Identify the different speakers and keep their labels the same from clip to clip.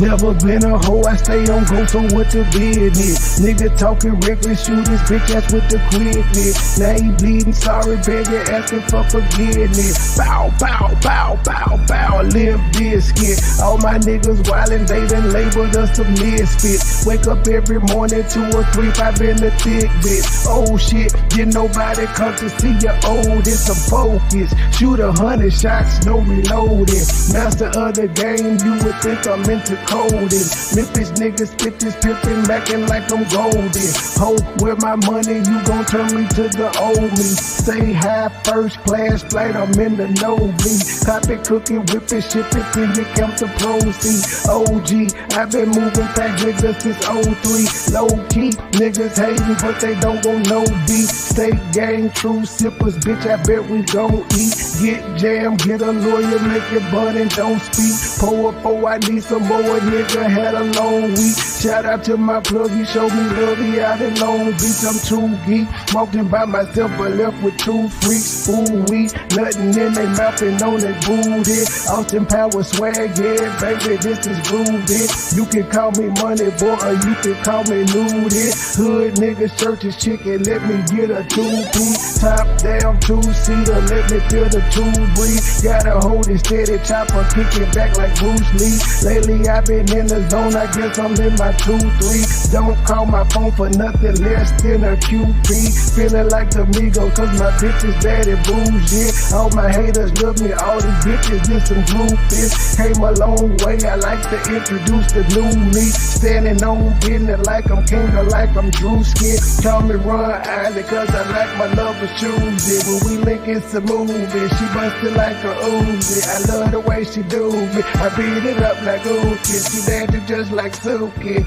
Speaker 1: Never been a hoe, I stay on go, so what the business? Nigga talking reckless, shoot his bitch ass with the quickness. Now he bleeding, sorry, begging, asking for forgiveness. Bow, bow, bow, bow, bow, Limp Biscuit. All my niggas wildin', they done labeled us a misfit. Wake up every morning, 2 or 3, 5 in the thick bitch. Oh shit, did nobody come to see you old? It's a focus. Shoot 100 shots, no reloading. Master of the game, you would think I'm into coding. Memphis niggas spit this pimpin', mackin' like I'm golden. Hope with my money, you gon' turn me to the old me. Say hi, first class flight, I'm in the nosebleed. Copy, cooking, whipping, shipping, till you count the proceeds. OG, I've been moving back niggas since 03. Low key, niggas hating, but they don't want no beef. Stay gang, true sippers, bitch, I bet we gon' eat. Get jammed, get a lawyer, make it bud and don't speak. Pour up, I need some more. A nigga had a long week. Shout out to my plug, he showed me love, he out in Long Beach. I'm too geek, walking by myself but left with 2 freaks. Ooh wee, nothing in they mouth and on they booty. Austin Power swag, yeah, baby, this is groovy. You can call me money boy or you can call me nudie. Hood niggas, churches, chicken, let me get a 2-piece. Top down, 2-seater, let me feel the 2 breeze. Gotta hold it steady, chopper, kicking back like Bruce Lee. Lately I've been in the zone, I guess I'm in my 2-3. Don't call my phone for nothing less than a QP. Feeling like the Migos, cause my bitch is bad and bougie. All my haters love me, all these bitches is some groupies. Came a long way, I like to introduce the new me. Standing on business like I'm king or like I'm Drewski. Call me Ron Island, cause I like my lover choosy. When we link it's a movie, she bustin' like a Uzi. I love the way she do me, I beat it up like Uzi. She dancing just like Suki.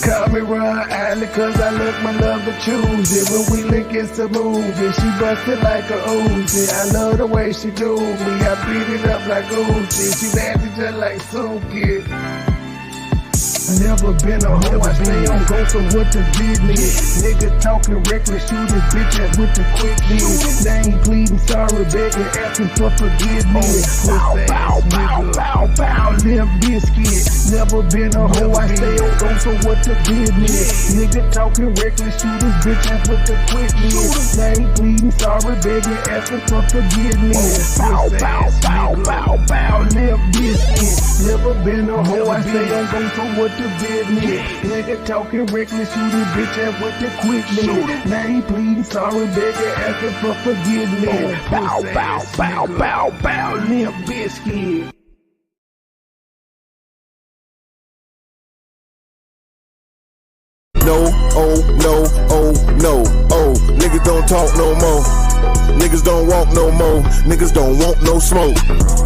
Speaker 1: Call me Ron Island, cause I look my lover choosy. When we link it's a movie, she bustin' like a Uzi. I love the way she do me, I beat it up like Uzi. She dancing just like Suki. Never been a hoe, I stay on go, so what the business? Nigga talking reckless, shoot his bitch ass with the quickness. Now he pleading, sorry, begging, asking for forgiveness. Bow, bow, bow, bow, bow, Limp Biscuit. Never been a hoe, I stay on go, so what the business? Nigga talking reckless, shoot his bitch ass with the quickness. Now he pleading, sorry, begging, asking for forgiveness. Bow, bow, bow, bow, bow, Limp Biscuit. Never been a hoe, I stay on go, so what the business? Nigga talking reckless, shoot his bitch ass with the quickness. Now he pleading, sorry, begging, asking for forgiveness. Bow, bow, bow, bow, bow, Limp Biscuit.
Speaker 2: No, oh, no, oh, no, oh. Niggas don't talk no more. Niggas don't walk no more. Niggas don't want no smoke.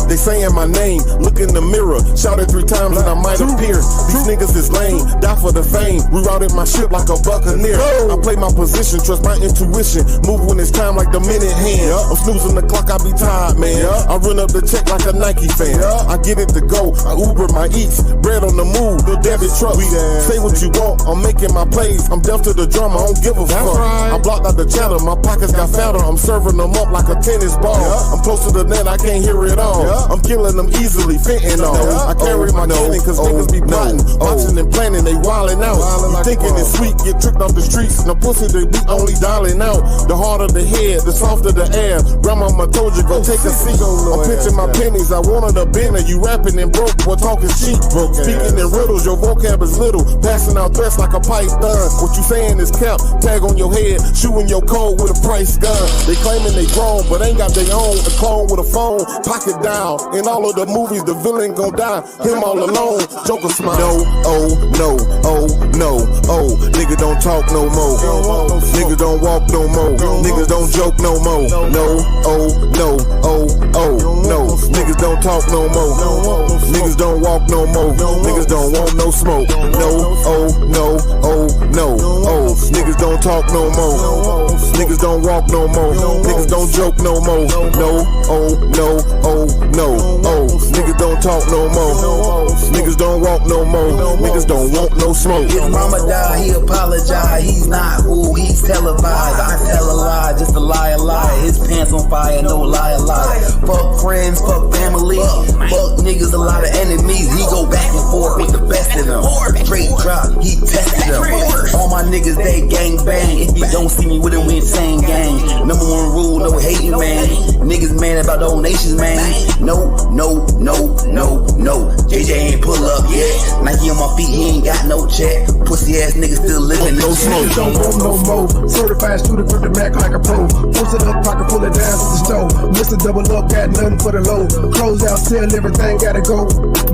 Speaker 2: They saying my name, look in the mirror. Shout it 3 times and I might appear. These niggas is lame, die for the fame. Rerouted my ship like a buccaneer. I play my position, trust my intuition. Move when it's time like the minute hand. I'm snoozing the clock, I be tired, man. I run up the check like a Nike fan. I get it to go, I Uber my eats. Bread on the move, the debit truck. Say what you want, I'm making my plays. I'm deaf to the drama, I don't give a fuck. I blocked out the chatter, my pockets got fatter. I'm serving them up like a tennis ball. I'm close to the net, I can't hear it all. I'm killing them easily, fitting on. I carry my cannon cause niggas be plotting. Watching and planning, they wildin' out. You thinking it's sweet, get tricked off the streets. No pussy, they be only dialing out. The harder the head, the softer the air. Grandmama told you, go take a seat. I'm pitching my pennies, I wanted a bender. You rapping and broke, we're talking cheap. Speaking in riddles, your vocab is little. Passing out threats like a python. What you saying is cap, tag on your head. Shooting your code with a price gun. They claiming they grown, but ain't got their own. A clone with a phone, pocket down. In all of the movies, the villain gon' die. Him all alone, Joker smile. No, oh, no, oh, no, oh. Nigga don't talk no more. Niggas don't walk no more. Niggas don't joke no more. No, oh, no, oh, oh, no. Niggas don't talk no more. Niggas don't walk no more. Niggas don't want no smoke. No, oh, no, oh, no, oh. Niggas don't talk no more. Niggas don't walk no more. Niggas don't joke no more. No, oh, no, oh, no, oh. Niggas don't talk no more. Niggas don't walk no more. Niggas don't want no smoke.
Speaker 3: His mama died, he apologized. He's not who he's televised. I tell a lie, just a lie, a lie. His pants on fire, no lie, a lie. Fuck friends, fuck family, fuck niggas, a lot of enemies. He go back and forth with the best of them. Straight drop, he tested them. All my niggas, they gang bang. If you don't see me with them, we insane gang. Number one rule, no hating, man. Niggas mad about donations, man. No. JJ ain't pull up yet. Nike on my feet, he ain't got no check. Pussy ass niggas still living, no smoke.
Speaker 1: Don't want no more. Certified student, grip the Mac like a pro. Posted up, pocket full of dimes at the store. Mr. Double Up, got nothing for the low. Close out, sell, everything gotta go.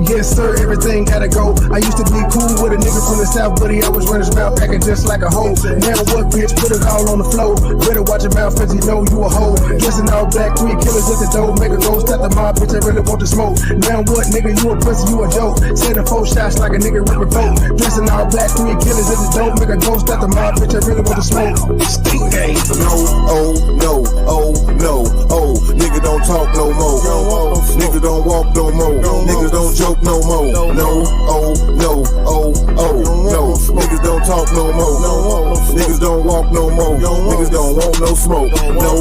Speaker 1: Yes, sir, everything gotta go. I used to be cool with a nigga from the south, but he always run his mouth packing just like a hoe. Now what, bitch? Put it all on the floor. Better watch your mouth, cause you know you a hoe. Dressing all black, 3 killers at the door. Make a ghost at the mob, bitch, I really want to smoke. Now what, nigga? You a pussy, you a joke. Setting 4 shots like a nigga with a boat. Dressing all black, 3 killers at the door. Make a ghost at the mob, bitch, I really want to smoke. Stink game.
Speaker 2: No, nigga don't talk no more. Nigga don't walk no more. Niggas don't joke no more. No, niggas don't talk no more. Niggas don't walk no more. Niggas don't want no smoke. No,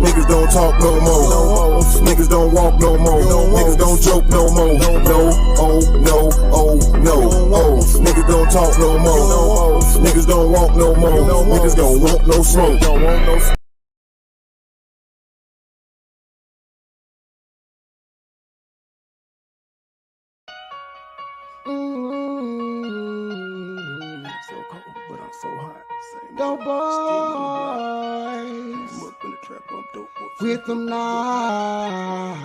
Speaker 2: niggas don't talk no more. Niggas don't walk no more. Niggas don't joke no more. No, niggas don't talk no more. Niggas don't walk no more. Niggas don't want no smoke.
Speaker 1: So cold, but I'm so hot.
Speaker 4: Dope boys with them now.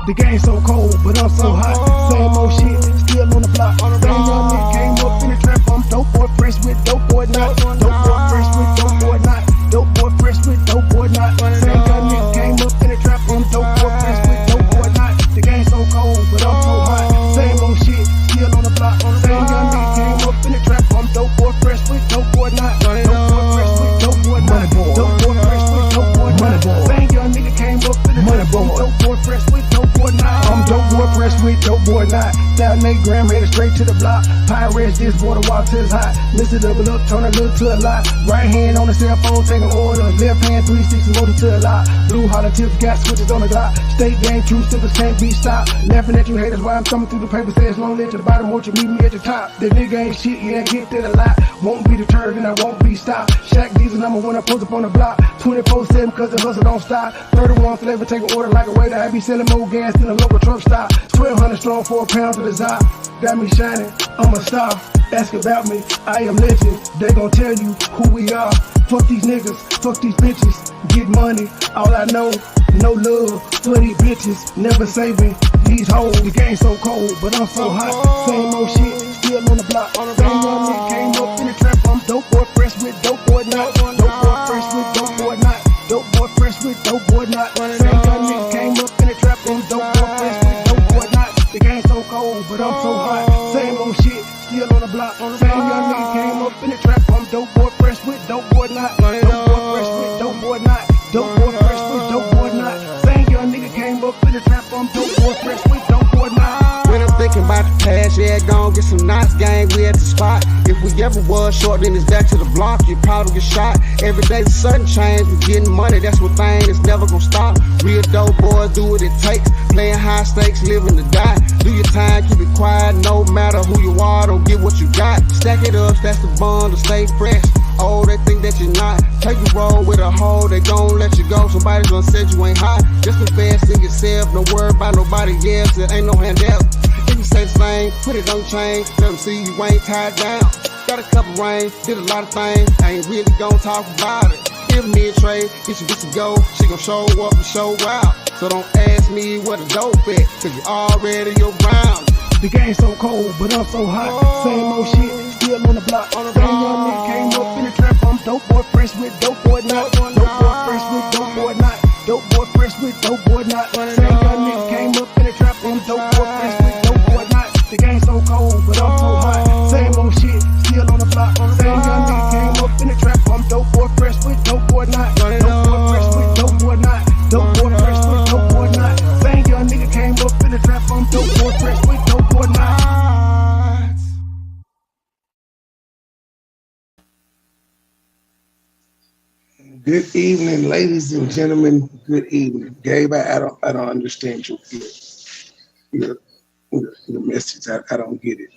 Speaker 1: The game so cold, but I'm so hot. Same old shit, still on the block. Same young nigga came up in the trap. I'm dope boy fresh with dope boy not. Dope boy fresh with dope boy not. Dope boy fresh with dope boy not. Same young nigga came up in the trap. I'm dope boy fresh with dope boy not. The game so cold, but I'm so hot. Same old shit, still on the block. Same young nigga came up in the trap. I'm dope boy fresh with dope boy not. Dope boy fresh with dope boy not. Dope boy fresh with dope boy not. Same young nigga came up in the trap. I'm dope boy fresh with dope boy not. I'm dope boy fresh with dope boy not. 1,008 gram headed straight to the block. Pirates this water while till it's hot. Mr. Double Up, turn a little to a lot. Right hand on the cell phone, taking orders. Left hand 360 motor to a lot. Blue hollow tips, got switches on the dot. State game, true sippers can't be stopped. Laughing at you haters while I'm thumbing through the paper. Say it's lonely at the bottom, won't you meet me at the top? The nigga ain't shit, yeah, get that a lot. Won't be deterred and I won't be stopped. Shaq Diesel number one, I post up on the block. 24/7 cause the hustle don't stop. 31 flavor, take an order like a waiter. I be selling more gas than a local truck stop. 1,200 strong for a pound to the top. Got me shining, I'm a star. Ask about me, I am legend. They gon' tell you who we are. Fuck these niggas, fuck these bitches. Get money, all I know. No love for these bitches. Never saving these hoes. The game so cold, but I'm so hot. Same old shit, still on the block. Same young nigga came up in the trap. I'm dope boy fresh with dope boy not. Dope boy fresh with dope boy not. Dope boy fresh with dope boy not. Same young nigga came up in the trap. I'm dope boy fresh with dope boy not. The game so cold, but I'm so hot. Same old shit, still on the block. Same young nigga came up in the trap. I'm dope boy fresh with dope boy not. Dope boy fresh with dope boy not. Dope boy fresh with dope boy not. Same young nigga came up in the trap. I'm dope boy fresh with dope boy not.
Speaker 4: When I'm thinking about the past, yeah, gon' get some knots, gang, we at the spot. If we ever was short, then it's back to the block, you probably get shot. Every day's a sudden change, we getting money, that's one thing that's never gon' stop. Real dope boys do what it takes, playing high stakes, living to die. Do your time, keep it quiet, no matter who you are, don't get what you got. Stack it up, that's the bond to stay fresh. Oh, they think that you're not. Take a roll with a hoe, they gon' let you go. Somebody's gonna say you ain't hot. Just invest in yourself, don't worry about nobody else. There ain't no handout. If you say the same, put it on chain. Let them see you ain't tied down. Got a couple rain, did a lot of things. I ain't really gon' talk about it. Give me a trade, get you go. She gon' show up and show out. So don't ask me what a dope at, cause you already around.
Speaker 1: The game so cold, but I'm so hot. Same old shit, still on the block. Same young nigga came up in the trap. I'm dope boy fresh with dope boy not. Dope boy fresh with dope boy not. Dope boy fresh with dope boy not. Same young nigga came up in the trap. I'm dope boy fresh with dope boy not. The game so cold, but I'm so hot. Same old shit, still on the block. Same young nigga came up in the trap. I'm dope boy fresh with dope boy not. Dope boy fresh with dope boy not. Dope boy fresh with dope boy not. Same young nigga came up in the trap. I'm dope boy fresh with dope boy not. Good evening, ladies and gentlemen. Good evening, Gabe. I don't understand your message. I don't get it.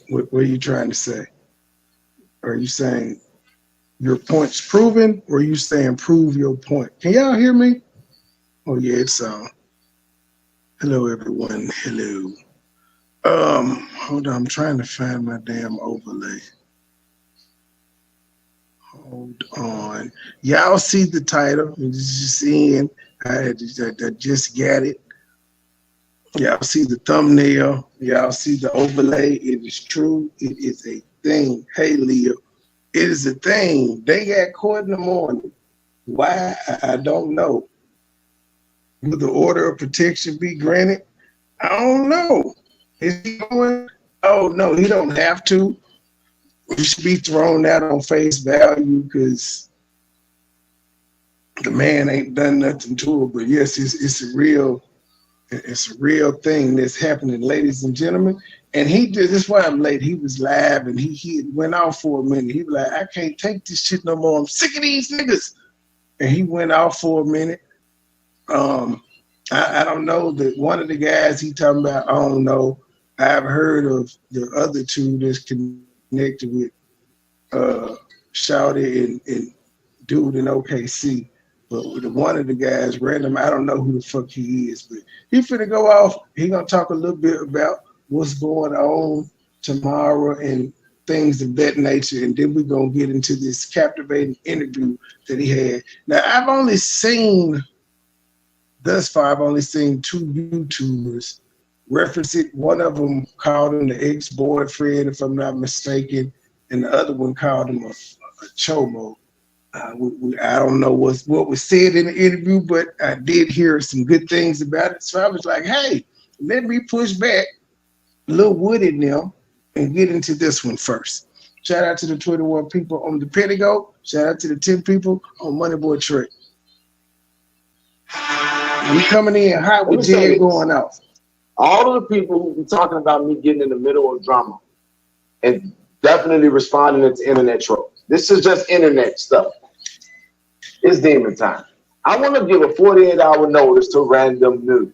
Speaker 1: What are you trying to say? Are you saying your point's proven, or are you saying prove your point? Can y'all hear me? Oh yeah, it's on. Hello, everyone. Hello. Hold on. I'm trying to find my damn overlay. Hold on. Y'all see the title? It's just in. I just got it. Y'all see the thumbnail. Y'all see the overlay. It is true. It is a thing. Hey, Leo. It is a thing. They got caught in the morning. Why? I don't know. Will the order of protection be granted? I don't know. Is he going? Oh, no, he don't have to. He should be thrown out on face value because the man ain't done nothing to it. But yes, it's a real thing that's happening, ladies and gentlemen. And he did. That's why I'm late. He was live and he went off for a minute. He was like, I can't take this shit no more. I'm sick of these niggas. And he went off for a minute. I don't know that one of the guys he talking about. I don't know. I've heard of the other two that's connected with Shouty and dude in OKC. But with one of the guys, random, I don't know who the fuck he is, but he finna go off. He gonna talk a little bit about what's going on tomorrow and things of that nature, and then we're gonna get into this captivating interview that he had. Now, I've only seen two YouTubers reference it. One of them called him the ex-boyfriend, if I'm not mistaken, and the other one called him a chomo. I don't know what was said in the interview, but I did hear some good things about it. So I was like, hey, let me push back Lil Woody now and get into this one first. Shout out to the 21 people on the Pentagon. Shout out to the 10 people on MoneyBoy Trade. We coming in hot with Jay going off.
Speaker 5: All of the people who be talking about me getting in the middle of drama and definitely responding to internet trolls. This is just internet stuff. It's demon time. I want to give a 48-hour notice to random news,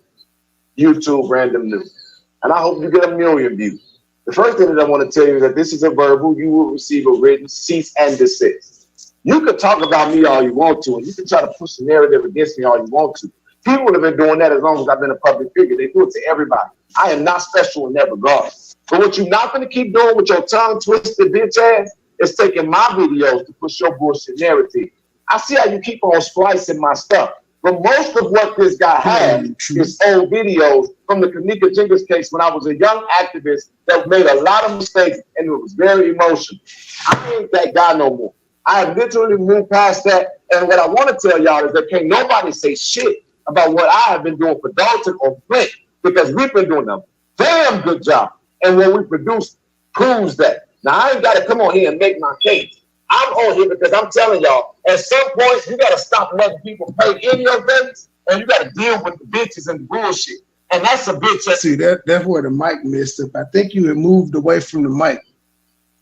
Speaker 5: YouTube random news. And I hope you get 1 million views. The first thing that I want to tell you is that this is a verbal. You will receive a written cease and desist. You could talk about me all you want to, and you can try to push the narrative against me all you want to. People have been doing that as long as I've been a public figure. They do it to everybody. I am not special in that regard. But what you're not going to keep doing with your tongue twisted bitch ass is taking my videos to push your bullshit narrative. I see how you keep on splicing my stuff. But most of what this guy had is old videos from the Kanika Jenkins case when I was a young activist that made a lot of mistakes and it was very emotional. I ain't that guy no more. I have literally moved past that. And what I want to tell y'all is that can't nobody say shit about what I have been doing for Dolton or Flint, because we've been doing a damn good job. And what we produce proves that. Now, I ain't got to come on here and make my case. I'm on here because I'm telling y'all, at some point, you got to stop letting people pay in your face, and you got to deal with the bitches and the bullshit. And that's a bitch.
Speaker 1: See, that's where the mic messed up. I think you had moved away from the mic,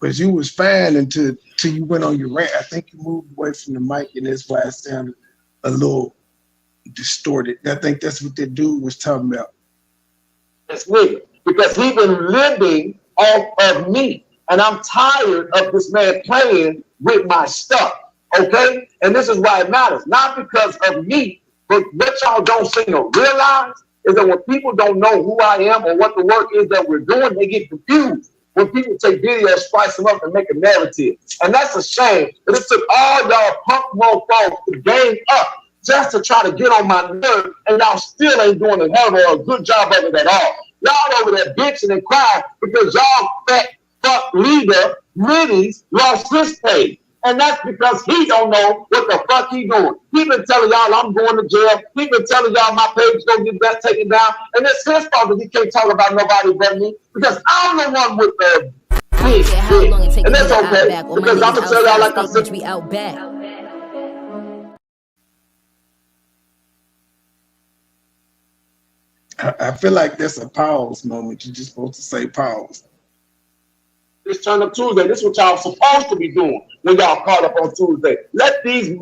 Speaker 1: because you was fine until you went on your rant. I think you moved away from the mic, and that's why it sounded a little distorted. I think that's what that dude was talking about.
Speaker 5: It's weird because he's been living off of me, and I'm tired of this man playing with my stuff. Okay, and this is why it matters, not because of me, but what y'all don't seem to realize is that when people don't know who I am or what the work is that we're doing, they get confused. When people take videos, spice them up, and make a narrative, and that's a shame. But it took all y'all punk mofos to gang up just to try to get on my nerve, and y'all still ain't doing a hell of a good job of it at all. Y'all over there bitching and crying because y'all fat fuck leader, Liddy's, lost his pay. And that's because he don't know what the fuck he doing. He been telling y'all I'm going to jail. He been telling y'all my page gonna get that taken down. And it's his fault that he can't talk about nobody but me, because I'm the one with the big dick. And that's okay, because I'm gonna tell y'all like I said,
Speaker 6: we out back.
Speaker 1: I feel like that's a pause moment. You're just supposed to say pause.
Speaker 5: It's Turn Up Tuesday. This is what y'all supposed to be doing when y'all caught up on Tuesday. Let these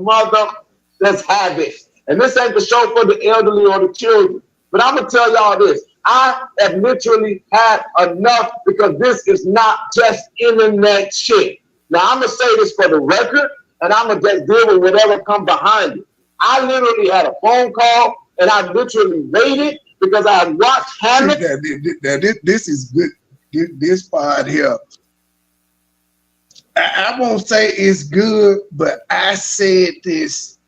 Speaker 5: let's have it. And this ain't the show for the elderly or the children. But I'm going to tell y'all this. I have literally had enough because this is not just internet shit. Now, I'm going to say this for the record, and I'm going to just deal with whatever comes behind it. I literally had a phone call, and I literally waited because I had watched Hannah.
Speaker 1: This is good. This part here. I won't say it's good, but I said this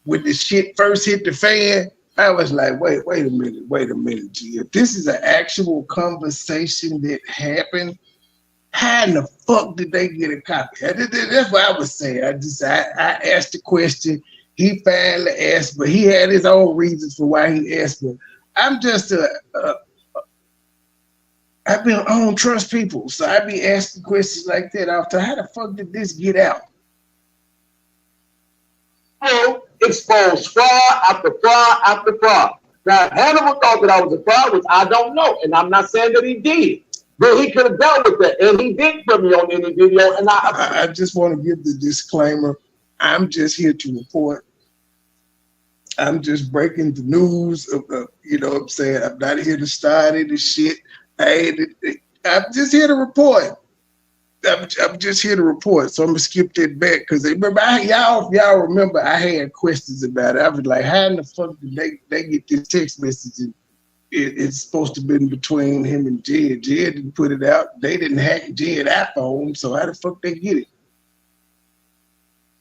Speaker 1: when the shit first hit the fan. I was like, wait a minute, G. If this is an actual conversation that happened, how in the fuck did they get a copy? That's what I was saying. I asked the question. He finally asked, but he had his own reasons for why he asked. But I'm just I don't trust people, so I be asking questions like that after. How the fuck did this get out?
Speaker 5: Exposed fraud after fraud after fraud. Now, Hannibal thought that I was a fraud, which I don't know, and I'm not saying that he did, but he could have dealt with that, and he did put me on any video. And
Speaker 1: I just want to give the disclaimer: I'm just here to report. I'm just breaking the news. You know what I'm saying? I'm not here to start any shit. I'm just here to report. I'm just here to report. So I'm gonna skip that back because remember, y'all remember I had questions about it. I was like, how in the fuck did they get this text message? And it's supposed to have been between him and Jed. Jed didn't put it out. They didn't hack Jed's iPhone, so how the fuck they get it?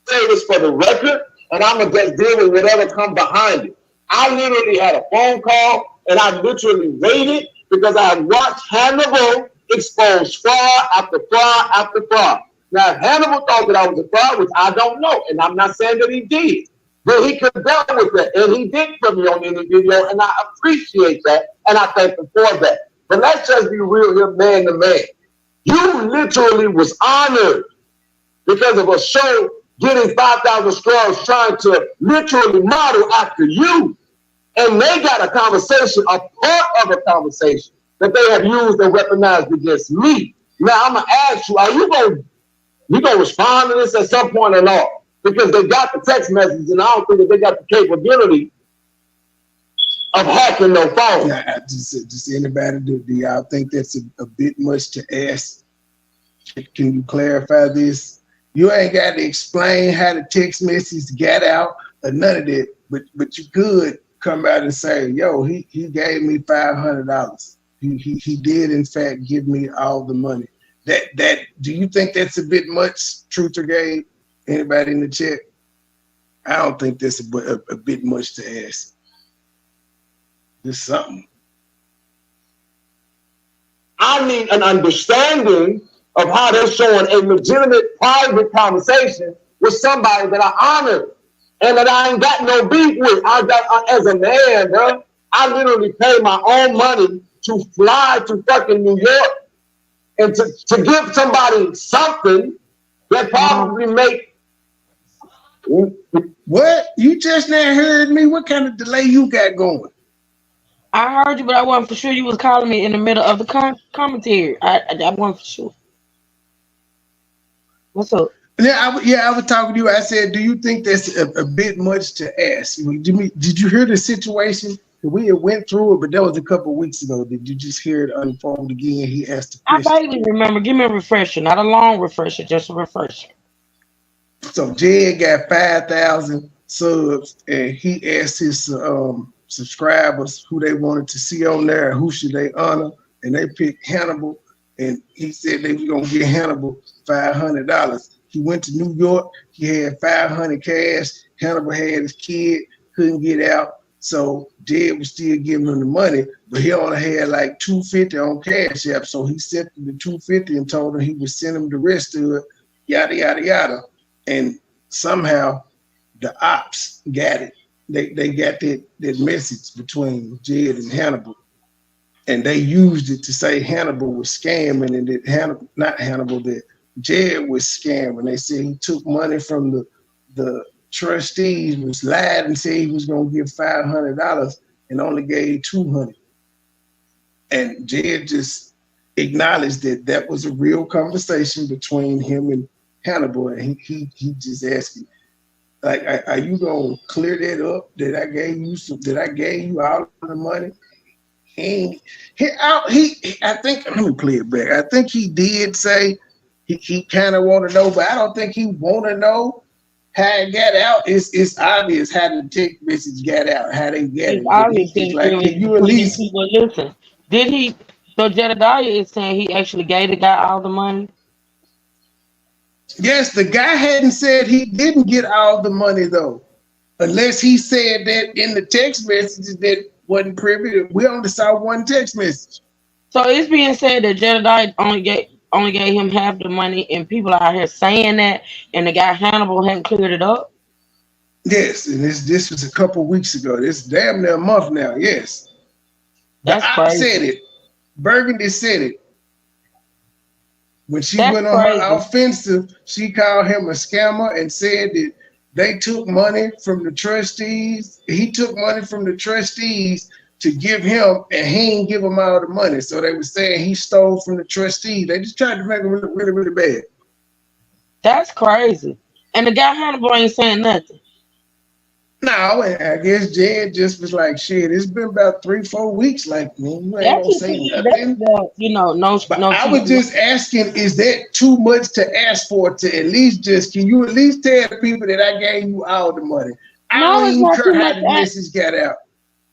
Speaker 5: Say this for the record, and I'm gonna just deal with whatever comes behind it. I literally had a phone call, and I literally waited because I had watched Hannibal expose fraud after fraud after fraud. Now, if Hannibal thought that I was a fraud, which I don't know, and I'm not saying that he did, but he could have dealt with that, and he did put me on any video, and I appreciate that, and I thank him for that. But let's just be real here, man to man. You literally was honored because of a show getting 5,000 scrolls trying to literally model after you, and they got a conversation, a part of a conversation that they have used and weaponized against me. Now I'm gonna ask you: are you gonna respond to this at some point or not? Because they got the text messages, and I don't think that they got the capability of hacking no phone.
Speaker 1: Yeah, just anybody do y'all think that's a bit much to ask? Can you clarify this? You ain't got to explain how the text message got out or none of that, but you could come out and say, yo, he gave me $500. He did in fact give me all the money. That do you think that's a bit much, Truth or Gabe? Anybody in the chat? I don't think that's a bit much to ask. There's something.
Speaker 5: I need an understanding of how they're showing a legitimate private conversation with somebody that I honor and that I ain't got no beef with. As a man, bro, I literally pay my own money to fly to fucking New York and to give somebody something that probably make.
Speaker 1: What? You just now heard me? What kind of delay you got going?
Speaker 6: I heard you, but I wasn't for sure you was calling me in the middle of the commentary. I wasn't for sure. What's up?
Speaker 1: Yeah, I was talking to you. I said, do you think that's a bit much to ask? Did you hear the situation? We had went through it, but that was a couple of weeks ago. Did you just hear it unfold again? He asked the question.
Speaker 6: I vaguely remember. Give me a refresher, not a long refresher, just a refresher.
Speaker 1: So Jed got 5,000 subs, and he asked his subscribers who they wanted to see on there, who should they honor, and they picked Hannibal, and he said they were gonna give Hannibal $500. He went to New York. He had $500 cash. Hannibal had his kid, couldn't get out. So Jed was still giving him the money, but he only had like $250 on Cash App. So he sent him the $250 and told him he would send him the rest of it, yada, yada, yada. And somehow the ops got it. They got that message between Jed and Hannibal. And they used it to say Hannibal was scamming and that Jed was scamming. They said he took money from the trustees, was lied and said he was gonna give $500 and only gave $200. And Jed just acknowledged that that was a real conversation between him and Hannibal, and he just asked me, like, are you gonna clear that up? That I gave you all of the money? I think, let me play it back. I think he did say he kind of want to know, but I don't think he want to know how it got out. It's obvious how the text message got out, how they got
Speaker 6: It's
Speaker 1: it.
Speaker 6: obvious
Speaker 1: He's like, can you at least?
Speaker 6: people listen. Did he? So Jedediah is saying he actually gave the guy all the money.
Speaker 1: Yes, the guy hadn't said he didn't get all the money though, unless he said that in the text messages that wasn't privy. We only saw one text message.
Speaker 6: So it's being said that Jedediah only gave him half the money, and people are out here saying that, and the guy Hannibal hadn't cleared it up.
Speaker 1: Yes, and this was a couple weeks ago. This damn near a month now. Yes,
Speaker 6: That's
Speaker 1: I
Speaker 6: crazy.
Speaker 1: said it. Burgundy said it. When she
Speaker 6: That's
Speaker 1: went on
Speaker 6: crazy.
Speaker 1: her offensive, she called him a scammer and said that they took money from the trustees. He took money from the trustees to give him, and he didn't give him all the money. So they were saying he stole from the trustees. They just tried to make him look really, really bad.
Speaker 6: That's crazy. And the guy Hannibal ain't saying nothing.
Speaker 1: No, and I guess Jed just was like, shit, it's been about 3-4 weeks. Like, man, you ain't gonna say nothing. But I was just asking, is that too much to ask for? To at least can you at least tell the people that I gave you all the money? I don't even care how the message got out.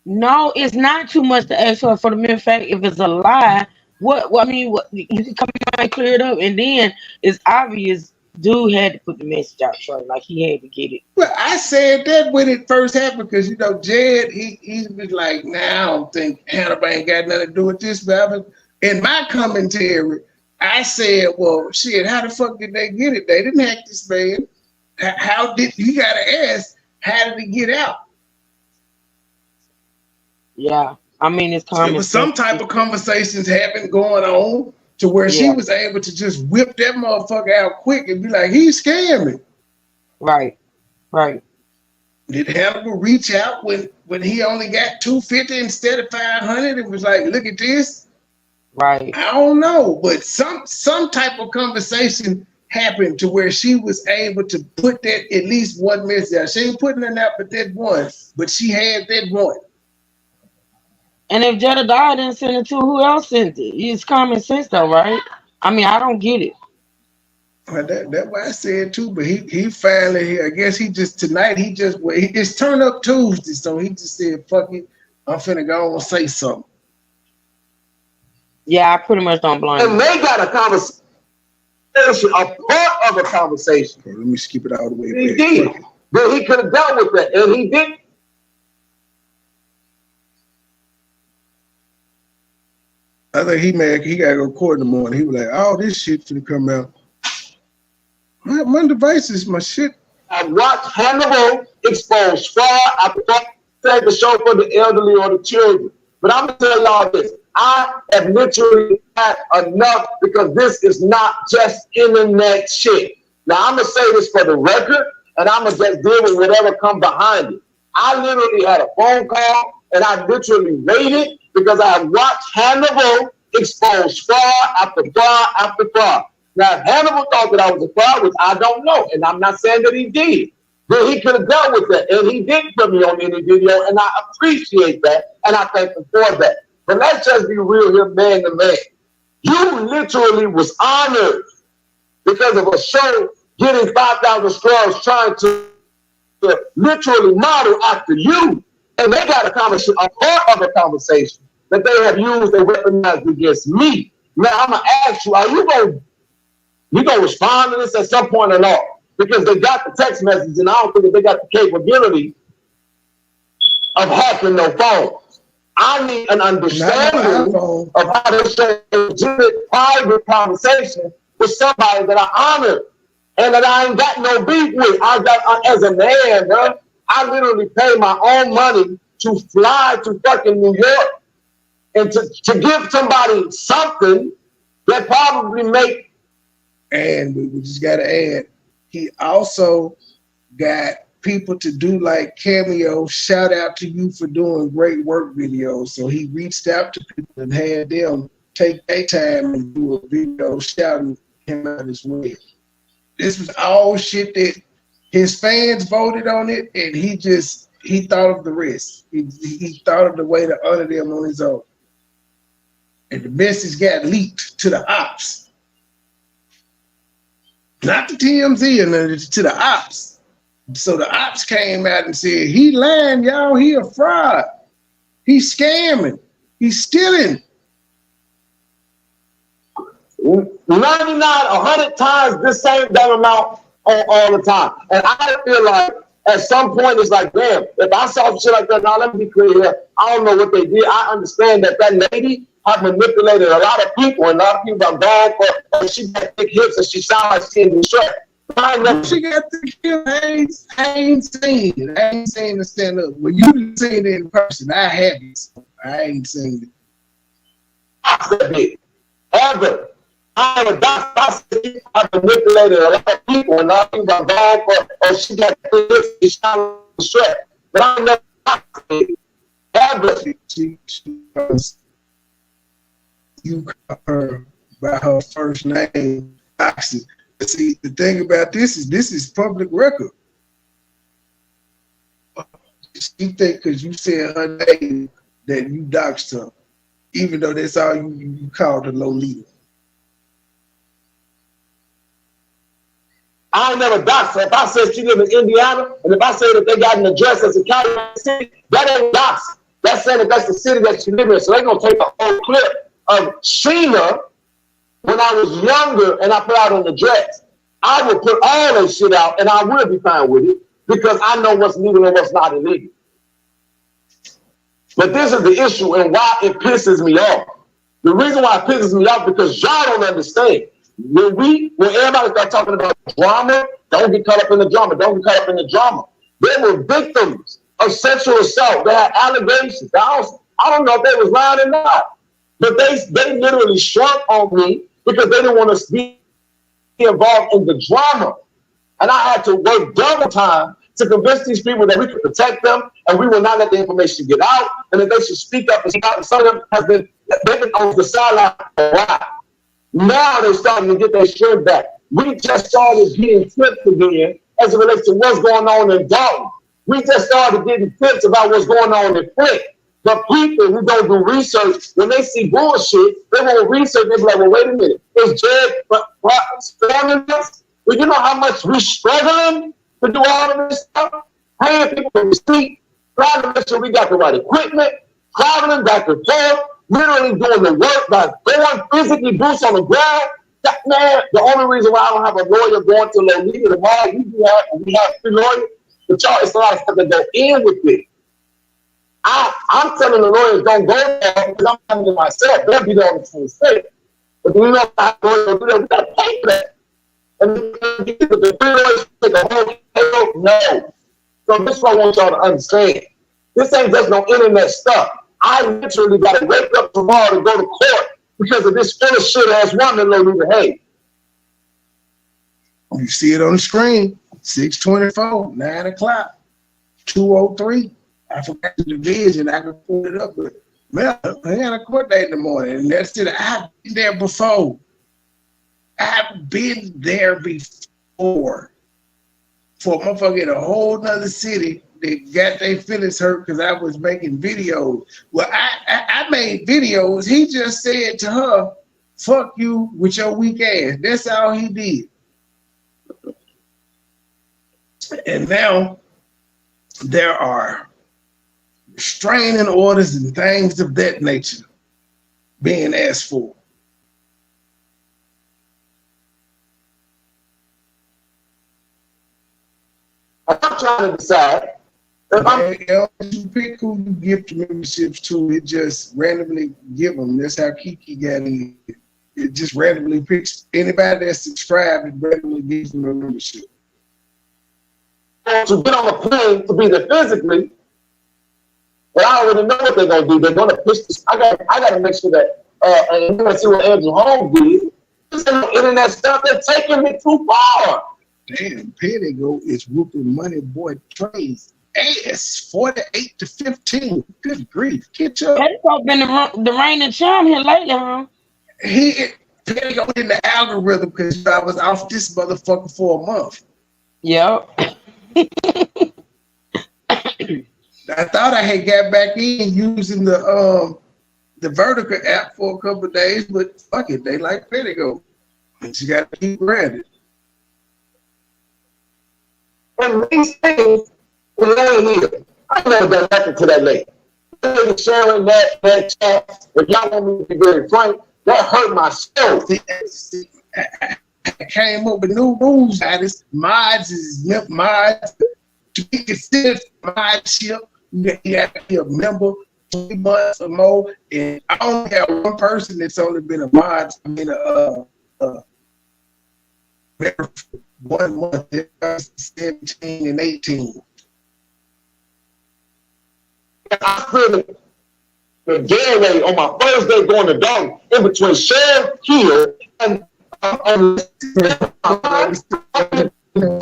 Speaker 6: No, it's not too much to ask for the mere fact if it's a lie. What you can come and clear it up, and then it's obvious dude had to put the message out, so like he had to get it.
Speaker 1: Well, I said that when it first happened, because Jed, he was like, nah, I don't think Hannibal ain't got nothing to do with this. But in my commentary, I said, well, shit, how the fuck did they get it? They didn't hack this man. How did you gotta ask? How did it get out?
Speaker 6: Yeah, I mean it's common.
Speaker 1: There was some type of conversations having going on to where she was able to just whip that motherfucker out quick and be like, he scammed me.
Speaker 6: Right.
Speaker 1: Did Hannibal reach out when he only got $250 instead of $500? It was like, look at this.
Speaker 6: Right.
Speaker 1: I don't know, but some type of conversation happened to where she was able to put that at least one message out. She ain't putting it out but that one, but she had that one.
Speaker 6: And if Jedediah didn't send it to, who else sent it? It's common sense though, right? I mean, I don't get it.
Speaker 1: Well, that's what I said too, but he finally, I guess it's turn up Tuesday, so he just said, fuck it, I'm finna go and say something.
Speaker 6: Yeah, I pretty much don't blame him.
Speaker 5: And they got a conversation, a part of a conversation.
Speaker 1: Okay, let me skip it all the way
Speaker 5: He
Speaker 1: back.
Speaker 5: did. But he could have dealt with that, and he didn't.
Speaker 1: I think he gotta go to court in the morning. He was like, all this shit finna come out. My devices, my shit.
Speaker 5: I watched Hannibal expose fraud. I take the show for the elderly or the children. But I'm gonna tell y'all this. I have literally had enough, because this is not just internet shit. Now I'm gonna say this for the record, and I'm gonna just deal with whatever come behind it. I literally had a phone call, and I literally waited because I watched Hannibal expose fraud after fraud after fraud. Now, if Hannibal thought that I was a fraud, which I don't know, and I'm not saying that he did, then he could have dealt with that, and he didn't put me on any video, and I appreciate that, and I thank him for that. But let's just be real here, man to man. You literally was honored because of a show getting 5,000 scrubs trying to literally model after you, and they got a part of a conversation that they have used and weaponized against me. Now I'm gonna ask you, are you gonna respond to this at some point or not? Because they got the text message, and I don't think that they got the capability of hacking their phones. I need an understanding of how to share a legitimate private conversation with somebody that I honor and that I ain't got no beef with. As a man, bro, I literally pay my own money to fly to fucking New York and to give somebody something that probably make.
Speaker 1: And we just gotta add, he also got people to do like cameo, shout out to you for doing great work videos. So he reached out to people and had them take their time and do a video shouting him out his way. This was all shit that his fans voted on it, and he thought of the rest. He thought of the way to honor them on his own. And the message got leaked to the ops. Not the TMZ, to the ops. So the ops came out and said, he lying, y'all, he a fraud. He's scamming. He's stealing.
Speaker 5: 99, 100 times this same damn amount all the time. And I feel like at some point it's like, damn, if I saw shit like that, now let me be clear here. I don't know what they did. I understand that lady have manipulated a lot of people, and a lot of people are gone for, she got thick hips and she sounds like she in distress.
Speaker 1: She got thick hips. I ain't seen it. I ain't seen it stand up. When you seen it in person, I haven't. I ain't seen it.
Speaker 5: I said it. Ever. I have manipulated a lot of people, and a lot of people are gone for, she got thick hips and she sounds like distress. But I never ever.
Speaker 1: You call her by her first name, Oxy. See, the thing about this is public record. She think because you said her name that you doxed her, even though that's all you called her Lolita.
Speaker 5: I ain't never doxed her. If I said she live in Indiana, and if I say that they got an address as a county city, that ain't doxed. That's saying that that's the city that she live in. So they're gonna take a whole clip of Sheena when I was younger and I put out an address. I would put all that shit out and I would be fine with it because I know what's legal and what's not illegal. But this is the issue and why it pisses me off. The reason why it pisses me off because y'all don't understand. When everybody start talking about drama, don't get caught up in the drama. Don't get caught up in the drama. They were victims of sexual assault. They had allegations. I don't know if they was lying or not. But they literally shrunk on me because they didn't want to be involved in the drama. And I had to work double time to convince these people that we could protect them and we will not let the information get out and that they should speak up and speak out. And some of them they've been on the sideline for a while. Now they're starting to get their strength back. We just started getting tips again as it relates to what's going on in Dolton. We just started getting tips about what's going on in Flint. But people who don't do research, when they see bullshit, they won't research. They be like, well, wait a minute. Is Jed spamming us? Well, you know how much we're struggling to do all of this stuff? Paying people for receipt, trying to make sure we got the right equipment, traveling back and forth, literally doing the work by going physically boots on the ground. That, man, the only reason why I don't have a lawyer going to Lolita tomorrow, we have 3 lawyers, but y'all, it's a lot of stuff that go in with it. I'm telling the lawyers don't go there because I'm telling them myself. They'll be there on the 26th. But we know how lawyers do that. We got to pay for that. And the 3 lawyers take a whole payroll. No. So this is what I want y'all to understand. This ain't just no internet stuff. I literally got to wake up tomorrow to go to court because of this full of shit ass woman Lolita Hay.
Speaker 1: You see it on the screen. 6:24, 9 o'clock, 2:03. I forgot the division. I can pull it up, but man, I had a court date in the morning, and that's it. I've been there before. I've been there before. For a motherfucker in a whole nother city, they got their feelings hurt because I was making videos. Well, I made videos. He just said to her, "Fuck you with your weak ass." That's all he did. And now there are restraining orders and things of that nature being asked for.
Speaker 5: I'm trying to decide.
Speaker 1: You pick who you give the memberships to, it just randomly give them. That's how Kiki got in. It just randomly picks anybody that's subscribed and randomly gives them a membership.
Speaker 5: To get on a plane to be there physically, but I already know what they're gonna do. They're gonna push this. I gotta make sure that and you're gonna see what Andrew Holmes did. This ain't internet stuff. They're taking it too far.
Speaker 1: Damn, Pettigo is whooping MoneyBoy Trey's ass 48-15. Good grief. Catch up.
Speaker 6: Pettigo been the reigning champ here lately, huh?
Speaker 1: Petty go in the algorithm because I was off this motherfucker for a month.
Speaker 6: Yep.
Speaker 1: I thought I had got back in using the Vertical app for a couple of days, but fuck it, they like Petty go. And you got to keep granted.
Speaker 5: And these things, I never done nothing to that lady. Sharing that chat, if y'all want me to be very frank, that hurt my soul.
Speaker 1: I came up with new rules. Mods is mods. To be considered modship, you have to be a member 3 months or more. And I only have one person that's only been a mod. I mean, 1 month, 17 and 18.
Speaker 5: I feel the game rate on my first day going to Dolton in between Sheriff Hill and do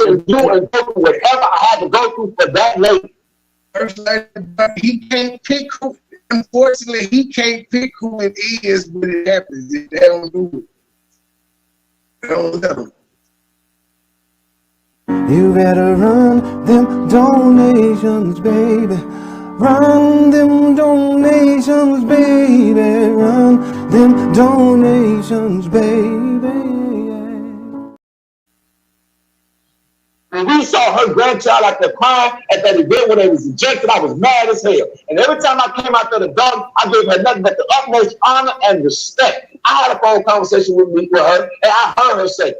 Speaker 5: and go through whatever I had to go through for that lady.
Speaker 1: He can't pick who. Unfortunately, he can't pick who it is when it happens. They don't do it. They don't let him.
Speaker 7: You better run them donations, baby. Run them donations, baby. Run them donations, baby.
Speaker 5: And we saw her grandchild out there crying at that event when they was ejected. I was mad as hell. And every time I came out there to dog, I gave her nothing but the utmost honor and respect. I had a phone conversation with her, and I heard her say,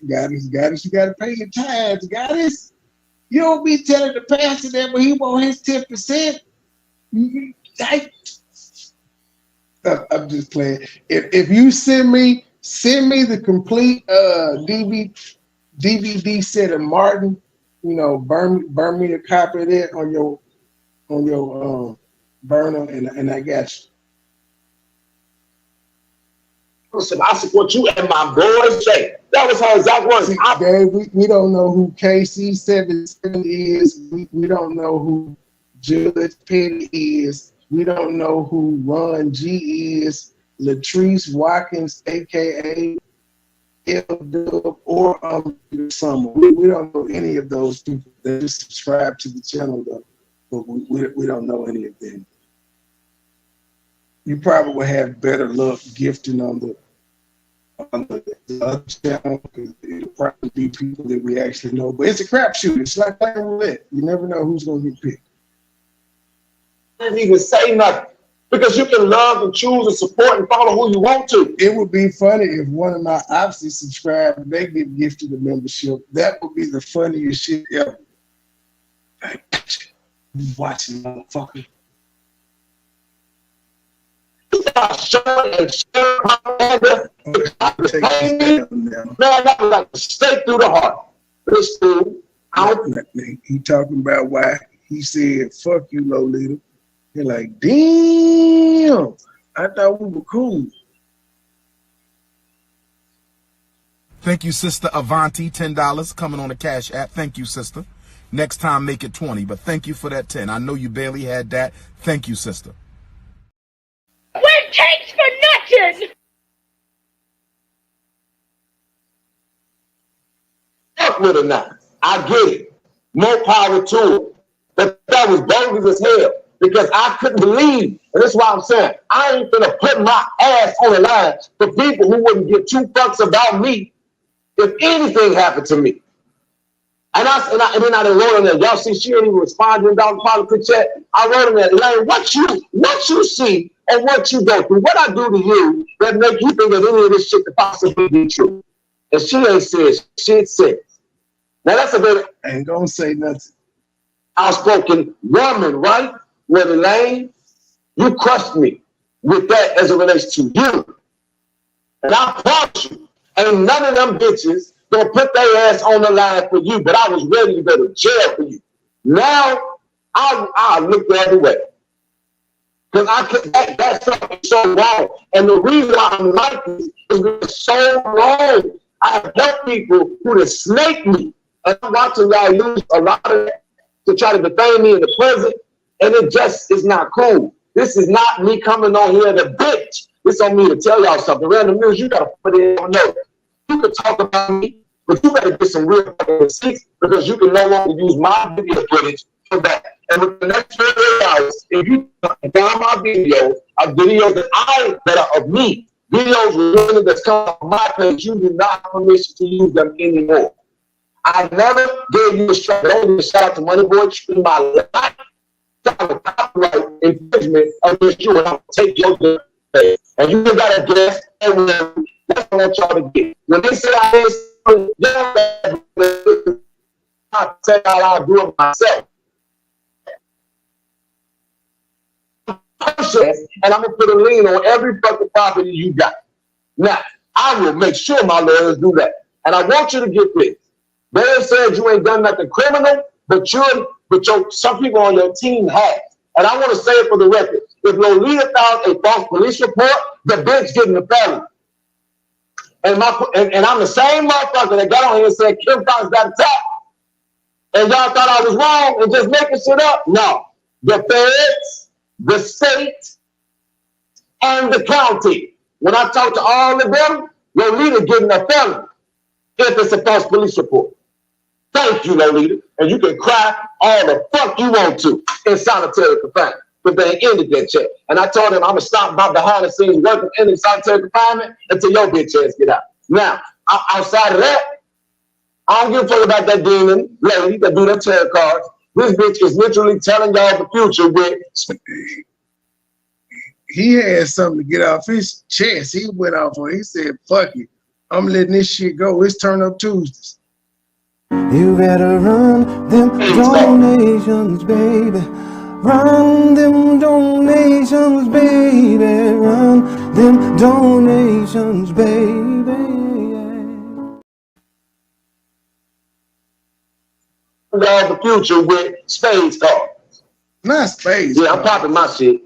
Speaker 1: Goddess, you gotta pay your tithes, Goddess. You don't be telling the pastor that, but he want his 10%. I'm just playing. If you send me the complete DVD set of Martin, burn me a copy of that on your burner, and I got you.
Speaker 5: Listen, I support you and my boys say. That was her exact words.
Speaker 1: Dave, we don't know who KC77 is. We don't know who Judge Petty is. We don't know who Ron G is. Latrice Watkins, a.k.a. L-Dub or Summer. We don't know any of those people. They just subscribe to the channel, though. But we don't know any of them. You probably will have better luck gifting on the other channel because it'll probably be people that we actually know. But it's a crapshoot. It's like playing roulette. You never know who's going to get picked.
Speaker 5: I didn't even say nothing because you can love and choose and support and follow who you want to.
Speaker 1: It would be funny if one of my opsies subscribed and they get gifted a membership. That would be the funniest shit ever. Like, you watching, motherfucker.
Speaker 5: Man, that was like a stake through the heart. This dude,
Speaker 1: he talking about why he said, fuck you, Lolita. You're like, damn, I thought we were cool.
Speaker 2: Thank you, Sister Avanti, $10 coming on the Cash App. Thank you, sister. Next time, make it 20, but thank you for that 10. I know you barely had that. Thank you, sister.
Speaker 8: What takes for nothing?
Speaker 5: Fuck with her now. I get it. More power to her. But that was bogus as hell because I couldn't believe, and that's why I'm saying, I ain't gonna put my ass on the line for people who wouldn't give 2 fucks about me if anything happened to me. And then I wrote on there, y'all see she didn't even respond to the Dolton Politics chat. I wrote on there, Lane, what you see and what you go through, what I do to you that make you think that any of this shit could possibly be true. And she ain't said shit since. Now that's a very
Speaker 1: ain't gonna say nothing.
Speaker 5: outspoken woman, right? Where the Lane, you crushed me with that as it relates to you. And I promise you, ain't none of them bitches gonna put their ass on the line for you, but I was ready to go to jail for you. Now, I look the other way. Because that stuff is so wrong. And the reason why I'm like this is because it's so wrong. I have helped people who have snaked me. And I'm watching y'all use a lot of that to try to defame me in the present. And it just is not cool. This is not me coming on here to bitch. It's on me to tell y'all something. Random news, you gotta put it on note. You can talk about me, but you gotta get some real receipts because you can no longer use my video footage for that. And with the next 48 hours, if you down my videos that are of me, videos with women that's come on my page, you do not have permission to use them anymore. I never gave you a shout out to MoneyBoy, treating my life. Copyright infringement against you, and I'll take your pay. And you got to guess, and that's what I want y'all to get. When they say I tell y'all I'll do it myself. And I'm gonna put a lien on every fucking property you got. Now, I will make sure my lawyers do that. And I want you to get this. They said you ain't done nothing criminal, but some people on your team have. And I want to say it for the record. If Lolita filed a false police report, the bitch getting the felony. And I'm the same motherfucker that got on here and said Kim Fox got attacked. And y'all thought I was wrong and just making shit up? No. The feds, the state, and the county. When I talk to all of them, Lolita getting a felony if it's a false police report. Thank you, Lolita. And you can cry all the fuck you want to in solitary confinement. But they ended that check. And I told them I'm going to stop my behind the scenes working in solitary confinement until your bitch ass get out. Now, outside of that, I don't give a fuck about that demon lady that do that tarot cards. This bitch is literally telling y'all the future with.
Speaker 1: He had something to get off his chest. He went off on. He said, fuck it. I'm letting this shit go. It's Turn Up Tuesdays.
Speaker 7: You better run them donations, baby. Run them donations, baby. Run them donations, baby.
Speaker 5: Y'all the future with spades cards.
Speaker 1: Not spades.
Speaker 5: Yeah, I'm popping my shit.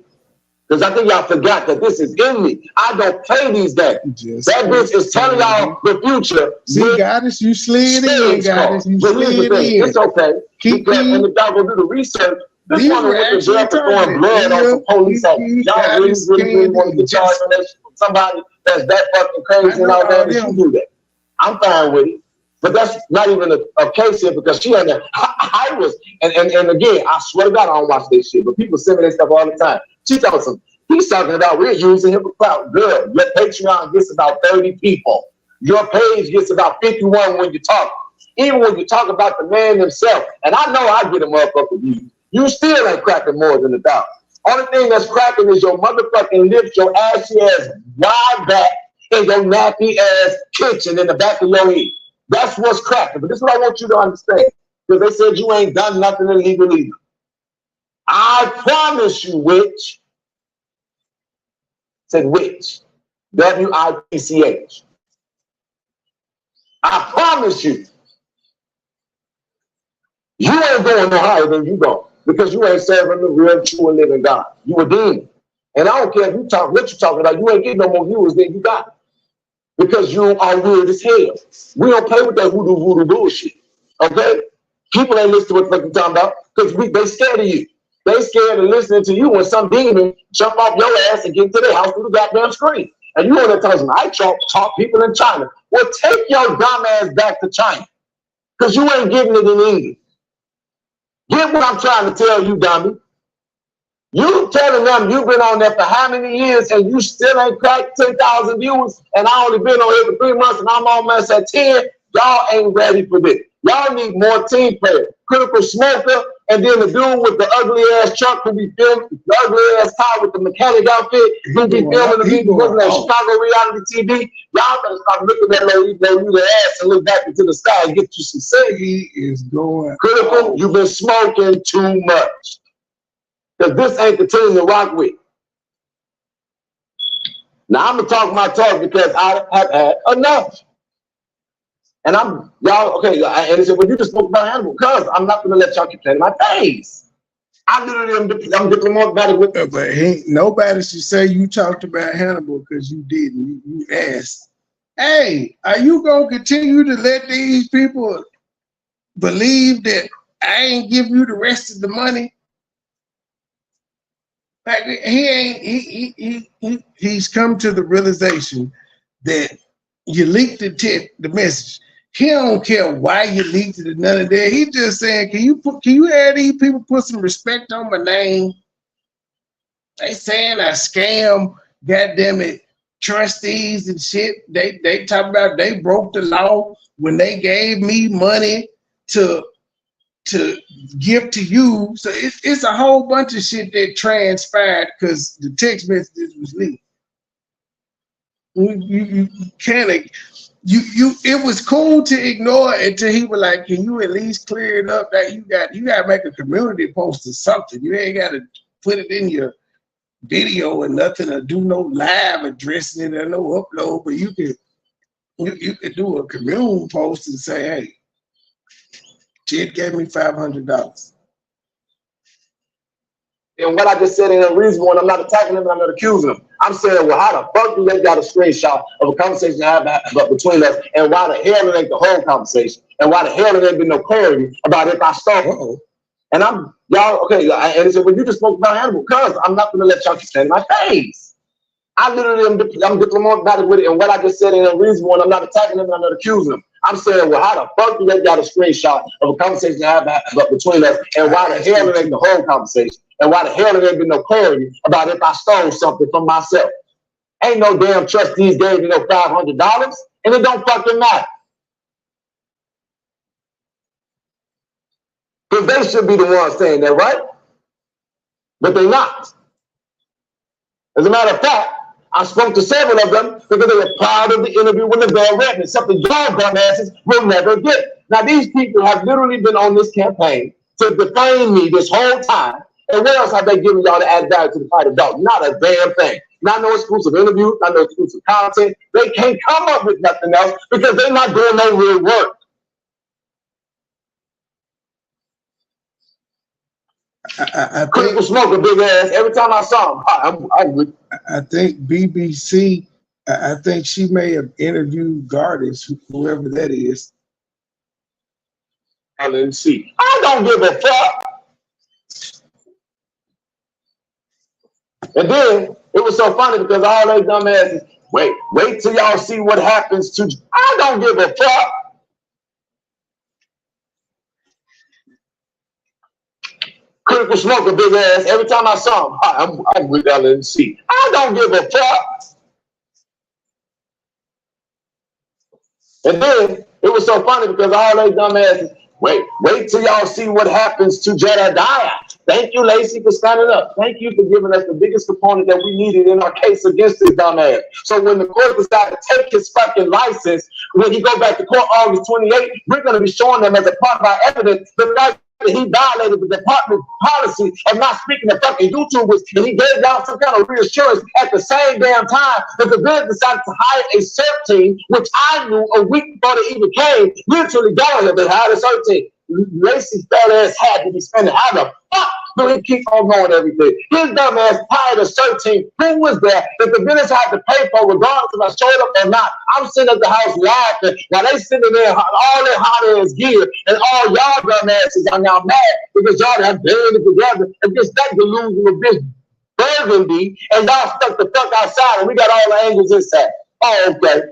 Speaker 5: Because I think y'all forgot that this is in me. I don't play these days. That bitch is telling y'all the future.
Speaker 1: See, Goddess, you slid in, Goddess. You slid in.
Speaker 5: It's okay. And if y'all go do the research, this one went to jail for throwing blood on some police officers. Y'all really want to get charged on that shit from somebody that's that fucking crazy and all that. You do that. I'm fine with it. But that's not even a case here because she had that. I was, and again, I swear to God, I don't watch this shit, but people send me this stuff all the time. She tells them, he's talking about we're using him for clout. Good. Your Patreon gets about 30 people. Your page gets about 51 when you talk. Even when you talk about the man himself. And I know I get a motherfucking view. You still ain't cracking more than 1,000. Only thing that's cracking is your motherfucking lips, your ashy ass wide back, and your nappy ass kitchen in the back of your head. That's what's cracking. But this is what I want you to understand. Because they said you ain't done nothing illegal either. I promise you, witch. Said witch. W-I-T-C-H. I promise you. You ain't going no higher than you go. Because you ain't serving the real, true, and living God. You a demon. And I don't care if you talk what you're talking about. You ain't getting no more viewers than you got. Because you are weird as hell. We don't play with that voodoo bullshit. Okay? People ain't listening to what you're talking about because they scared of you. They scared of listening to you when some demon jump off your ass and get into their house through the goddamn screen. And you want to tell them, I taught people in China. Well, take your dumb ass back to China because you ain't getting it in English. Get what I'm trying to tell you, dummy. You telling them you've been on there for how many years and you still ain't cracked 10,000 viewers and I only been on here for 3 months and I'm almost at 10. Y'all ain't ready for this. Y'all need more team players. Critical Smoker and then the dude with the ugly ass truck who be filming, the ugly ass car with the mechanic outfit who be filming the people looking at Chicago reality TV. Y'all better stop looking at Lolita ass and look back into the sky and get you some sense.
Speaker 1: He is going.
Speaker 5: Critical, you've been smoking too much. Because this ain't the team to rock with. Now I'm gonna talk my talk because I have had enough. And y'all, okay, and they said, well, you just spoke about Hannibal, because I'm not gonna let y'all keep playing my face. I'm diplomatic with them.
Speaker 1: But nobody should say you talked about Hannibal because you didn't. You asked, hey, are you gonna continue to let these people believe that I ain't give you the rest of the money? Like he's come to the realization that you leaked the message. He don't care why you leaked it or none of that. He just saying, can you have these people put some respect on my name? They saying I scam, goddamn it, trustees and shit. They talk about they broke the law when they gave me money to give to you. So it's a whole bunch of shit that transpired because the text messages was leaked. You can't. It was cool to ignore it until he was like, can you at least clear it up that you got to make a community post or something. You ain't got to put it in your video or nothing or do no live addressing it or no upload, but you could do a community post and say, hey, Jed gave me $500.
Speaker 5: And what I just said ain't unreasonable, and I'm not attacking them and I'm not accusing them. I'm saying, well, how the fuck do they got a screenshot of a conversation I have between us, and why the hell it ain't the whole conversation, and why the hell there ain't been no clarity about if I stole it? And y'all, okay, and he said, well, you just spoke about animal, cuz I'm not gonna let y'all keep saying in my face. I literally I'm diplomatic with it, and what I just said ain't unreasonable, and I'm not attacking them and I'm not accusing them. I'm saying, well, how the fuck do they got a screenshot of a conversation I have between us, and why the hell it ain't the whole conversation? And why the hell there ain't been no clarity about if I stole something from myself? Ain't no damn trustees gave me no $500, and it don't fucking matter. Because they should be the ones saying that, right? But they're not. As a matter of fact, I spoke to several of them because they were proud of the interview with Lavell Redmond, something y'all dumbasses will never get. Now, these people have literally been on this campaign to defame me this whole time. And what else have they given y'all to add value to the fight of Dolton? Not a damn thing. Not no exclusive interview, not no exclusive content. They can't come up with nothing else because they're not doing no real work.
Speaker 1: I
Speaker 5: Critical smoke a big ass. Every time I saw him,
Speaker 1: I think BBC, I think she may have interviewed Gardens, whoever that is.
Speaker 5: I didn't see. I don't give a fuck. And then it was so funny because all they dumbasses, wait till y'all see what happens to. I don't give a fuck. Critical smoke a big ass. Every time I saw him, I'm with LNC. I don't give a fuck. And then it was so funny because all they dumbasses, wait till y'all see what happens to Jedediah. Thank you, Lacey, for standing up. Thank you for giving us the biggest component that we needed in our case against this dumbass. So when the court decided to take his fucking license, when he go back to court August 28th, we're going to be showing them as a part of our evidence the fact that he violated the department policy of not speaking to fucking YouTubers, and he gave y'all some kind of reassurance at the same damn time that the village decided to hire a CERT team, which I knew a week before they even came, literally down here, they hired a CERT team. Lacey's fat ass had to be spending how the fuck do he keep on knowing everything? His dumb ass hired a CERT team. Who was there that the business had to pay for regardless if I showed up or not? I'm sitting at the house laughing while they sitting there all that hot ass gear, and all y'all dumb asses are now mad because y'all have banded together against that delusional bitch Burgundy, and y'all stuck the fuck outside and we got all the angles inside. Oh, okay.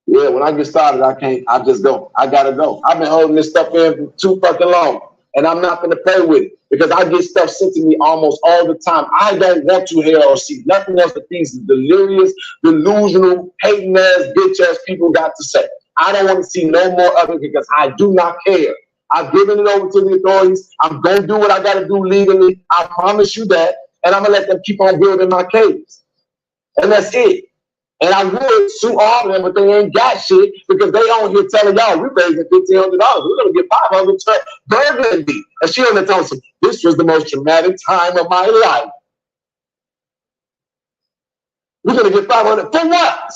Speaker 5: Yeah, when I get started, I just go. I gotta go. I've been holding this stuff in for too fucking long, and I'm not gonna play with it because I get stuff sent to me almost all the time. I don't want to hear or see nothing else that these delirious, delusional, hating ass, bitch ass people got to say. I don't want to see no more of it because I do not care. I've given it over to the authorities. I'm gonna do what I gotta do legally. I promise you that, and I'm gonna let them keep on building my case, and that's it. And I would sue all of them, but they ain't got shit because they on here telling y'all we're raising $1,500. We're gonna get $500 to Burgundy. And she on there telling us this was the most traumatic time of my life. We're gonna get $500 for what?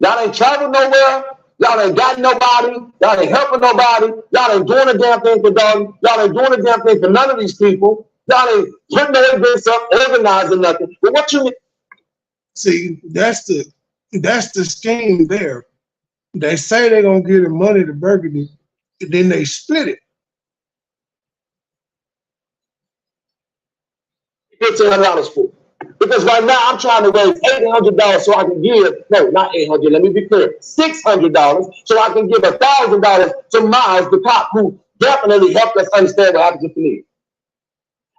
Speaker 5: Y'all ain't traveled nowhere. Y'all ain't got nobody. Y'all ain't helping nobody. Y'all ain't doing a damn thing for Dolton. Y'all ain't doing a damn thing for none of these people. Y'all ain't putting no events up, organizing nothing. But what you
Speaker 1: see? That's the scheme there. They say they're gonna give the money to Burgundy, and then they split it.
Speaker 5: $1,500 for. Because right now I'm trying to raise $800 so I can give, no, not $800, let me be clear, $600 so I can give $1,000 to Miles, the cop, who definitely helped us understand what happens if we need.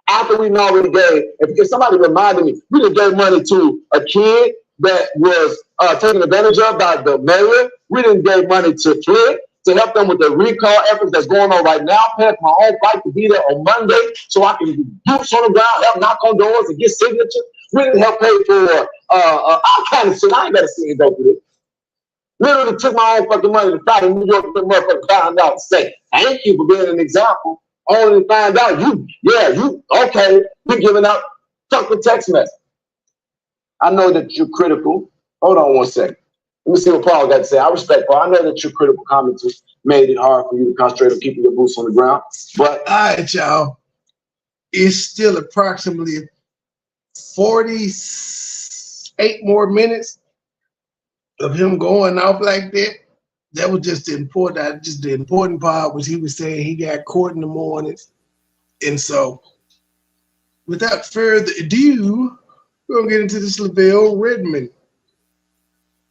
Speaker 5: After we already gave, if somebody reminded me, we done gave money to a kid that was taken advantage of by the mayor. We didn't give money to Flint to help them with the recall efforts that's going on right now. Paying for my own flight to be there on Monday so I can do boots on the ground, help knock on doors and get signatures. We didn't help pay for all kind of shit. I ain't got to see it go through this. Literally took my own fucking money to fly to New York to the motherfucker found out to say, thank you for being an example. Only to find out okay, you're giving out fucking text message. I know that you're critical. Hold on one second. Let me see what Paul got to say. I respect Paul. I know that your critical comments made it hard for you to concentrate on keeping your boots on the ground. But
Speaker 1: all right, y'all. It's still approximately 48 more minutes of him going off like that. That was just the important. The important part was he was saying he got court in the mornings, and so without further ado, we're gonna get into this Lavell Redmond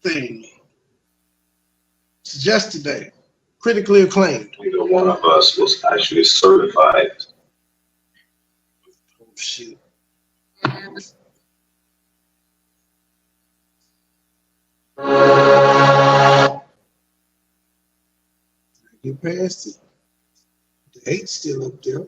Speaker 1: thing. It's just today, critically acclaimed.
Speaker 9: Neither one of us was actually certified.
Speaker 1: Oh shit. Get past it. The 8's still up there.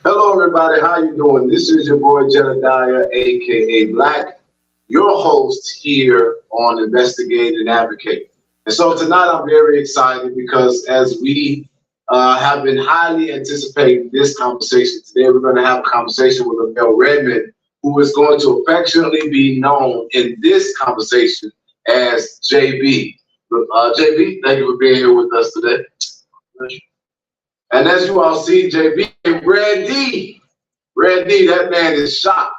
Speaker 5: hello, everybody. How you doing? This is your boy Jedediah, aka Black, your host here on Investigate and Advocate. And so tonight I'm very excited because as we have been highly anticipating this conversation today, we're going to have a conversation with Lavell Redmond, who is going to affectionately be known in this conversation as JB. JB, thank you for being here with us today. And as you all see, JB, Red D, that man is sharp.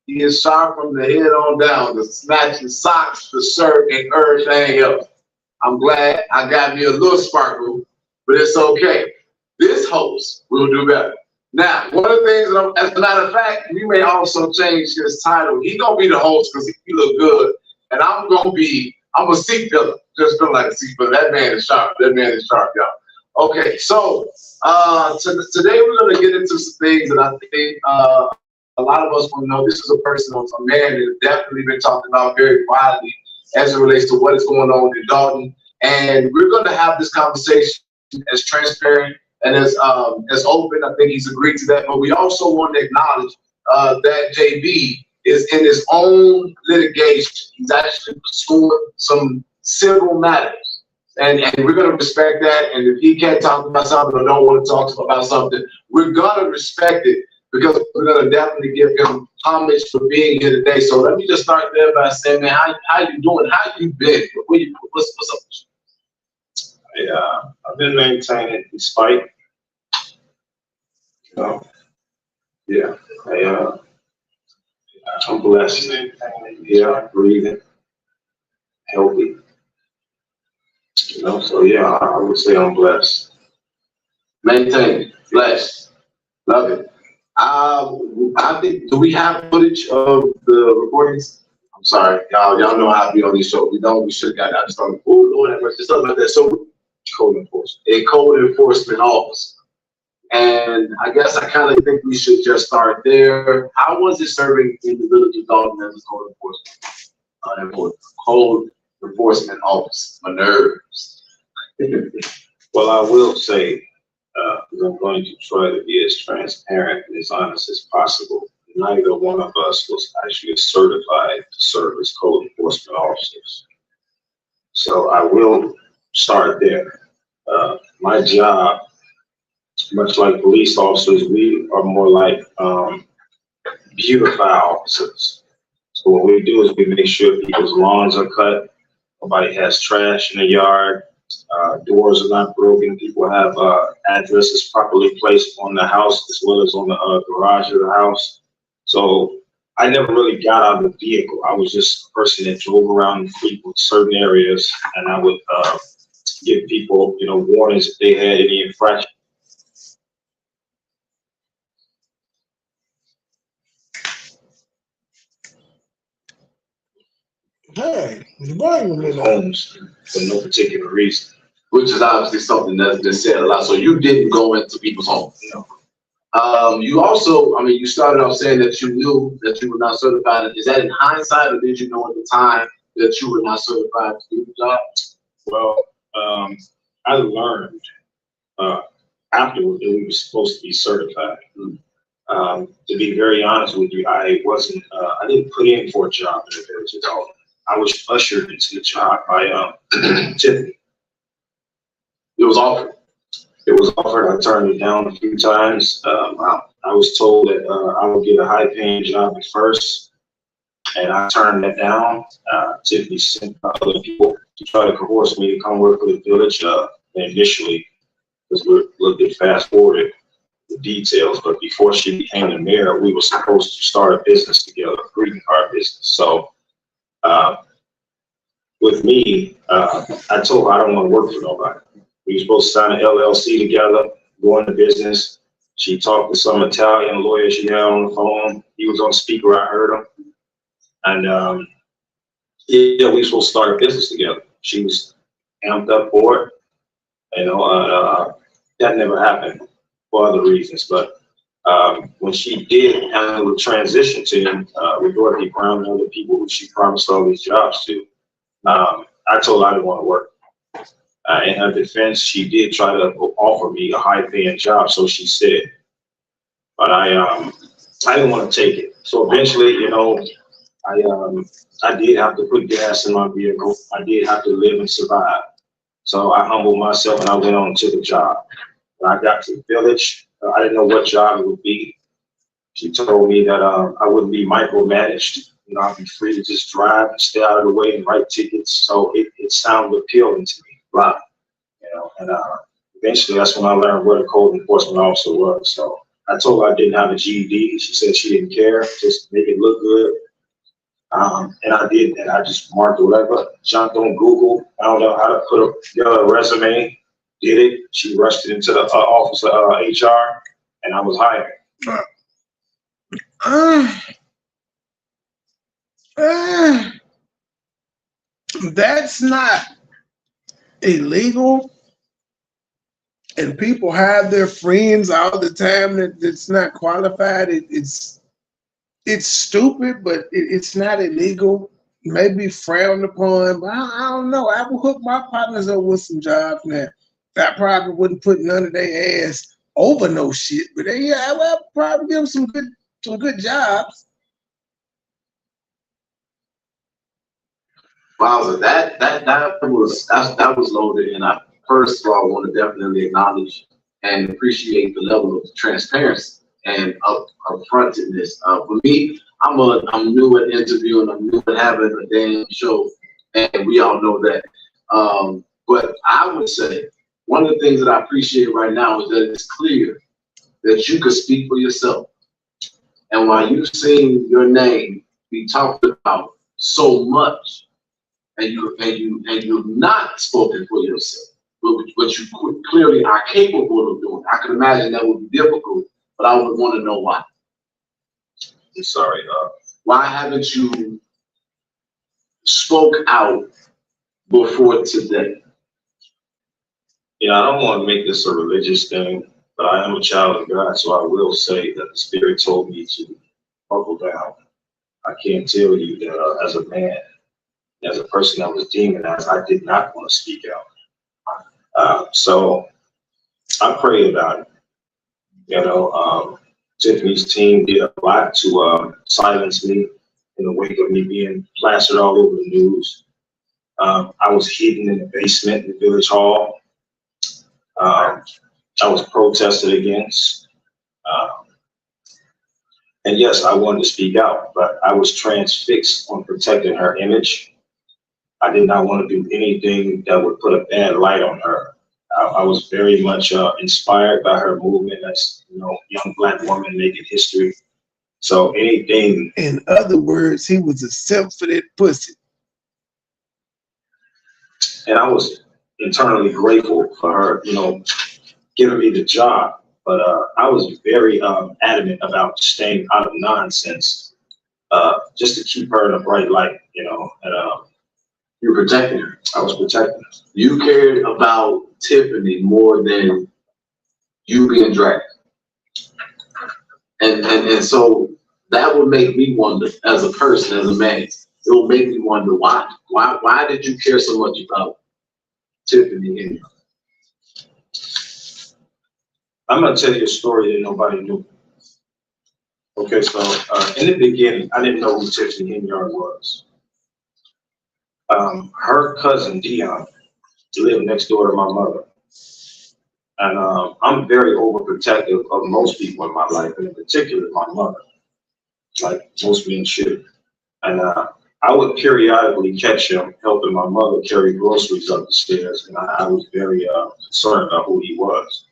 Speaker 5: He is sharp from the head on down, the snatching socks, the shirt, and everything else. I'm glad I got me a little sparkle, but it's okay. This host will do better. Now, one of the things, as a matter of fact, we may also change his title. He's going to be the host because he look good. And I'm a seat filler. Just feel like a seat filler. That man is sharp. Y'all. Okay, so today we're going to get into some things that I think a lot of us will know. This is a person, a man that has definitely been talked about very widely as it relates to what is going on in Dolton. And we're going to have this conversation as transparent and as open. I think he's agreed to that. But we also want to acknowledge that JB is in his own litigation. He's actually pursuing some civil matters. And we're going to respect that. And if he can't talk about something or don't want to talk about something, we're going to respect it because we're going to definitely give him homage for being here today. So let me just start there by saying, man, how you doing? How you been? What's up with you?
Speaker 9: Yeah, I've been maintaining despite, I'm blessed. Yeah, breathing, healthy. So yeah, I would say I'm blessed.
Speaker 5: Maintain, blessed, love it. I think, do we have footage of the recordings? I'm sorry, y'all know how to be on these shows. We should have got that. Just Lord have mercy, stuff like that. So, code enforcement officer. And I guess I kind of think we should just start there. How was it serving in the village of Dolton as a code enforcement officer? My nerves.
Speaker 9: Well, I will say, because I'm going to try to be as transparent and as honest as possible, neither one of us was actually certified to serve as code enforcement officers. So I will start there. My job, much like police officers, we are more like beautify officers. So what we do is we make sure people's lawns are cut, nobody has trash in the yard, doors are not broken, people have addresses properly placed on the house as well as on the garage of the house. So I never really got out of the vehicle. I was just a person that drove around people in certain areas, and I would give people, warnings if they had any infractions
Speaker 1: Hey, bring him in.
Speaker 9: homes for no particular reason.
Speaker 5: Which is obviously something that's been said a lot. So you didn't go into people's homes.
Speaker 9: No.
Speaker 5: You also, I mean, you started off saying that you knew that you were not certified. Is that in hindsight, or did you know at the time that you were not certified to do the job?
Speaker 9: Well, I learned afterward that we were supposed to be certified. To be very honest with you, I wasn't. I didn't put in for a job in the village at all. I was ushered into the job by Tiffany.
Speaker 5: It was offered.
Speaker 9: It was offered. I turned it down a few times. I was told that I would get a high-paying job at first, and I turned that down. Tiffany sent other people to try to coerce me to come work for the village initially, because we're a little bit fast-forwarded the details. But before she became the mayor, we were supposed to start a business together, a greeting card business. So with me, I told her I don't want to work for nobody. We were supposed to sign an LLC together, go into business. She talked to some Italian lawyer she had on the phone. He was on speaker, I heard him. And yeah, we were supposed to start a business together. She was amped up for it. You know, that never happened for other reasons. But when she did handle the transition to him, with Dorothy Brown and other people who she promised all these jobs to, I told her I didn't want to work. In her defense, she did try to offer me a high-paying job, so she said. But I didn't want to take it. So eventually, you know, I did have to put gas in my vehicle. I did have to live and survive. So I humbled myself and I went on to the job. When I got to the village, I didn't know what job it would be. She told me that I wouldn't be micromanaged. You know, I'd be free to just drive and stay out of the way and write tickets. So it sounded appealing to me. Right. You know, and eventually that's when I learned what a code enforcement officer was. So I told her I didn't have a GED. She said she didn't care, just make it look good. And I did that. I just marked whatever, jumped on Google, found out how to put together a resume, did it. She rushed it into the office of HR, and I was hired.
Speaker 1: That's not illegal, and people have their friends all the time that's not qualified. It's stupid, but it's not illegal. Maybe frowned upon, but I don't know. I would hook my partners up with some jobs now. I probably wouldn't put none of their ass over no shit, but I would probably give them some good jobs.
Speaker 5: Wowza, that was loaded, and I first of all want to definitely acknowledge and appreciate the level of transparency and upfrontedness. For me, I'm new at interviewing, I'm new at having a damn show, and we all know that. But I would say one of the things that I appreciate right now is that it's clear that you can speak for yourself. And while you've seen your name be talked about so much, and you've not spoken for yourself, but you clearly are capable of doing. I can imagine that would be difficult, but I would want to know why.
Speaker 9: I'm sorry.
Speaker 5: Why haven't you spoke out before today?
Speaker 9: You know, I don't want to make this a religious thing, but I am a child of God, so I will say that the Spirit told me to buckle down. I can't tell you that as a man, as a person that was demonized, I did not want to speak out. So I prayed about it. You know, Tiffany's team did a lot to silence me in the wake of me being plastered all over the news. I was hidden in the basement in the village hall. I was protested against. And yes, I wanted to speak out, but I was transfixed on protecting her image. I did not want to do anything that would put a bad light on her. I was very much inspired by her movement as, you know, young Black woman making history. So anything.
Speaker 1: In other words, he was a simp for that pussy.
Speaker 9: And I was internally grateful for her, you know, giving me the job. But I was very adamant about staying out of nonsense just to keep her in a bright light, you know. And
Speaker 5: You were protecting her.
Speaker 9: I was protecting her.
Speaker 5: You cared about Tiffany more than you being dragged. And so that would make me wonder, as a person, as a man, it will make me wonder why. Why did you care so much about Tiffany and
Speaker 9: I'm gonna tell you a story that nobody knew. Okay, so in the beginning, I didn't know who Tiffany Hinyard was. Her cousin Dion lived next door to my mother. And I'm very overprotective of most people in my life, and in particular my mother, like most men should. And I would periodically catch him helping my mother carry groceries up the stairs, and I was very concerned about who he was.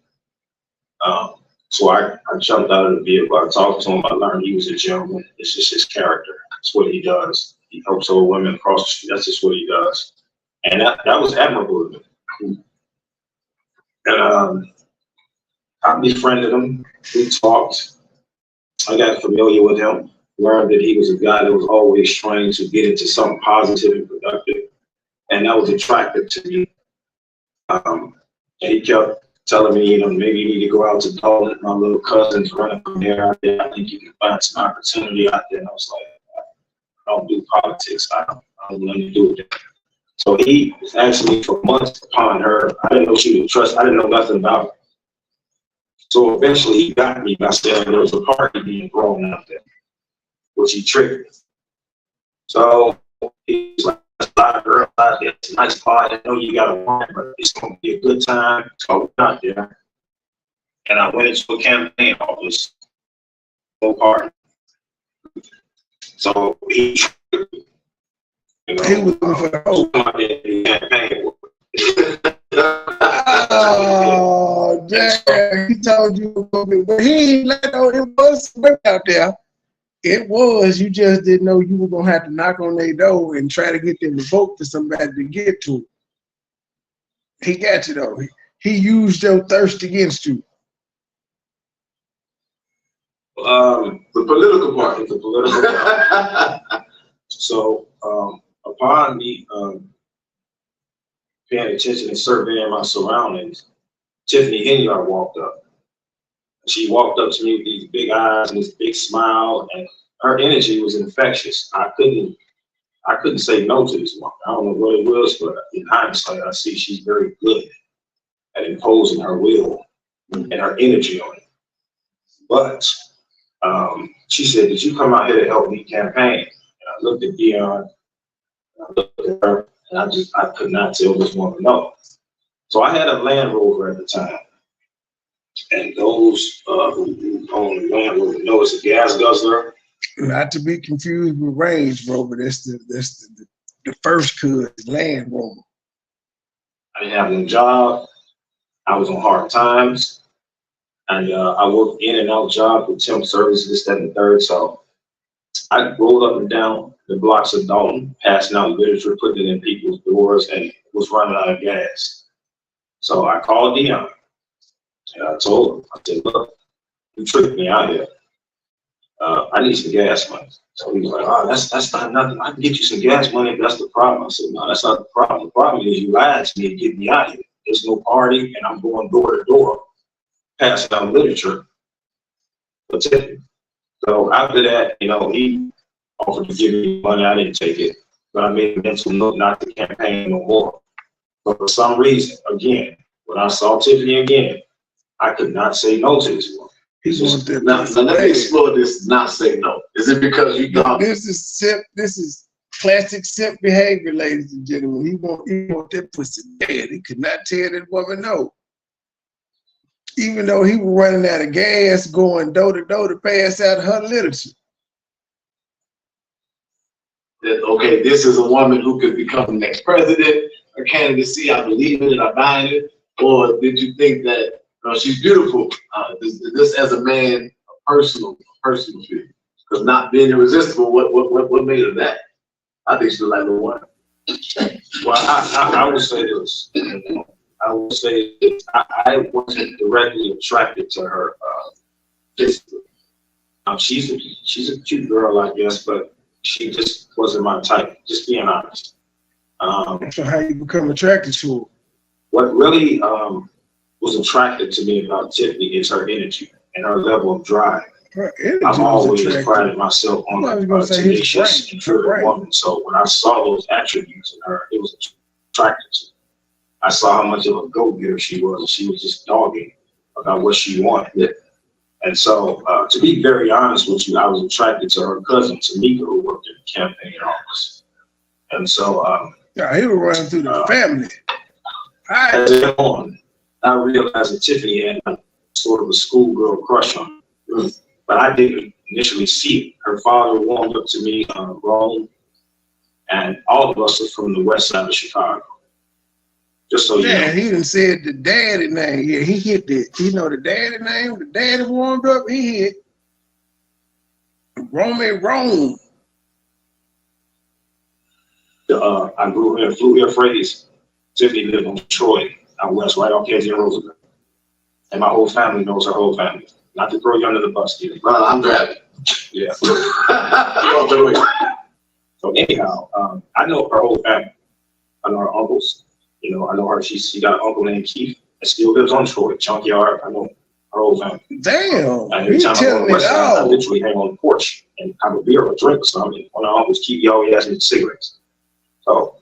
Speaker 9: So I jumped out of the vehicle. I talked to him. I learned he was a gentleman. It's just his character. It's what he does. He helps old women across the street. That's just what he does. And that was admirable of him. And I befriended him. We talked. I got familiar with him. Learned that he was a guy that was always trying to get into something positive and productive. And that was attractive to me. And he kept telling me, you know, maybe you need to go out to Dolton. My little cousin's running from there out there. I think you can find some opportunity out there. And I was like, I don't do politics. I don't want to do it. So he was actually for months upon her. I didn't know she would trust. I didn't know nothing about her. So eventually he got me by saying there was a party being thrown out there, which he triggered. So he was like, there's a lot of girls out there. It's a nice party. I know you got a woman, but it's going to be a good time. So I went out there. And I went into a campaign office. No party. So he triggered me. You know,
Speaker 1: He was looking for the hope. Oh, damn. He told you, but he ain't let know it was out there. It was, you just didn't know you were going to have to knock on their door and try to get them to vote for somebody to get to it. He got you, though. He used your thirst against you.
Speaker 5: the political party?
Speaker 9: The political party. So, upon me paying attention and surveying my surroundings, Tiffany Hinyard walked up. She walked up to me with these big eyes and this big smile, and her energy was infectious. I couldn't say no to this woman. I don't know what it was, but in hindsight, I see she's very good at imposing her will and her energy on it. But she said, "Did you come out here to help me campaign?" And I looked at Dion, I looked at her, and I could not tell this woman no. So I had a Land Rover at the time. And those who own the Land Rover know it's a gas guzzler.
Speaker 1: Not to be confused with Range Rover. That's the first cousin, Land Rover.
Speaker 9: I didn't have no job. I was on hard times. And I worked in and out jobs with temp services, this, that, and the third. So I rolled up and down the blocks of Dolton, passing out literature, putting it in people's doors, and was running out of gas. So I called Dion. And I told him, I said, "Look, you tricked me out here. I need some gas money." So he was like, "Oh, that's not nothing. I can get you some gas money if that's the problem." I said, "No, that's not the problem. The problem is you lied to me and get me out here. There's no party, and I'm going door to door, passing out literature." That's it. So after that, you know, he offered to give me money. I didn't take it, but I made a mental note not to campaign no more. But for some reason, again, when I saw Tiffany again, I could not say no to this woman.
Speaker 5: Now let me explore this. Not say no. Is it because you thought
Speaker 1: this is classic simp behavior, ladies and gentlemen? He want that pussy dead. He could not tell that woman no. Even though he was running out of gas, going door to door to pass out her literature.
Speaker 5: that, okay, this is a woman who could become the next president, her candidacy, I believe in it, I buy in it? Or did you think that she's beautiful? This as a man, a personal feeling? Because not being irresistible, what made her that? I think she's like the one.
Speaker 9: Well, I would say this. I would say that I wasn't directly attracted to her physically. She's a cute girl, I guess, but she just wasn't my type. Just being honest.
Speaker 1: So how you become attracted to her?
Speaker 9: What really was attractive to me about Tiffany is her energy and her level of drive. I've always prided myself on a tenacious and driven woman. So when I saw those attributes in her, it was attractive to me. I saw how much of a go-getter she was, and she was just dogging about what she wanted. And so, to be very honest with you, I was attracted to her cousin, Tamika, who worked in the campaign office. And so,
Speaker 1: yeah, he was running through the family.
Speaker 9: As it went on, I realized that Tiffany had sort of a schoolgirl crush on her. But I didn't initially see it. Her father warmed up to me, Rome, and all of us are from the west side of Chicago. Just so you know.
Speaker 1: He done said the daddy name. Yeah, he hit it. You know the daddy name, the daddy warmed up, he hit. Rome.
Speaker 9: I grew here in Flew Air Phrase. Tiffany lived on Troy, out west, right on Casey and Roosevelt. And my whole family knows her whole family. Not to throw you under the bus, either.
Speaker 5: Well, I'm driving.
Speaker 9: Yeah. So anyhow, I know her whole family. I know her uncles. You know, I know her. She got an uncle named Keith that still lives on Troy, Junkyard. I know her whole family.
Speaker 1: Damn.
Speaker 9: And every time I go to the west side, I literally hang on the porch and have a beer or a drink or something. One of her uncles, Keith, he always asks me for cigarettes. So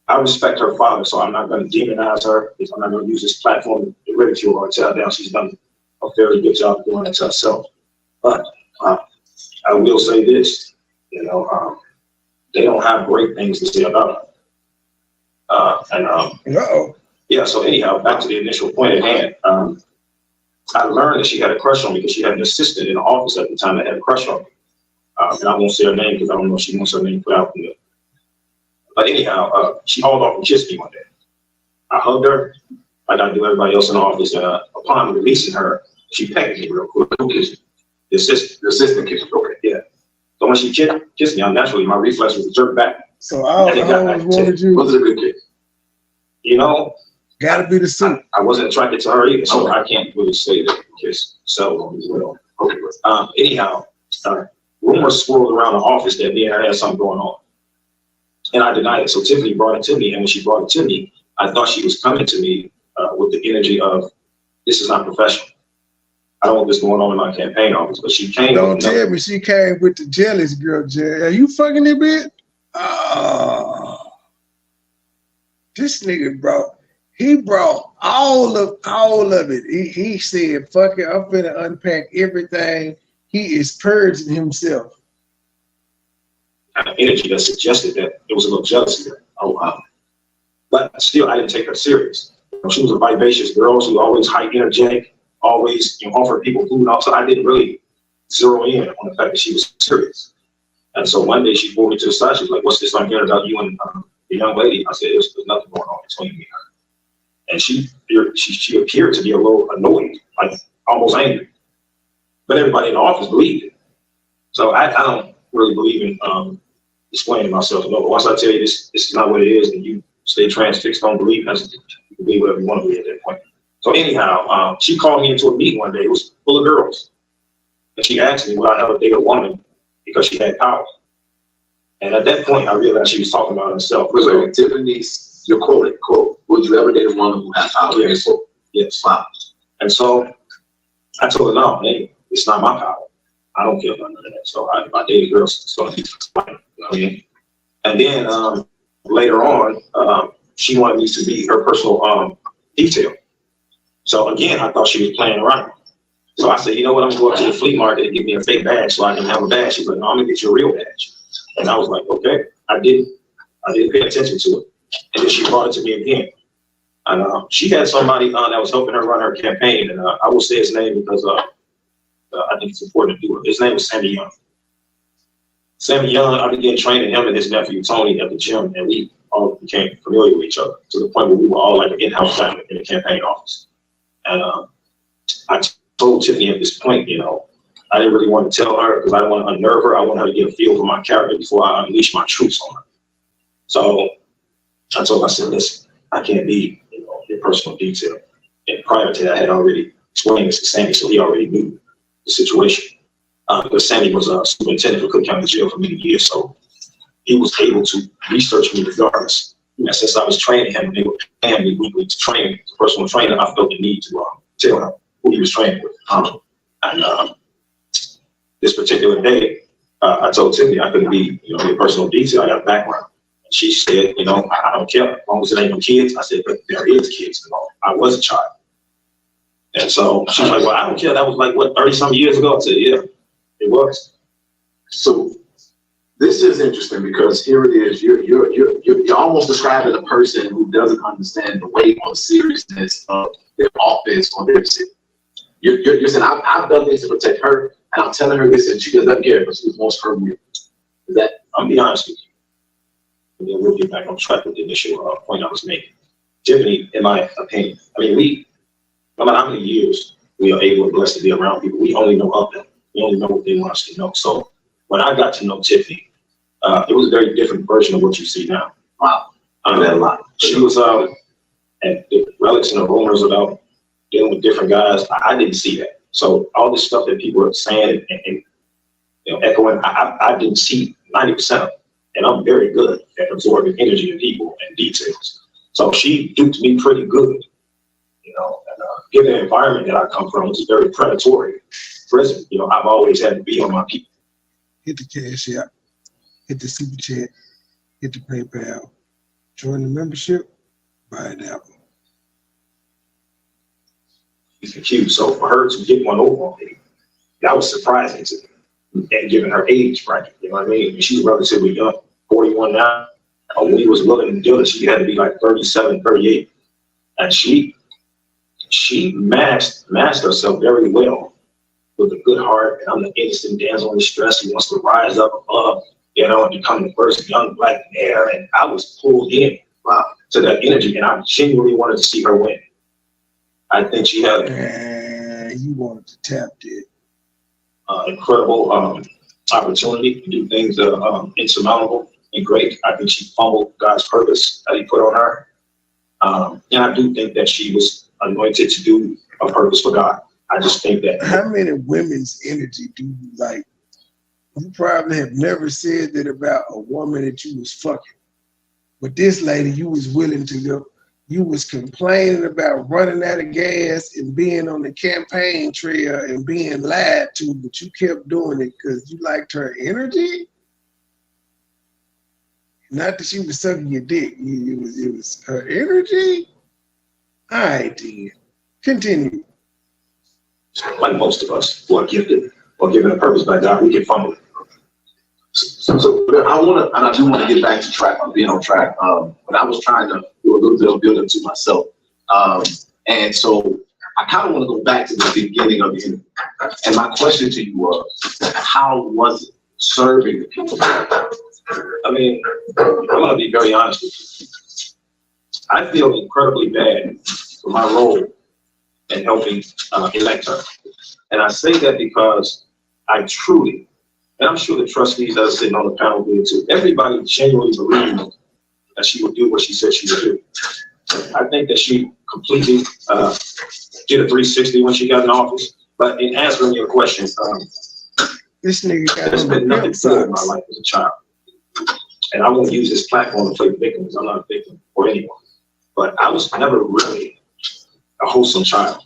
Speaker 9: I respect her father, so I'm not going to demonize her. I'm not going to use this platform to ridicule her or tear down. She's done a very good job doing it to herself. But I will say this, you know, they don't have great things to say about her. Yeah, so anyhow, back to the initial point at hand. I learned that she had a crush on me because she had an assistant in the office at the time that had a crush on me. And I won't say her name because I don't know if she wants her name put out in the. But anyhow, she hauled off and kissed me one day. I hugged her, like I do everybody else in the office. And upon releasing her, she pecked me real quick. The assistant kissed me. Okay, yeah. So when she kissed me, naturally my reflex was to jerk back.
Speaker 1: So I always wanted you.
Speaker 9: Was it a good kiss? You know,
Speaker 1: gotta be the suit.
Speaker 9: I wasn't attracted to her either, so I can't really say that the kiss settled on me well. Anyhow, rumors swirled around the office that me and her had something going on. And I denied it. So Tiffany brought it to me, and when she brought it to me, I thought she was coming to me with the energy of, this is not professional. I don't want this going on in my campaign office, but she came.
Speaker 1: Don't tell me she came with the jealous girl, Jerry. Are you fucking it, bitch? Oh, this nigga brought all of it. He said, fuck it, I'm finna unpack everything. He is purging himself.
Speaker 9: Energy that suggested that there was a little jealousy there. But still, I didn't take her serious. She was a vivacious girl. She was always high energetic, always offered people food. So I didn't really zero in on the fact that she was serious. And so one day she pulled me to the side. She was like, "What's this I'm hearing about you and the young lady?" I said, "There's nothing going on between me and her." And she appeared to be a little annoyed, like almost angry. But everybody in the office believed it. So I don't really believe in explaining myself. No, but once I tell you this is not what it is, and you stay transfixed, don't believe, you can believe whatever you want to believe at that point. So anyhow, she called me into a meeting one day. It was full of girls. And she asked me would I ever date a woman because she had power. And at that point, I realized she was talking about herself.
Speaker 5: So Tiffany's, your quote, would you ever date a woman who has power?
Speaker 9: Yes. Yes. Wow. And so I told her, no, hey, it's not my power. I don't care about none of that. So I dated girls. So, you know what I mean? And then later on, she wanted me to be her personal detail. So again, I thought she was playing around. So I said, you know what, I'm going to go up to the flea market and get me a fake badge so I can have a badge. She's like, no, I'm going to get you a real badge. And I was like, okay. I didn't pay attention to it. And then she brought it to me again. And she had somebody that was helping her run her campaign. And I will say his name because I think it's important to do it. His name was Sammy Young. Sammy Young, I began training him and his nephew Tony at the gym, and we all became familiar with each other to the point where we were all like an in-house family in the campaign office. And I told Tiffany at this point, you know, I didn't really want to tell her because I didn't want to unnerve her. I want her to get a feel for my character before I unleash my truths on her. So I told her, I said, listen, I can't be, you know, your personal detail. And prior to that, I had already explained this to Sammy, so he already knew the situation. because Sammy was a superintendent for Cook County Jail for many years, so he was able to research me regardless. And since I was training him, they were paying me weekly to train, personal trainer. I felt the need to tell him who he was training with. This particular day, I told Tiffany I couldn't be, your personal detail. I got a background. And she said, I don't care as long as it ain't no kids. I said, but there is kids involved. I was a child. And so she's like, well, I don't care. That was like, what, 30-some years ago? I said, yeah, it was.
Speaker 5: So this is interesting because here it is. You're almost describing a person who doesn't understand the weight or seriousness of their office or their city. You're saying I've done things to protect her, and I'm telling her this, and she doesn't care because she wants her will. Is that?
Speaker 9: I'll be honest with you. And then we'll get back on track with the initial point I was making. Tiffany, in my opinion, no matter how many years we are able and blessed to be around people, we only know of them. We only know what they want us to know. So when I got to know Tiffany, it was a very different version of what you see now.
Speaker 5: Wow. I know that a lot.
Speaker 9: She was and the relics and the rumors about dealing with different guys. I didn't see that. So all this stuff that people are saying and echoing, I didn't see 90% of it. And I'm very good at absorbing energy in people and details. So she duped me pretty good, and given the environment that I come from, it's very predatory. Prison, I've always had to be on my people.
Speaker 1: Hit the cash app, hit the super chat, hit the PayPal, join the membership, buy an album.
Speaker 9: He's accused. So for her to get one over on me, that was surprising to me. And given her age bracket, you know what I mean? She's relatively young, 41 now. When he was willing to do it, she had to be like 37, 38. And she masked herself very well with a good heart. And I'm the innocent damsel in distress who wants to rise up above, and become the first young black mayor. And I was pulled in to that energy, and I genuinely wanted to see her win. I think she had
Speaker 1: you wanted to tap it.
Speaker 9: Incredible opportunity to do things that are insurmountable and great. I think she fumbled God's purpose that he put on her. And I do think that she was anointed to do a purpose for God. I just think that.
Speaker 1: How many women's energy do you like? You probably have never said that about a woman that you was fucking. But this lady, you was willing to go. You was complaining about running out of gas and being on the campaign trail and being lied to, but you kept doing it because you liked her energy. Not that she was sucking your dick. It was her energy. All right, then. Continue.
Speaker 9: Like most of us who are gifted or given a purpose by God, we get fumbled.
Speaker 5: So I do want to get back to track, being on track. But I was trying to do a little bit of building to myself. And so I kind of want to go back to the beginning of the interview. And my question to you was, how was it serving the people?
Speaker 9: I'm going to be very honest with you. I feel incredibly bad for my role in helping elect her. And I say that because I truly, and I'm sure the trustees that are sitting on the panel did too, everybody genuinely believed that she would do what she said she would do. I think that she completely did a 360 when she got in office. But in answering your question,
Speaker 1: this nigga
Speaker 9: there's been nothing good in my life as a child. And I won't use this platform to play victim because I'm not a victim for anyone. But I was never really a wholesome child.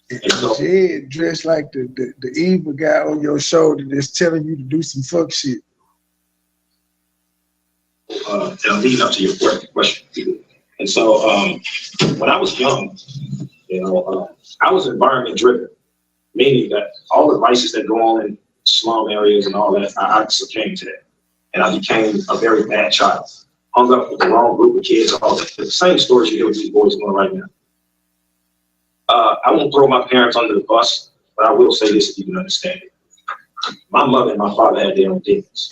Speaker 1: And so, Jed dressed like the evil guy on your shoulder that's telling you to do some fuck shit.
Speaker 9: And I'm leading up to your question. And so when I was young, I was environment driven, meaning that all the vices that go on in slum areas and all that, I succumbed to that. And I became a very bad child. Hung up with the wrong group of kids, all that. The same stories you hear with these boys going right now. I won't throw my parents under the bus, but I will say this if you can understand it. My mother and my father had their own demons.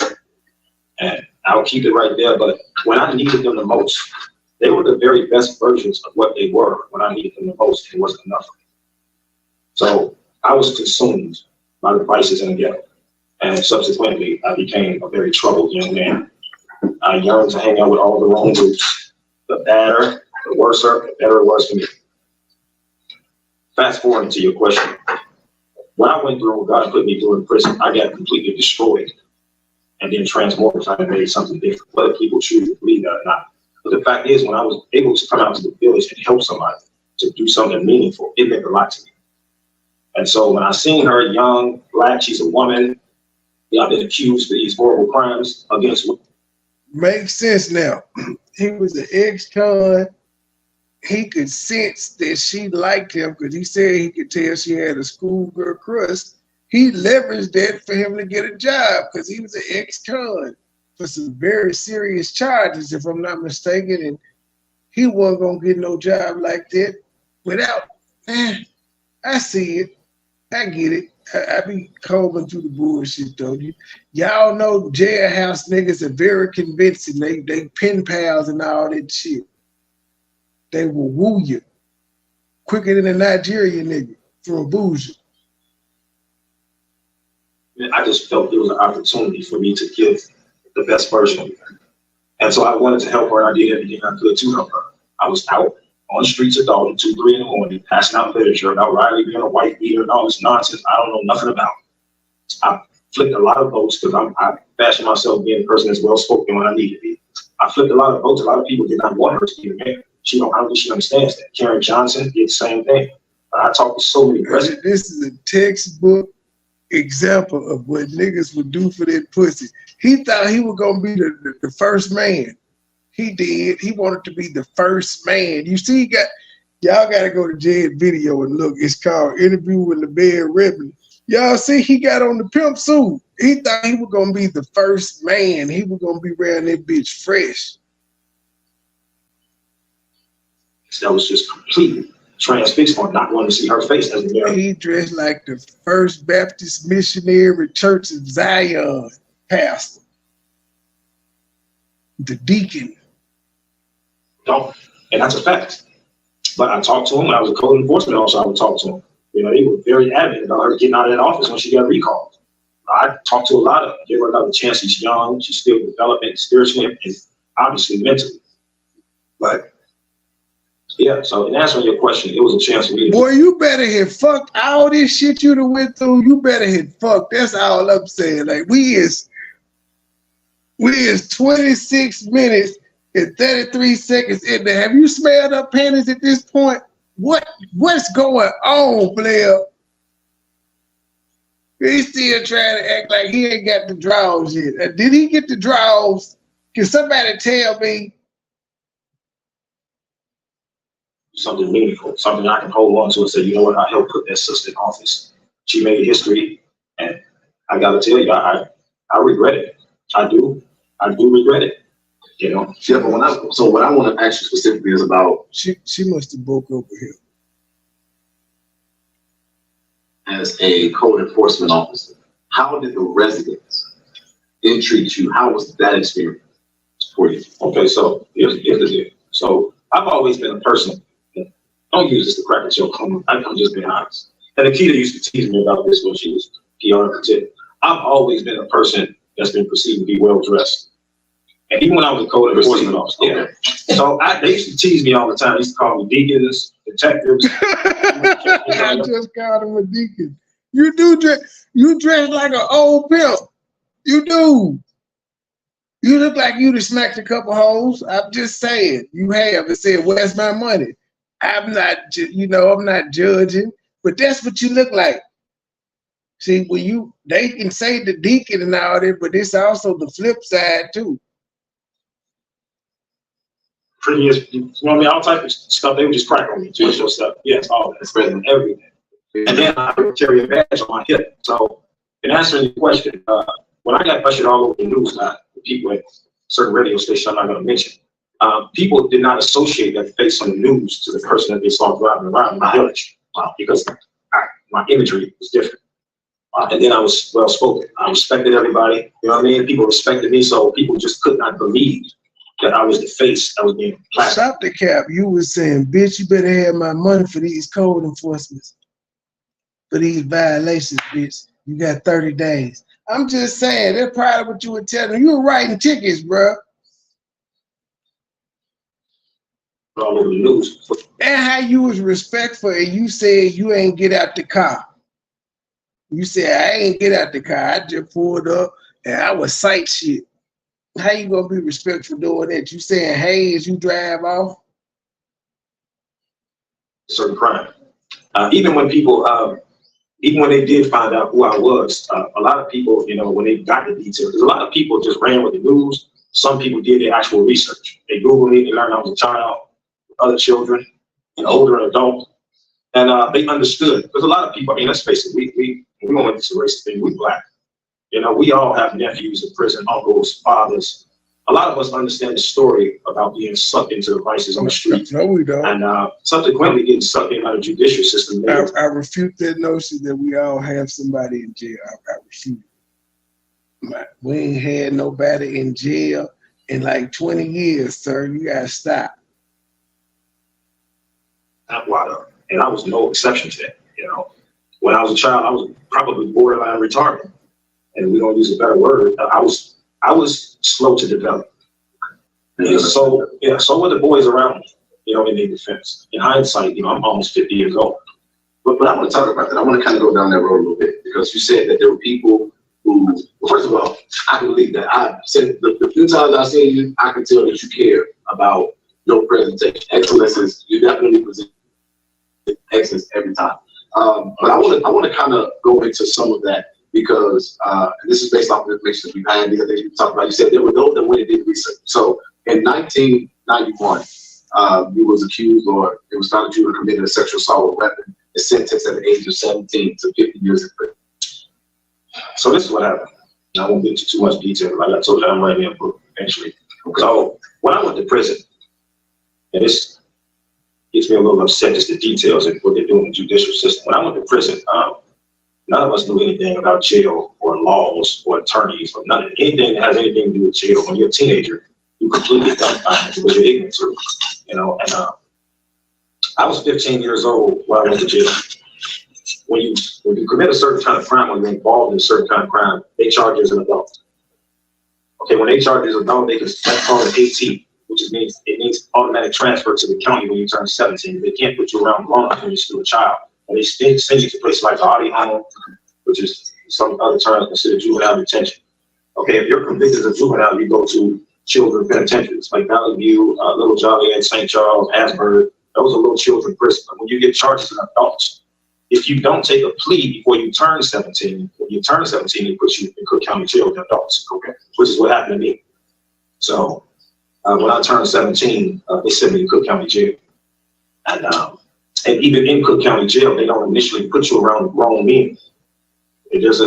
Speaker 9: And I'll keep it right there, but when I needed them the most, they were the very best versions of what they were when I needed them the most. It wasn't enough. So I was consumed by the vices in the ghetto. And subsequently, I became a very troubled young man. I yearned to hang out with all the wrong groups. The badder, the worser, the better it was for me. Fast forwarding to your question, what I went through, God put me through in prison, I got completely destroyed and then transmortified and made something different, whether people choose to believe that or not. But the fact is, when I was able to come out to the village and help somebody to do something meaningful, it meant a lot to me. And so when I seen her young, black, she's a woman, I've been accused of these horrible crimes against women.
Speaker 1: Makes sense now. He was an ex-con. He could sense that she liked him because he said he could tell she had a schoolgirl crush. He leveraged that for him to get a job because he was an ex-con for some very serious charges, if I'm not mistaken, and he wasn't gonna get no job like that without. I see it. I get it. I be combing through the bullshit though. Y'all know jailhouse niggas are very convincing. They pen pals and all that shit. They will woo you quicker than a Nigerian nigga from Abuja.
Speaker 9: I just felt it was an opportunity for me to give the best version of me. And so I wanted to help her, and I did everything I could to help her. I was out on the streets of Dolton 2, 3 in the morning, passing out literature about Riley being a white beater and all this nonsense I don't know nothing about. I flipped a lot of votes because I fashioned myself being a person that's well-spoken when I need to be. I flipped a lot of votes. A lot of people did not want her to be the mayor. I don't think she understands that. Karen Johnson did the same thing. I talked to so many presidents.
Speaker 1: This is a textbook example of what niggas would do for that pussy. He thought he was gonna be the first man. He did. He wanted to be the first man. You see, y'all gotta go to Jed's video and look. It's called Interview with Lavell Redmond. Y'all see he got on the pimp suit. He thought he was gonna be the first man. He was gonna be around that bitch fresh.
Speaker 9: That was just completely transfixed on not wanting to see her face as a mayor.
Speaker 1: He dressed like the First Baptist Missionary Church of Zion pastor, the deacon.
Speaker 9: No, and that's a fact. But I talked to him when I was a code enforcement officer. I would talk to him. You know, they were very adamant about her getting out of that office when she got recalled. I talked to a lot of them, give her another chance. She's young, she's still developing spiritually and obviously mentally. But yeah, so in answering your question, it was a chance for me to.
Speaker 1: Boy, you better have fucked all this shit you done went through. You better have fucked. That's all I'm saying. Like we is 26 minutes and 33 seconds in there. Have you smelled up panties at this point? What's going on, player? He's still trying to act like he ain't got the draws yet. Did he get the draws? Can somebody tell me?
Speaker 9: Something meaningful, something I can hold on to and say, you know what, I helped put that sister in office. She made history, and I gotta tell you, I regret it. I do regret it. You know.
Speaker 5: Yeah, but what I want to ask you specifically is about
Speaker 1: She must have broke up with him.
Speaker 5: As a code enforcement officer, how did the residents entreat you? How was that experience for you?
Speaker 9: Okay, so here's the deal. So I've always been a person. Don't use this to crack a joke. I'm just being honest. And Akita used to tease me about this when she was PR tip. I've always been a person that's been perceived to be well dressed. And even when I was a code enforcement officer, yeah. So they used to tease me all the time. They used to call me deacons, detectives.
Speaker 1: I just called him a deacon. You dress like an old pimp. You do. You look like you'd have smacked a couple hoes. I'm just saying. You have. It said, where's my money? I'm not judging, but that's what you look like. See, they can say the deacon and all that, but it's also the flip side too.
Speaker 9: Previous, you know what I mean, all type of stuff. They would just crack on me, social stuff. Yes, all that, spreading everything. And then I would carry a badge on my hip. So, in answering your question, when I got ushered all over the news, not the people at certain radio stations I'm not going to mention. People did not associate that face on the news to the person that they saw driving around my village because my imagery was different. And then I was well spoken. I respected everybody. You know what I mean? People respected me, so people just could not believe that I was the face that was being plastered.
Speaker 1: Stop the cap. You was saying, bitch, you better have my money for these code enforcements. For these violations, bitch. You got 30 days. I'm just saying, that's probably what you were telling them. You were writing tickets, bro.
Speaker 9: All over the news.
Speaker 1: And how you was respectful and you said you ain't get out the car. You said I ain't get out the car. I just pulled up and I was sight shit. How you gonna be respectful doing that? You saying hey as you drive off?
Speaker 9: Certain crime. Even when they did find out who I was, a lot of people, you know, when they got the details, because a lot of people just ran with the news. Some people did their actual research. They Googled me, they learned I was a child, other children, and older adult, and they understood. Because a lot of people, I mean, let's face it, we don't want this racist thing. We Black, you know, we all have nephews in prison, uncles, fathers. A lot of us understand the story about being sucked into the vices on the street.
Speaker 1: No, we don't.
Speaker 9: And subsequently getting sucked in by the judicial system.
Speaker 1: I refute that notion that we all have somebody in jail. I refute it. We ain't had nobody in jail in like 20 years, sir. You gotta stop.
Speaker 9: And I was no exception to that. You know, when I was a child, I was probably borderline retarded, and we don't use a better word. I was slow to develop. And so were the boys around me, you know, in their defense. In hindsight, you know, I'm almost 50 years old.
Speaker 10: But I want to talk about that. I want to kind of go down that road a little bit, because you said that there were people who, well, first of all, I can believe that. I said the few times I've seen you, I can tell that you care about your presentation. Excellence you definitely present excellence every time. But I want to kind of go into some of that, because and this is based off the information we've had, the other things we talked about. You said there were those that went and did research. So in 1991, you was accused, or it was found that you were committed a sexual assault with a weapon and sentenced at the age of 17 to 50 years in prison.
Speaker 9: So this is what happened. I won't get into too much detail. Like I told you, I'm writing a book eventually. So when I went to prison, and this gets me a little upset, just the details of what they're doing in the judicial system. When I went to prison, none of us knew anything about jail or laws or attorneys or anything that has anything to do with jail. When you're a teenager, you completely dumbfounded because you're ignorant to it, you know. And I was 15 years old when I went to jail. When you commit a certain kind of crime, when you're involved in a certain kind of crime, they charge you as an adult. Okay, when they charge you as an adult, that's called an AT, which means it means automatic transfer to the county when you turn 17. They can't put you around grown-ups when you're still a child. And they send you to places like Audi Home, which is some other terms considered juvenile detention. Okay, if you're convicted as a juvenile, you go to children penitentiaries like Valley View, Little Joliet, St. Charles, Asbury. Those are little children prisons. But when you get charged as an adult, if you don't take a plea before you turn 17, when you turn 17, they put you in Cook County Jail with adults, okay? Which is what happened to me. So when I turned 17, they sent me to Cook County Jail. And even in Cook County Jail, they don't initially put you around grown men. There's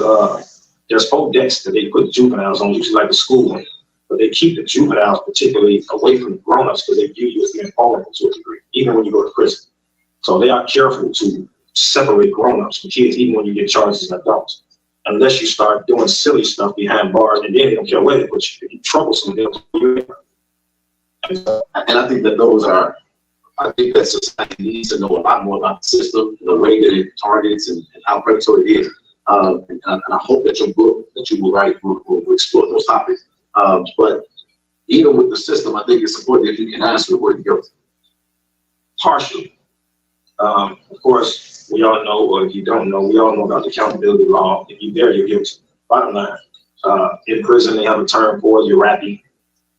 Speaker 9: 4 desks that they put juveniles on, usually like a school one. But they keep the juveniles particularly away from the grown-ups because they view you as being vulnerable to a degree, even when you go to prison. So they are careful to separate grown-ups from kids, even when you get charged as an adult, unless you start doing silly stuff behind bars, and then they don't care where they put you. If you troublesome, they'll put you in.
Speaker 10: And I think that I think that society needs to know a lot more about the system, the way that it targets and how predatory it is. And I hope that your book that you will write will explore those topics. But even with the system, I think it's important if you can ask for where to go.
Speaker 9: Partially. Of course, we all know, or if you don't know, we all know about the accountability law. If you're there, you're guilty. Bottom line, in prison, they have a term for it, you're rapping,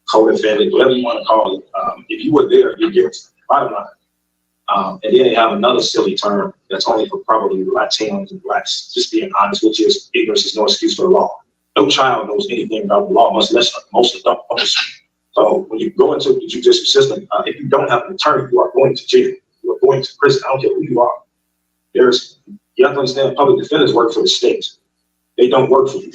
Speaker 9: co-defendant, whatever you want to call it. If you were there, you're guilty. Bottom line. And then they have another silly term that's only for probably Latinos and Blacks, just being honest, which is ignorance is no excuse for the law. No child knows anything about the law, much less most adults. So when you go into the judicial system, if you don't have an attorney, you are going to jail. You are going to prison. I don't care who you are. You have to understand, public defenders work for the state. They don't work for you.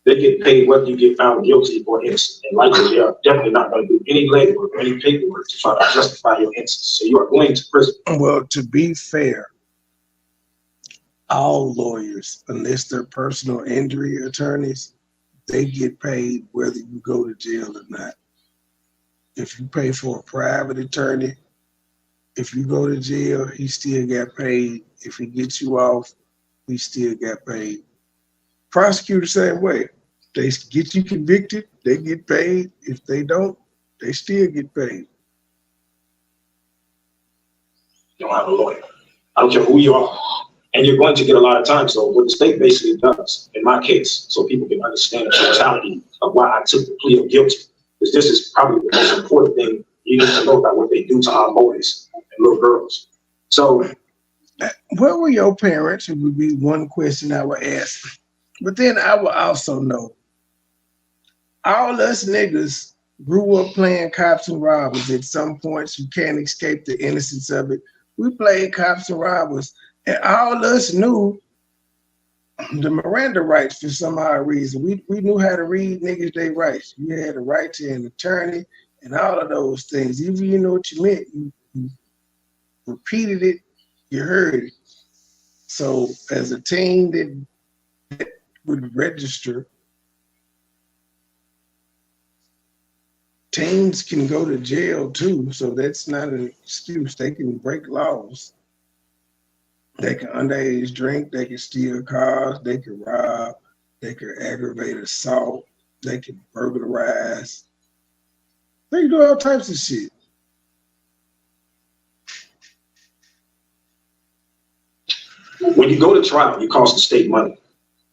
Speaker 9: They get paid whether you get found guilty or innocent. And likely, they are definitely not going to do any labor or any paperwork to try to justify your innocence. So you are going to prison.
Speaker 1: Well, to be fair, all lawyers, unless they're personal injury attorneys, they get paid whether you go to jail or not. If you pay for a private attorney, if you go to jail, he still got paid. If he gets you off, he still got paid. Prosecutor, same way. They get you convicted, they get paid. If they don't, they still get paid.
Speaker 9: You don't have a lawyer. I don't care who you are. And you're going to get a lot of time. So what the state basically does, in my case, so people can understand the totality of why I took the plea of guilty, is this is probably the most important thing you need to know about what they do to our boys and little girls. So,
Speaker 1: where were your parents? It would be one question I would ask. But then I would also know, all us niggas grew up playing cops and robbers. At some points, you can't escape the innocence of it. We played cops and robbers. And all us knew the Miranda rights for some odd reason. We knew how to read niggas their rights. You had a right to an attorney and all of those things. Even you know what you meant, you repeated it, you heard it. So as a teen that would register, teens can go to jail too. So that's not an excuse. They can break laws. They can underage drink, they can steal cars, they can rob, they can aggravate assault, they can burglarize. They can do all types of shit.
Speaker 9: When you go to trial, you cost the state money.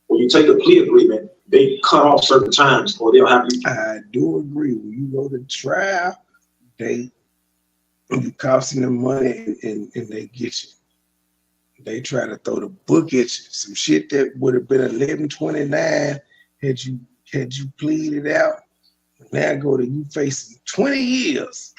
Speaker 9: When you take a plea agreement, they cut off certain times or they'll have you.
Speaker 1: I do agree. When you go to trial, you costing them money and they get you. They try to throw the book at you. Some shit that would have been 1129 had you pleaded out. Now go to you facing 20 years.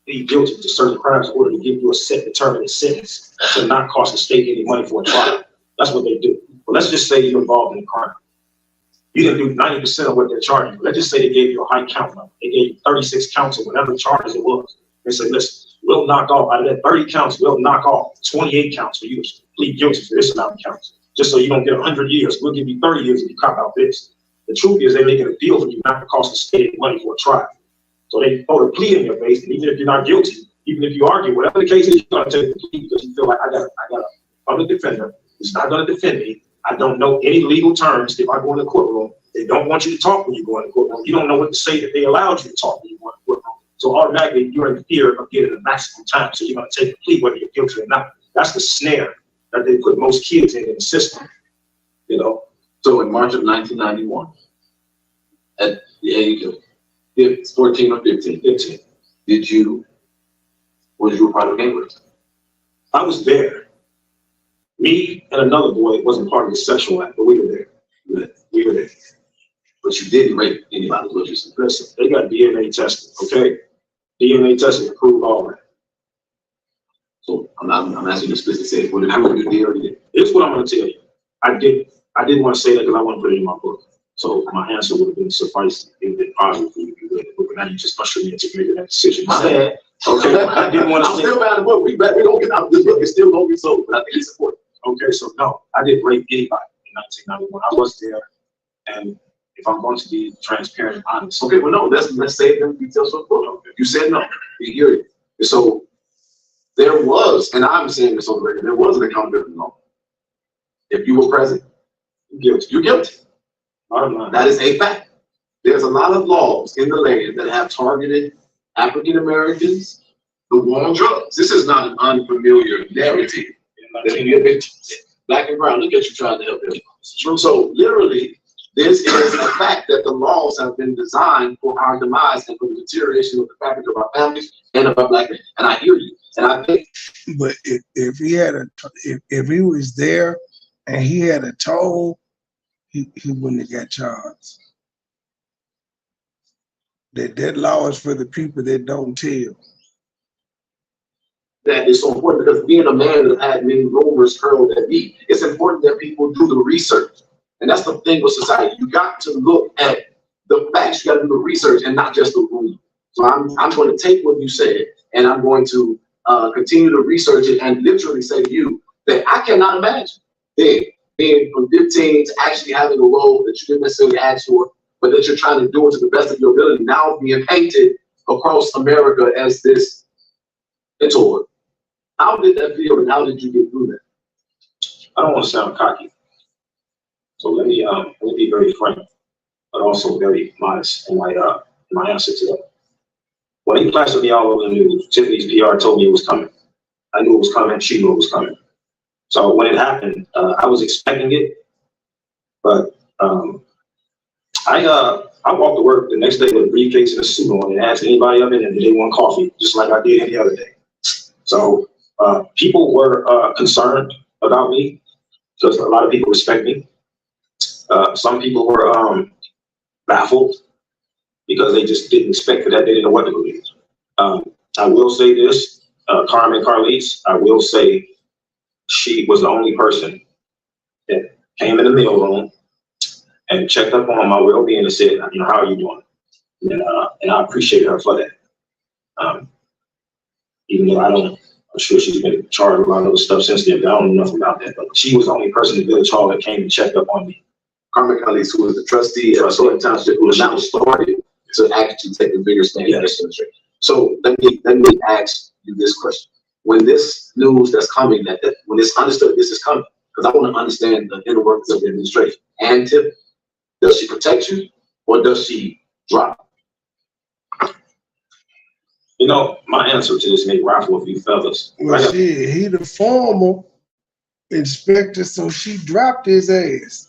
Speaker 9: Be guilty to certain crimes in order to give you a set determined sentence to not cost the state any money for a trial. That's what they do. But let's just say you're involved in a crime. You didn't do 90% of what they're charging you. Let's just say they gave you a high count number. They gave you 36 counts or whatever charges it was. They say, listen, we'll knock off out of that 30 counts, we'll knock off 28 counts for you to plead guilty for this amount of counts. Just so you don't get 100 years. We'll give you 30 years if you cop out this. The truth is they're making a deal for you not to cost the state money for a trial. So they throw the plea in your face, and even if you're not guilty, even if you argue, whatever the case is, you're gonna take the plea because you feel like I got a public defender who's not gonna defend me. I don't know any legal terms if I go in the courtroom. They don't want you to talk when you go in the courtroom. You don't know what to say that they allowed you to talk when you go in the courtroom. So automatically you're in fear of getting the maximum time. So you're gonna take a plea whether you're guilty or not. That's the snare that they put most kids in the system. You know.
Speaker 10: So in March of 1991, at the age of 14 or 15, was you a part of the gang rape?
Speaker 9: I was there. Me and another boy, it wasn't part of the sexual act, but we were there. We were there.
Speaker 10: But you didn't rape anybody, was you?
Speaker 9: Listen, they got DNA testing, okay? DNA testing to prove all that.
Speaker 10: So I'm asking you explicitly, say, well, how many you did or did?
Speaker 9: Here's what I'm gonna tell you. I didn't want to say that because I want to put it in my book. So my answer would have been suffice. It would have been positive for you to read the book, but now you just pressured me into making that decision.
Speaker 10: My bad.
Speaker 9: Okay, I didn't want to.
Speaker 10: I'm still buying the book. We don't get out this book. It's still gonna be sold, but I think it's important.
Speaker 9: Okay, so no, I didn't rape anybody in 1991. I was there, and if I'm going to be transparent and honest.
Speaker 10: Okay, well, no, let's say it in details of the book. Okay. You said no. You hear it. And so there was, and I'm saying this on the record, there was an accountability law. If you were present, you're guilty. That is a fact. There's a lot of laws in the land that have targeted African Americans, the war on drugs. This is not an unfamiliar narrative. That you have been black and brown. Look at you trying to help them. So literally, this is a fact that the laws have been designed for our demise and for the deterioration of the fabric of our families and of our black men. And I hear you. And I think.
Speaker 1: But if he had if he was there and he had a toll, he wouldn't have got charged. That law is for the people that don't tell.
Speaker 10: That is so important because being a man that had many rumors hurled at me, it's important that people do the research. And that's the thing with society. You got to look at the facts, you got to do the research and not just the rumor. So I'm going to take what you said and I'm going to continue to research it and literally say to you that I cannot imagine being from 15 to actually having a role that you didn't necessarily ask for, but that you're trying to do it to the best of your ability, now being painted across America as this mentor. How did that feel and how did you get through that?
Speaker 9: I don't want to sound cocky. So let me be very frank, but also very modest in my answer to that. When he plastered me all over the news, Tiffany's PR told me it was coming. I knew it was coming. She knew it was coming. So when it happened, I was expecting it, but I walked to work the next day with a briefcase and a suit on and asked anybody up in there, did they want coffee, just like I did any other day. So people were concerned about me because a lot of people respect me. Some people were baffled because they just didn't expect that. They didn't know what to believe. I will say this, Carmen Carlise, I will say she was the only person that came in the mailroom and checked up on my well-being and said, you know, how are you doing? And I appreciate her for that. Even though I'm sure she's been charged with a lot of other stuff since then, but I don't know nothing about that. But she was the only person in Village Hall that came and checked up on me.
Speaker 10: Carmen Callis, who was the trustee at Dolton Township, who now started to actually take a bigger stand in this administration. So let me ask you this question: when this news that's coming, when it's understood this is coming, because I want to understand the inner workings of the administration. And Tip, does she protect you or does she drop?
Speaker 9: You know, my answer to this may raffle a few feathers.
Speaker 1: Well, shit, he the former inspector, so she dropped his ass.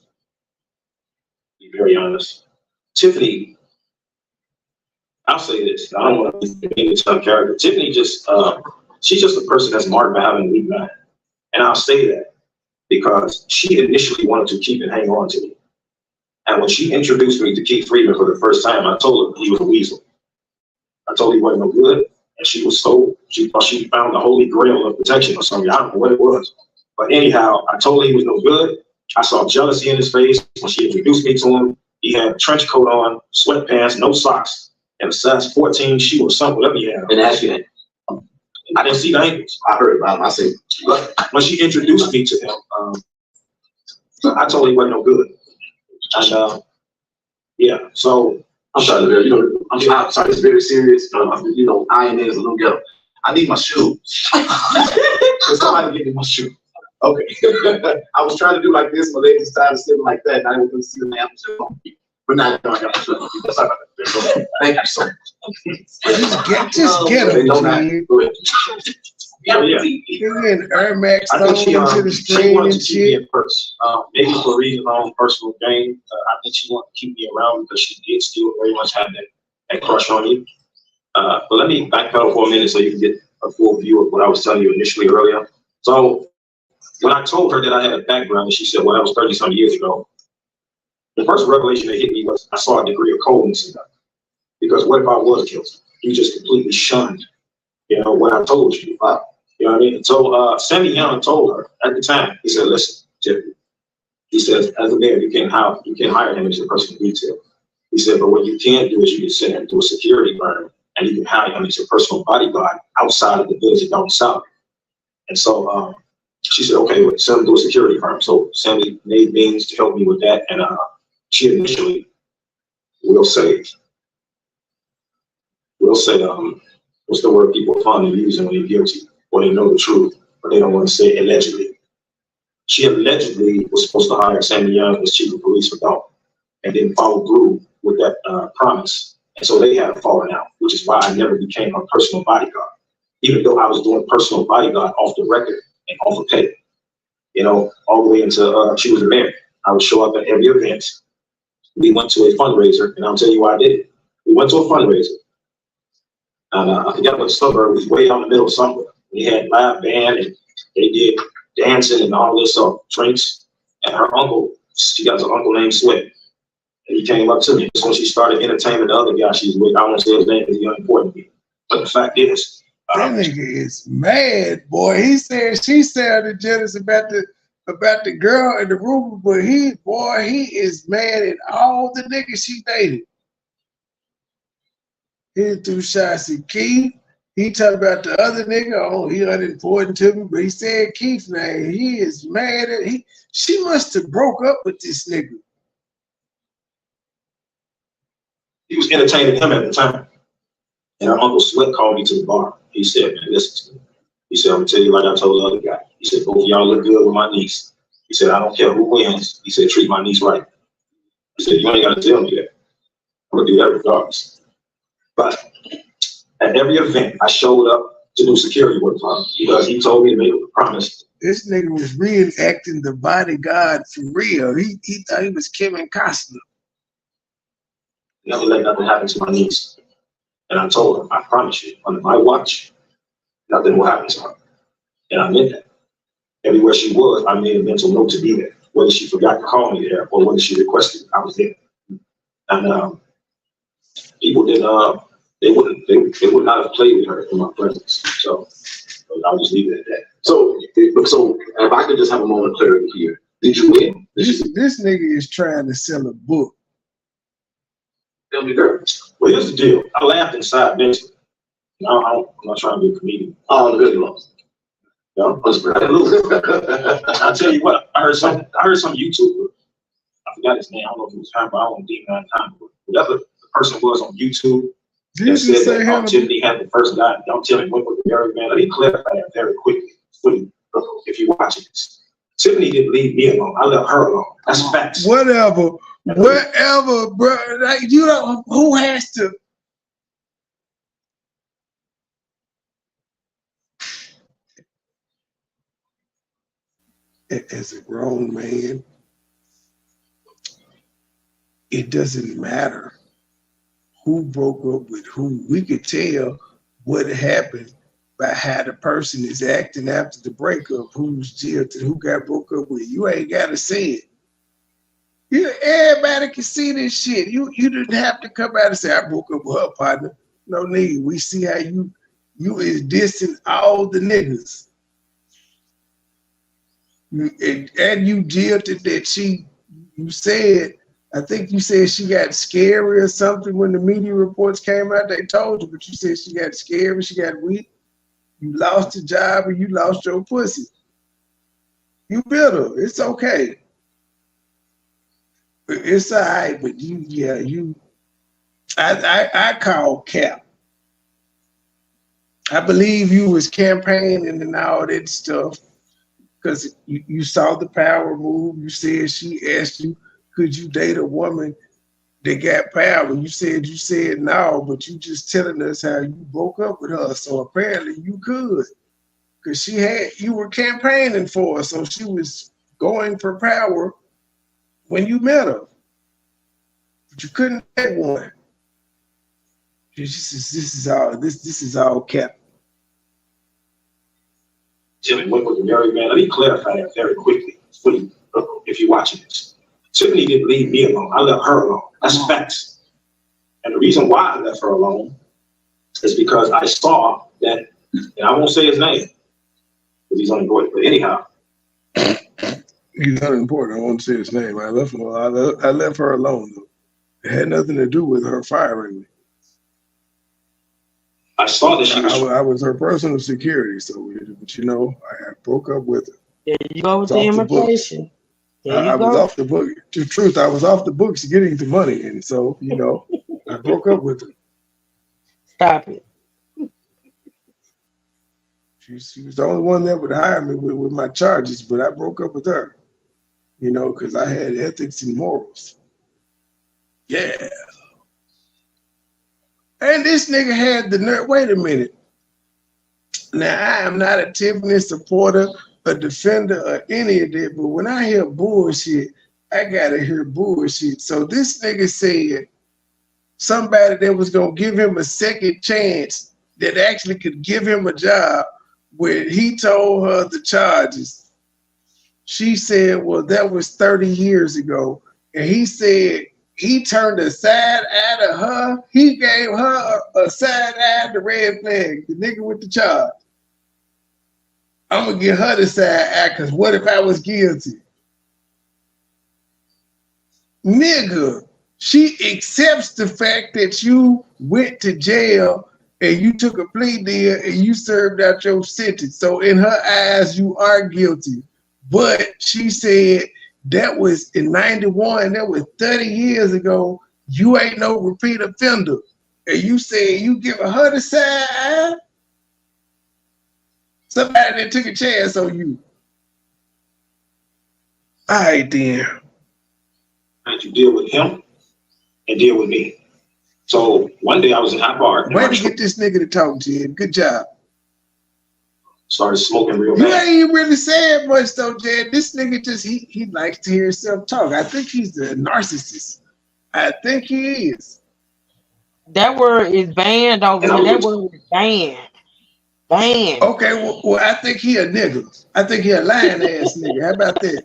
Speaker 9: Be very honest. Tiffany, I'll say this. I don't want to be some character. Tiffany just, she's just a person that's marked by having a weak mind. And I'll say that because she initially wanted to keep and hang on to me. And when she introduced me to Keith Freeman for the first time, I told her he was a weasel. I told her he wasn't no good. And she was so, she thought she found the holy grail of protection or something. I don't know what it was. But anyhow, I told her he was no good. I saw jealousy in his face when she introduced me to him. He had a trench coat on, sweatpants, no socks, and a size 14 shoe or something, whatever he had.
Speaker 10: And actually,
Speaker 9: I didn't see the ankles.
Speaker 10: I heard about him. I said,
Speaker 9: but when she introduced me to him, I told her he wasn't no good. And yeah, so
Speaker 10: I'm sorry, you know, I'm sorry, it's very serious. You know, iron is a little ghetto. I need my shoes. Can somebody give me my shoe? Okay. I was trying to do like this, my ladies started sitting like that, and I didn't see the man. But now I got my shoe. Sorry about that. Thank you so much.
Speaker 1: Just get him, man.
Speaker 9: yeah.
Speaker 1: You're getting Air Max
Speaker 9: I think she
Speaker 1: into the
Speaker 9: she
Speaker 1: stream
Speaker 9: wanted
Speaker 1: and
Speaker 9: to keep me
Speaker 1: shit.
Speaker 9: in purse. Maybe for a reason of her own personal gain. I think she wanted to keep me around because she did still very much have that crush on you. But let me backpedal for a minute so you can get a full view of what I was telling you initially earlier. So when I told her that I had a background, and she said, well, that was 30-some years ago. The first revelation that hit me was I saw a degree of coldness in her. Because what if I was guilty? You just completely shunned, you know, what I told you about. You know what I mean? So Sammy Young told her at the time, he said, listen, Tiffany, he says, as a mayor, you can't hire him as your personal detail. He said, but what you can do is you can send him to a security firm and you can hire him as your personal bodyguard outside of the village of Dolton South. And so she said, okay, well, send him to a security firm. So Sammy made means to help me with that. And she initially will say, what's the word people fondly using when they're guilty? Or they know the truth, but they don't want to say allegedly. She allegedly was supposed to hire Sammy Young as chief of police for Dolton and didn't follow through with that promise. And so they had a falling out, which is why I never became her personal bodyguard, even though I was doing personal bodyguard off the record and off of pay, you know, all the way into she was a mayor. I would show up at every event. We went to a fundraiser, and I'll tell you why I did it. We went to a fundraiser, and I forgot what suburb, it was way out in the middle of somewhere. We had live band, and they did dancing and all this drinks. And her uncle, she got an uncle named Sweat, and he came up to me. So when she started entertaining the other guy she's with, I won't say his name because he's unimportant to me. But the fact is,
Speaker 1: That nigga is mad, boy. He said she sounded jealous about the girl in the room, but he is mad at all the niggas she dated. He threw shots at Keith. He talked about the other nigga. Oh, he unimportant to me, but he said Keith's name. He is mad at she must have broke up with this nigga.
Speaker 9: he was entertaining him at the time. And her Uncle Sweat called me to the bar. He said, man, listen to me. He said, I'm gonna tell you like I told the other guy. He said, both of y'all look good with my niece. He said, I don't care who wins. He said, treat my niece right. He said, you ain't gotta tell me that. I'm gonna do that regardless. But at every event, I showed up to do security work for him because he told me to make a promise.
Speaker 1: This nigga was reenacting the bodyguard for real. He thought he was Kevin Costner.
Speaker 9: Never let nothing happen to my niece. And I told her, I promise you, under my watch, nothing will happen to her. And I meant that. Everywhere she was, I made a mental note to be there. Whether she forgot to call me there or whether she requested, I was there. And people did they would not have played with her in my presence. So I'll just leave it at that.
Speaker 10: So if I could just have a moment of clarity here, did you win?
Speaker 1: This nigga is trying to sell a book.
Speaker 10: Tell me, girl.
Speaker 9: Well, here's the deal. I laughed inside mentally. I'm not trying to be a comedian.
Speaker 10: Oh, the good lost.
Speaker 9: No, I'll tell you what. I heard some YouTuber. I forgot his name. I don't know if it was him, but I don't deem that time. Whatever the person was on YouTube that said that Tiffany had the first guy. Don't tell me what was the very man. Let me clarify that very quickly. If you watch it, Tiffany didn't leave me alone. I left her alone. That's facts.
Speaker 1: Whatever, bro. Like, you know who has to. As a grown man, it doesn't matter who broke up with who. We could tell what happened by how the person is acting after the breakup, who's jilted, who got broke up with. You ain't gotta say it. Everybody can see this shit. You didn't have to come out and say, I broke up with her, partner. No need. We see how you is dissing all the niggas. And you jilted that you said, I think you said she got scary or something when the media reports came out. They told you, but you said she got scary, she got weak. You lost your job and you lost your pussy. You bitter. It's okay. It's all right, but I call cap. I believe you was campaigning and all that stuff because you saw the power move. You said she asked you, could you date a woman that got power? You said no, but you just telling us how you broke up with her. So apparently you could, because you were campaigning for her, so she was going for power when you met her. But you couldn't get one. This is all cap.
Speaker 9: Tiffany went with the married man. Let me clarify that very quickly. If you're watching this, Tiffany didn't leave me alone. I left her alone. That's facts. And the reason why I left her alone is because I saw that, and I won't say his name because he's unemployed. But anyhow,
Speaker 1: he's unimportant. I won't say his name. I left her alone. Though. It had nothing to do with her firing me.
Speaker 9: I saw that she was.
Speaker 1: I was her personal security, so but I broke up with her.
Speaker 6: There you go with the imitation.
Speaker 1: I was off the book. The truth, I was off the books getting the money, and so I broke up with her.
Speaker 6: Stop it.
Speaker 1: She was the only one that would hire me with my charges, but I broke up with her. Because I had ethics and morals. Yeah. And this nigga had the nerve. Wait a minute. Now, I am not a Tiffany supporter, a defender, or any of that, but when I hear bullshit, I gotta hear bullshit. So this nigga said somebody that was gonna give him a second chance that actually could give him a job, when he told her the charges, she said, well, that was 30 years ago. And he said, he turned a side eye to her. He gave her a side eye to red flag, the nigga with the charge. I'm going to give her the side eye because what if I was guilty? Nigga, she accepts the fact that you went to jail and you took a plea deal and you served out your sentence. So in her eyes, you are guilty. But she said, that was in 91, that was 30 years ago. You ain't no repeat offender. And you say you give her the side eye? Somebody that took a chance on you. All right, then.
Speaker 9: And you deal with him and deal with me. So one day I was in high bar.
Speaker 1: Way to get this nigga to talk to you. Good job.
Speaker 9: started smoking real
Speaker 1: You
Speaker 9: bad.
Speaker 1: ain't really said much though, Jed. This nigga just he likes to hear himself talk. I think he's a narcissist. I think he is.
Speaker 6: That word is banned over
Speaker 9: And I
Speaker 6: here. That
Speaker 9: was-
Speaker 6: word is banned. Banned.
Speaker 1: Okay, well, I think he a nigga. I think he a lying ass nigga. How about that?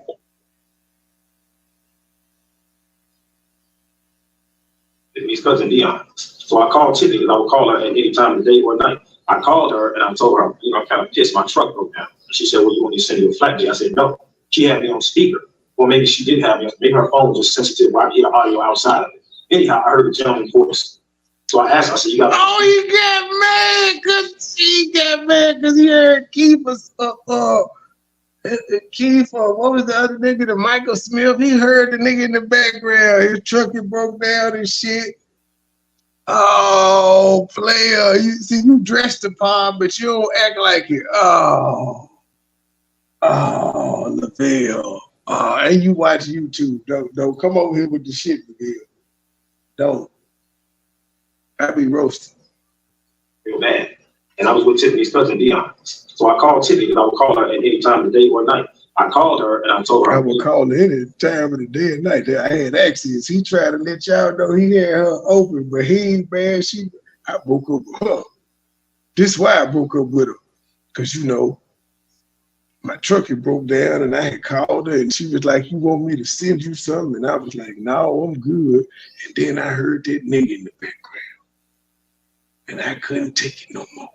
Speaker 9: His cousin Dion. So I called Tiffany because I would call her at any time of the day or night. I called her and I told her, you know, I'm kind of pissed. My truck broke down. She said, well, you want me to send you a flat fee? I said, no. She had me on speaker. Or maybe she did have me. Maybe her phone was just sensitive where I hear the audio outside of it. Anyhow, I heard the gentleman's voice. So I asked her, I said, you got
Speaker 1: he got mad because he heard Kiefer's Kiefer, what was the other nigga, the Michael Smith? He heard the nigga in the background. His truck had broke down and shit. Oh, player. You dressed the part, but you don't act like it. Oh, Lavell. And you watch YouTube. Don't come over here with the shit, Lavell. Don't. I be roasted.
Speaker 9: real bad. And I was with Tiffany's cousin Dion. So I called Tiffany because I would call her at any time of the day or night. I called her and I told her.
Speaker 1: I would call her any time of the day and night. I had access. He tried to let y'all know he had her open, but he ain't bad. I broke up with her. This is why I broke up with her. Because, you know, my truck had broke down and I had called her and she was like, you want me to send you something? And I was like, no, I'm good. And then I heard that nigga in the background. And I couldn't take it no more.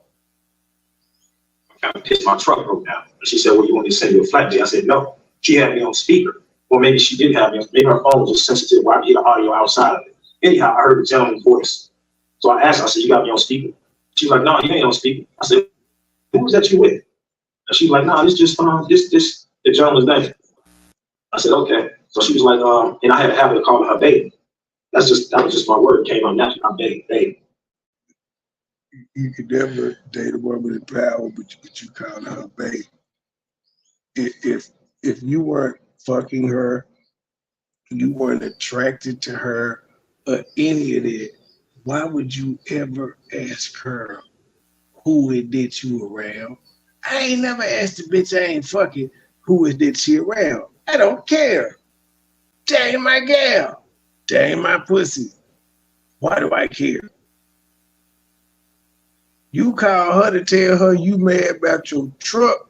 Speaker 9: I pissed, my truck broke down. And she said, well, you want me to send you a flat fee? I said, no. She had me on speaker. Or maybe she did have me. Maybe her phone was just sensitive where I hear the audio outside of it. Anyhow, I heard the gentleman's voice. So I asked her, I said, you got me on speaker? She was like, no, you ain't on speaker. I said, who was that you with? And she was like, no, this just the gentleman's name. I said, okay. So she was like, and I had a habit of calling her baby. That was just my word. It came out naturally, my baby.
Speaker 1: You could never date a woman in power, but you call her babe. If you weren't fucking her, you weren't attracted to her, or any of that, why would you ever ask her who it did you around? I ain't never asked the bitch I ain't fucking who it did she around. I don't care. That ain't my gal. That ain't my pussy. Why do I care? You call her to tell her you mad about your truck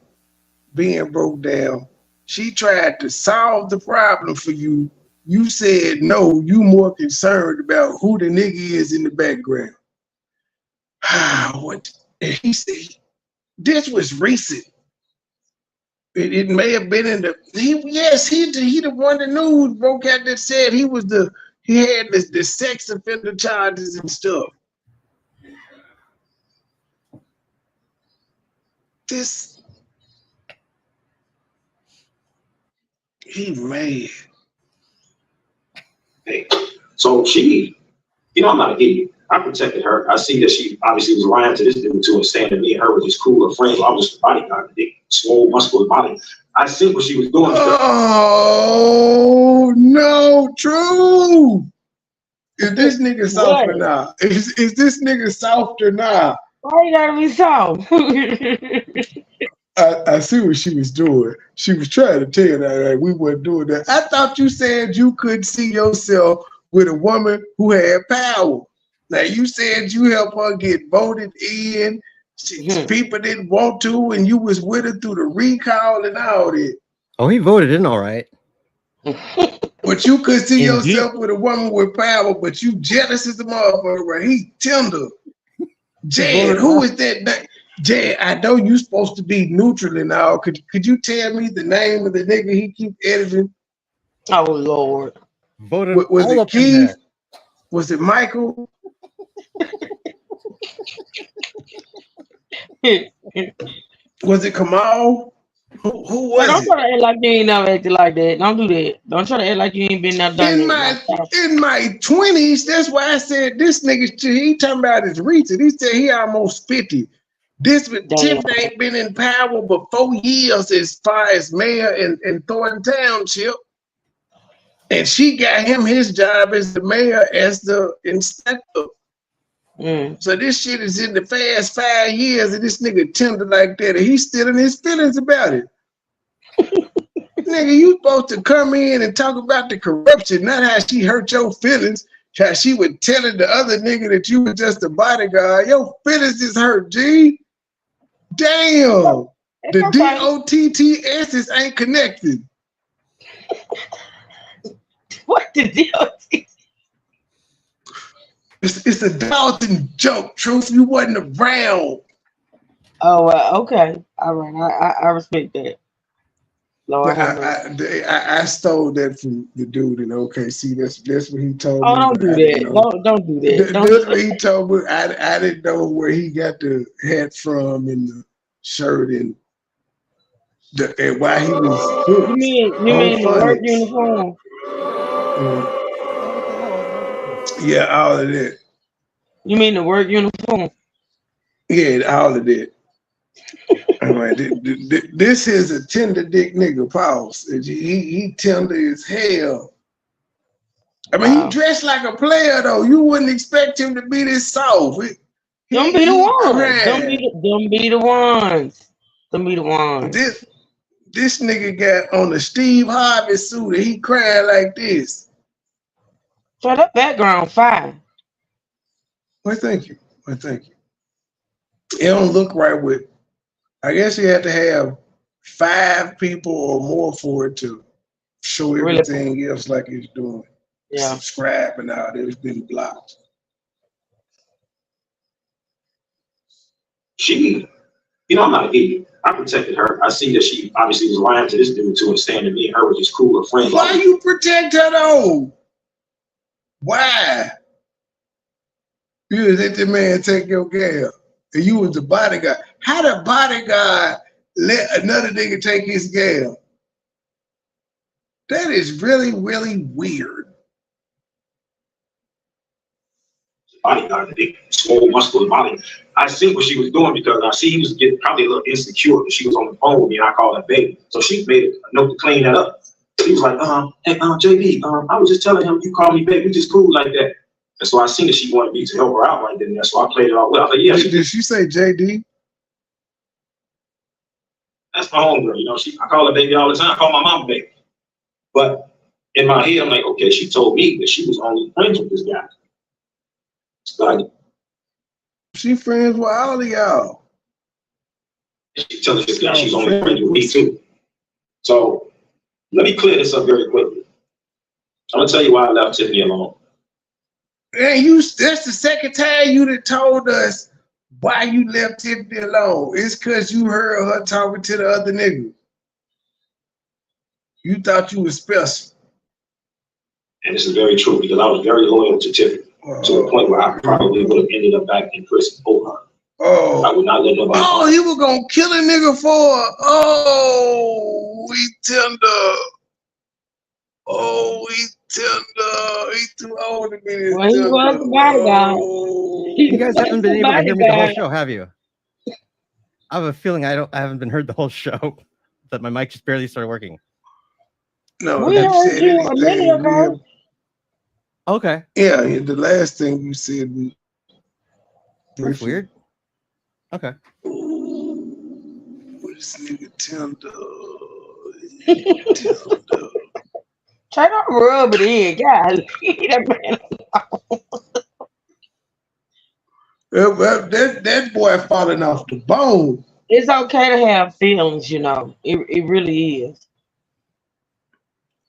Speaker 1: being broke down. She tried to solve the problem for you. You said no, you more concerned about who the nigga is in the background. What? And he said, this was recent. It may have been in the, he the one the news broke out that said he had the sex offender charges and stuff. He mad.
Speaker 9: Hey, so she, you know, I'm not an idiot. I protected her. I see that she obviously was lying to this dude too and saying that me and her were just cool or friends. I was just a bodyguard, big, swole, muscular body. I see what she was doing.
Speaker 1: Oh, no, true. Is this nigga soft or not? Is this nigga soft or not?
Speaker 6: Why you gotta be soft?
Speaker 1: I see what she was doing. She was trying to tell that we weren't doing that. I thought you said you couldn't see yourself with a woman who had power. Now you said you helped her get voted in. People didn't want to, and you was with her through the recall and all that.
Speaker 11: Oh, he voted in all right.
Speaker 1: But you could see yourself with a woman with power, but you jealous as a motherfucker, right? He tender. Jed, who is that? Jed, I know you supposed to be neutral and all. Could you tell me the name of the nigga he keep editing?
Speaker 6: Oh Lord.
Speaker 11: Voted
Speaker 1: was
Speaker 11: all
Speaker 1: it
Speaker 11: up
Speaker 1: Keith? Was it Michael? Was it Kamal? Who was
Speaker 6: Don't
Speaker 1: it?
Speaker 6: try to act like you ain't never acted like that. Don't do that. Don't try to act like you ain't been there done
Speaker 1: In my 20s, that's why I said this nigga, he talking about his recent. He said he almost 50. Tiffany ain't been in power but 4 years as far as mayor in Thornton Township. And she got him his job as the mayor as the inspector. So this shit is in the fast 5 years, and this nigga tender like that, and he's still in his feelings about it. Nigga, you supposed to come in and talk about the corruption, not how she hurt your feelings, how she was telling the other nigga that you were just a bodyguard. Your feelings is hurt, G. Damn. The DOTTS's ain't connected.
Speaker 6: What the DOT?
Speaker 1: It's a Dolton joke, Truth. You wasn't around.
Speaker 6: Oh, okay. All right. I respect that. Lord,
Speaker 1: I stole that from the dude in OKC. That's what he told me.
Speaker 6: Oh, don't do that. Don't do that.
Speaker 1: That's what he told me. I didn't know where he got the hat from and the shirt and why he was.
Speaker 6: You mean the work uniform?
Speaker 1: Yeah, all of that.
Speaker 6: You mean the work uniform?
Speaker 1: Yeah, all of that. All right, this is a tender dick nigga. Pause. He tender as hell. I mean, he dressed like a player though. You wouldn't expect him to be this soft.
Speaker 6: Don't be the ones. Don't be the ones. Don't be the ones.
Speaker 1: This nigga got on the Steve Harvey suit and he crying like this.
Speaker 6: So that background fine.
Speaker 1: Well, thank you. It don't look right with. I guess you have to have 5 people or more for it to show everything else like it's doing.
Speaker 6: Yeah.
Speaker 1: Subscribe and all that. It's been blocked.
Speaker 9: She, I'm not an idiot. I protected her. I see that she obviously was lying to this dude too and saying that me and her were just cooler friends.
Speaker 1: Why you protect her though? Why? You let the man take your gal, and you was the bodyguard. How the bodyguard let another nigga take his gal? That is really, really weird.
Speaker 9: Bodyguard, the big, small, muscular body. I see what she was doing because I see he was getting probably a little insecure because she was on the phone with me and I called her baby. So she made a note to clean that up. He was like, hey, JB, I was just telling him you call me baby, we just cool like that. And so I seen that she wanted me to help her out right then. So I played it all well. I was like, yeah.
Speaker 1: Did she say JD?
Speaker 9: That's my homegirl, I call her baby all the time. I call my mom baby. But in my head, I'm like, okay, she told me that she was only friends with this guy. So
Speaker 1: she friends with all of y'all.
Speaker 9: She tells this guy she's only friends with me too. So let me clear this up very quickly. I'm gonna tell you why I left Tiffany alone.
Speaker 1: And that's the second time you done told us why you left Tiffany alone. It's because you heard her talking to the other nigga. You thought you was special.
Speaker 9: And this is very true because I was very loyal to Tiffany to the point where I probably would have ended up back in prison for her.
Speaker 1: Oh,
Speaker 9: I would not let nobody.
Speaker 1: Oh, he was gonna kill a nigga for her. Oh, we tender. Oh, we tender. He too old to be this
Speaker 6: well, he was a bodyguard.
Speaker 11: You guys haven't been able to hear me the whole show, have you? I have a feeling I haven't been heard the whole show. That my mic just barely started working.
Speaker 1: No,
Speaker 6: we heard you a minute ago.
Speaker 11: Okay.
Speaker 1: Yeah, the last thing you said was
Speaker 11: that's weird. Okay.
Speaker 1: Ooh, this nigga tender.
Speaker 6: Try not to rub it in, God.
Speaker 1: That boy falling off the bone.
Speaker 6: It's okay to have feelings, It really is.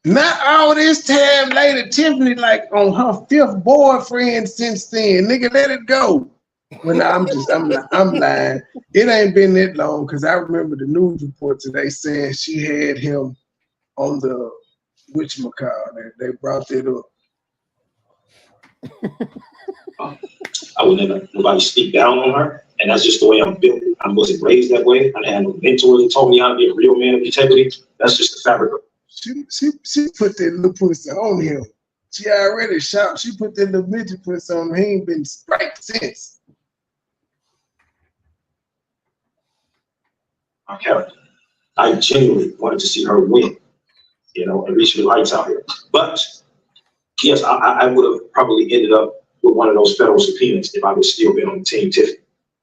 Speaker 1: Not all this time later, Tiffany like on her 5th boyfriend since then. Nigga, let it go. When I'm lying. It ain't been that long because I remember the news report today saying she had him on the whatchamacallit. They brought that up.
Speaker 9: I would never nobody speak down on her, and that's just the way I'm built. I wasn't raised that way. I had no mentors that taught me how to be a real man of integrity. That's just the fabric of it.
Speaker 1: She put that little pussy on him. She already shot. She put that little midget pussy on him. He ain't been right since.
Speaker 9: My character. I genuinely wanted to see her win, and reach the lights out here. But yes, I would have probably ended up with one of those federal subpoenas if I would still been on the team Tiffany.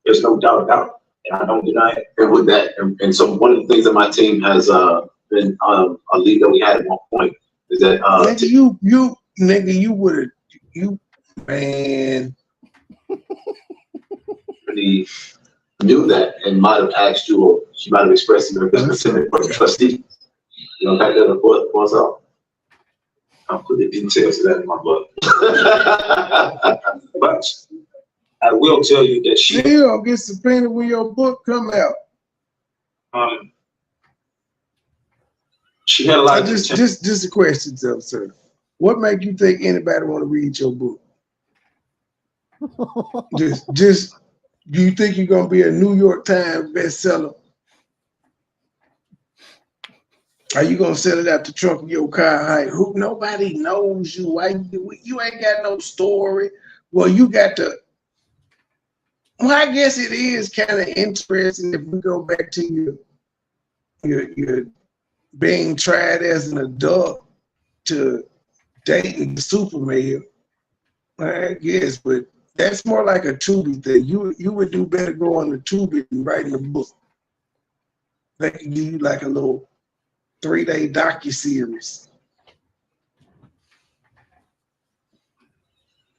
Speaker 9: There's no doubt about it, and I don't deny it.
Speaker 10: And with that, and so one of the things that my team has been a lead that we had at one point is that
Speaker 1: nigga, you would have, man.
Speaker 10: Really knew that and might have asked you, or she might have expressed her consent for the trustee. You know, back there the book was up. I'll put the details of that in my book.
Speaker 9: But I will tell you that she
Speaker 1: still get subpoenaed when your book come out.
Speaker 9: She had a lot of
Speaker 1: just a question, though, sir. What make you think anybody want to read your book? just do you think you're gonna be a New York Times bestseller? Are you gonna sell it out the trunk of your car? Like, who? Nobody knows you. Why you ain't got no story? Well, you got the. Well, I guess it is kind of interesting if we go back to your being tried as an adult to dating the super male. I guess, but that's more like a Tubi thing. You would do better go on the Tubi and writing a book. They can give you like a little 3-day docuseries.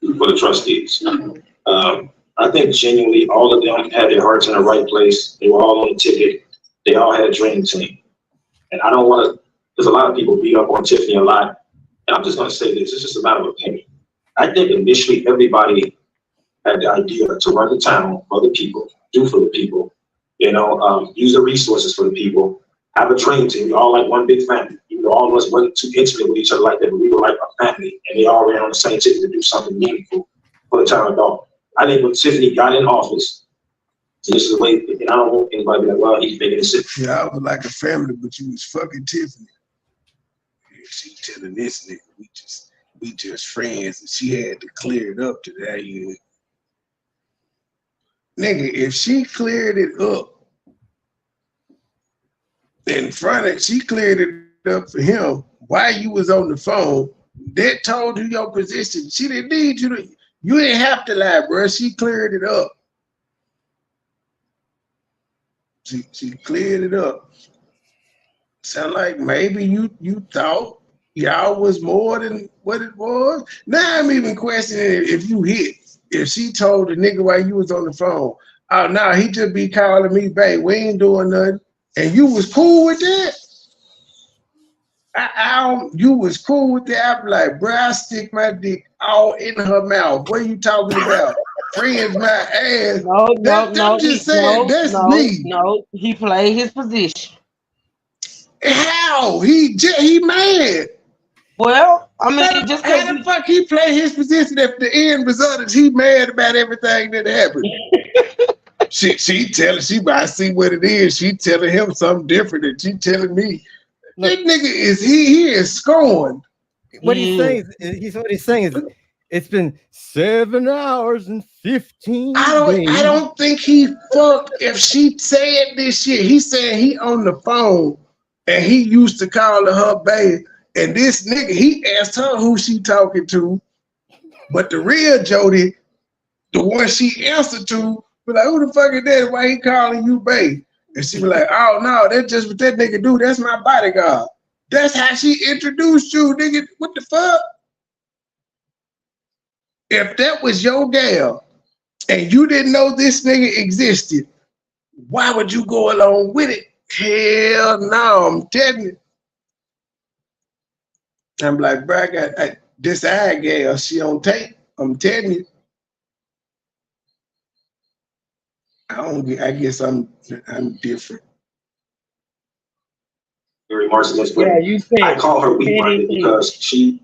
Speaker 9: For the trustees. I think genuinely all of them had their hearts in the right place. They were all on the ticket. They all had a dream team. And I don't want to, there's a lot of people beat up on Tiffany a lot. And I'm just going to say this, it's just a matter of opinion. I think initially everybody had the idea to run the town for the people, do for the people, you know, use the resources for the people, have a dream team. We all like one big family. Even though all of us wasn't too intimate with each other like that, but we were like a family. And they all ran on the same ticket to do something meaningful for the town of Dolton. I think when Tiffany got in office, so this is the way, and I don't want anybody to be like, well, he's making this.
Speaker 1: Yeah, I was like a family, but you was fucking Tiffany. She telling this nigga, we just friends, and she had to clear it up to that. Nigga, if she cleared it up in front of, she cleared it up for him while you was on the phone, that told you your position. She didn't need you to, you didn't have to lie, bro. She cleared it up. She cleared it up. Sound like maybe you thought y'all was more than what it was. Now I'm even questioning if you hit. If she told the nigga while you was on the phone, oh no, he just be calling me, babe, we ain't doing nothing. And you was cool with that? You was cool with that? I'm like, bro, I stick my dick all in her mouth. What are you talking about? Friends, my ass. I'm just saying, that's me.
Speaker 6: No, he played his position.
Speaker 1: How? He mad.
Speaker 6: Well, I mean, just
Speaker 1: how the fuck he play his position if the end result is he mad about everything that happened? she telling, she might see what it is. She telling him something different than she telling me. Look, this nigga is he is scorned.
Speaker 11: What he's saying is it's been 7 hours and 15 days.
Speaker 1: I don't think he fucked if she said this shit. He said he on the phone and he used to call her babe. And this nigga, he asked her who she talking to. But the real Jody, the one she answered to, be like, who the fuck is that? Why he calling you babe? And she be like, oh no, that's just what that nigga do. That's my bodyguard. That's how she introduced you, nigga. What the fuck? If that was your gal and you didn't know this nigga existed, why would you go along with it? Hell no, I'm telling you. I'm like, bro, I got this eye gal, she on tape. I'm telling you. I guess I'm different.
Speaker 6: Yeah, you said
Speaker 9: I call her weak-minded because she.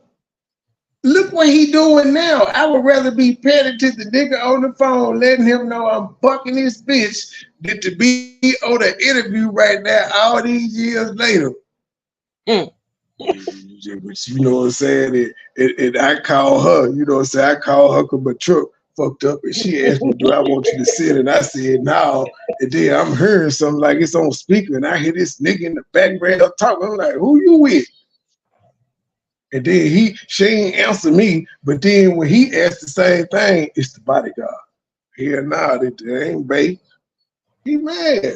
Speaker 1: Look what he doing now. I would rather be petted to the nigga on the phone, letting him know I'm fucking his bitch, than to be on an interview right now all these years later. But you know what I'm saying? And I call her, you know what I'm saying? I call her because my truck fucked up and she asked me, do I want you to sit? And I said, no. And then I'm hearing something like it's on speaker and I hear this nigga in the background talking. I'm like, who you with? And then she ain't answer me, but then when he asked the same thing, it's the bodyguard. Hell nah, that ain't bait. He mad.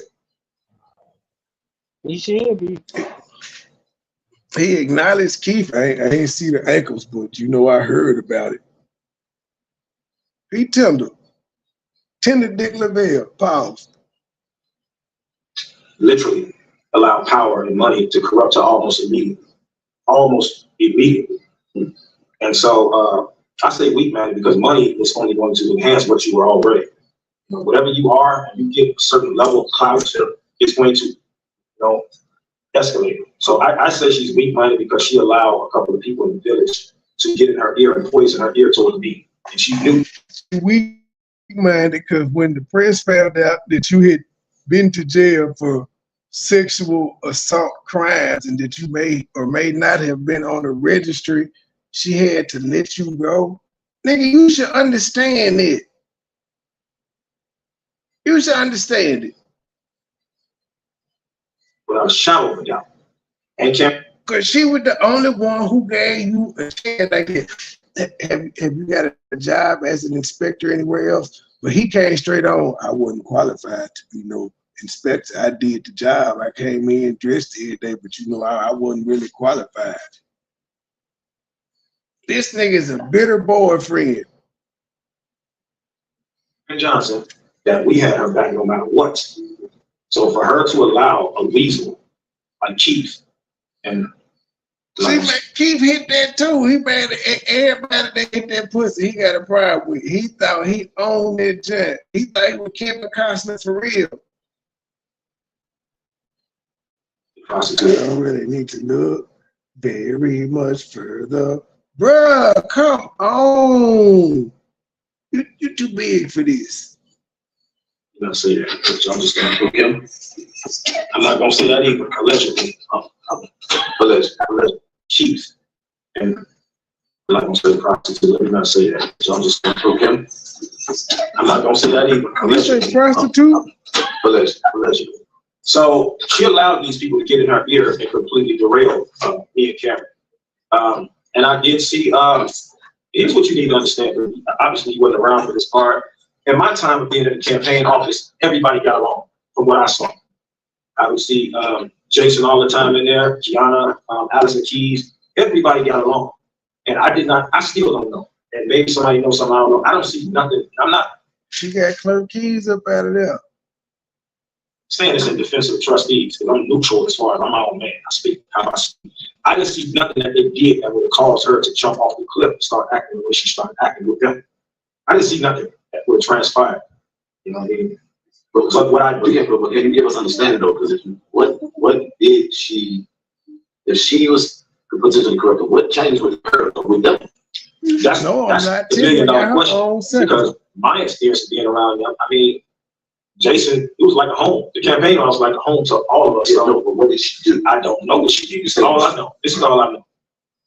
Speaker 6: He should be.
Speaker 1: He acknowledged Keith. I ain't see the ankles, but you know I heard about it. He tender Dick Lavell. Pause.
Speaker 9: Literally allow power and money to corrupt her almost immediately. And so I say weak man because money is only going to enhance what you were already. You know, whatever you are, and you get a certain level of clout, it's going to, escalate. So I say she's weak-minded because she allowed a couple of people in the village to get in her ear and poison her ear towards me. And she knew.
Speaker 1: Weak-minded because when the press found out that you had been to jail for sexual assault crimes and that you may or may not have been on the registry, she had to let you go. Nigga, you should understand it. You should understand it.
Speaker 9: Without a shadow of a doubt. And
Speaker 1: because she was the only one who gave you a chance like that. Have you got a job as an inspector anywhere else? But he came straight on. I wasn't qualified to be no inspector. I did the job. I came in dressed every day, but I wasn't really qualified. This nigga is a bitter boyfriend.
Speaker 9: And Johnson, that we had her back no matter what. So for her to allow a weasel like Keith and
Speaker 1: Keith hit that too. He made everybody that hit that pussy, he got a problem with. He thought he owned that junk. He thought he was Kevin Costner for real. I don't really need to look very much further. Bruh, come on. You're too big for this.
Speaker 9: I'm not say that, but I'm just gonna hook him. I'm not gonna say that either. Allegedly, allegedly, Chiefs, and I'm not gonna say prostitute. Let me not say that. So I'm just gonna hook him. I'm not gonna say that either.
Speaker 1: You say prostitute?
Speaker 9: Allegedly. So she allowed these people to get in her ear and completely derail me and Cameron. And I did see. Here's what you need to understand. Obviously, you wasn't around for this part. In my time of being in the campaign office, everybody got along from what I saw. I would see Jason all the time in there, Gianna, Allison Keys, everybody got along. And I still don't know. And maybe somebody knows something I don't know. I don't see nothing.
Speaker 1: She got Clerk Keys up out of there.
Speaker 9: Saying this in defense of the trustees, because I'm neutral as far as I'm my own man. I speak how I speak. I didn't see nothing that they did that would have caused her to jump off the cliff and start acting the way she started acting with them. I didn't see nothing that would transpire. You know what I mean?
Speaker 10: But can you give us understanding though? Because what did she, if she was potentially corrupt, what changed with her or with them?
Speaker 9: That's the $1 million question. Because my experience of being around them, I mean, Jason, it was like a home. The campaign was like a home to all of us. So, but what did she do? I don't know what she did. This is all I know. This is all I know.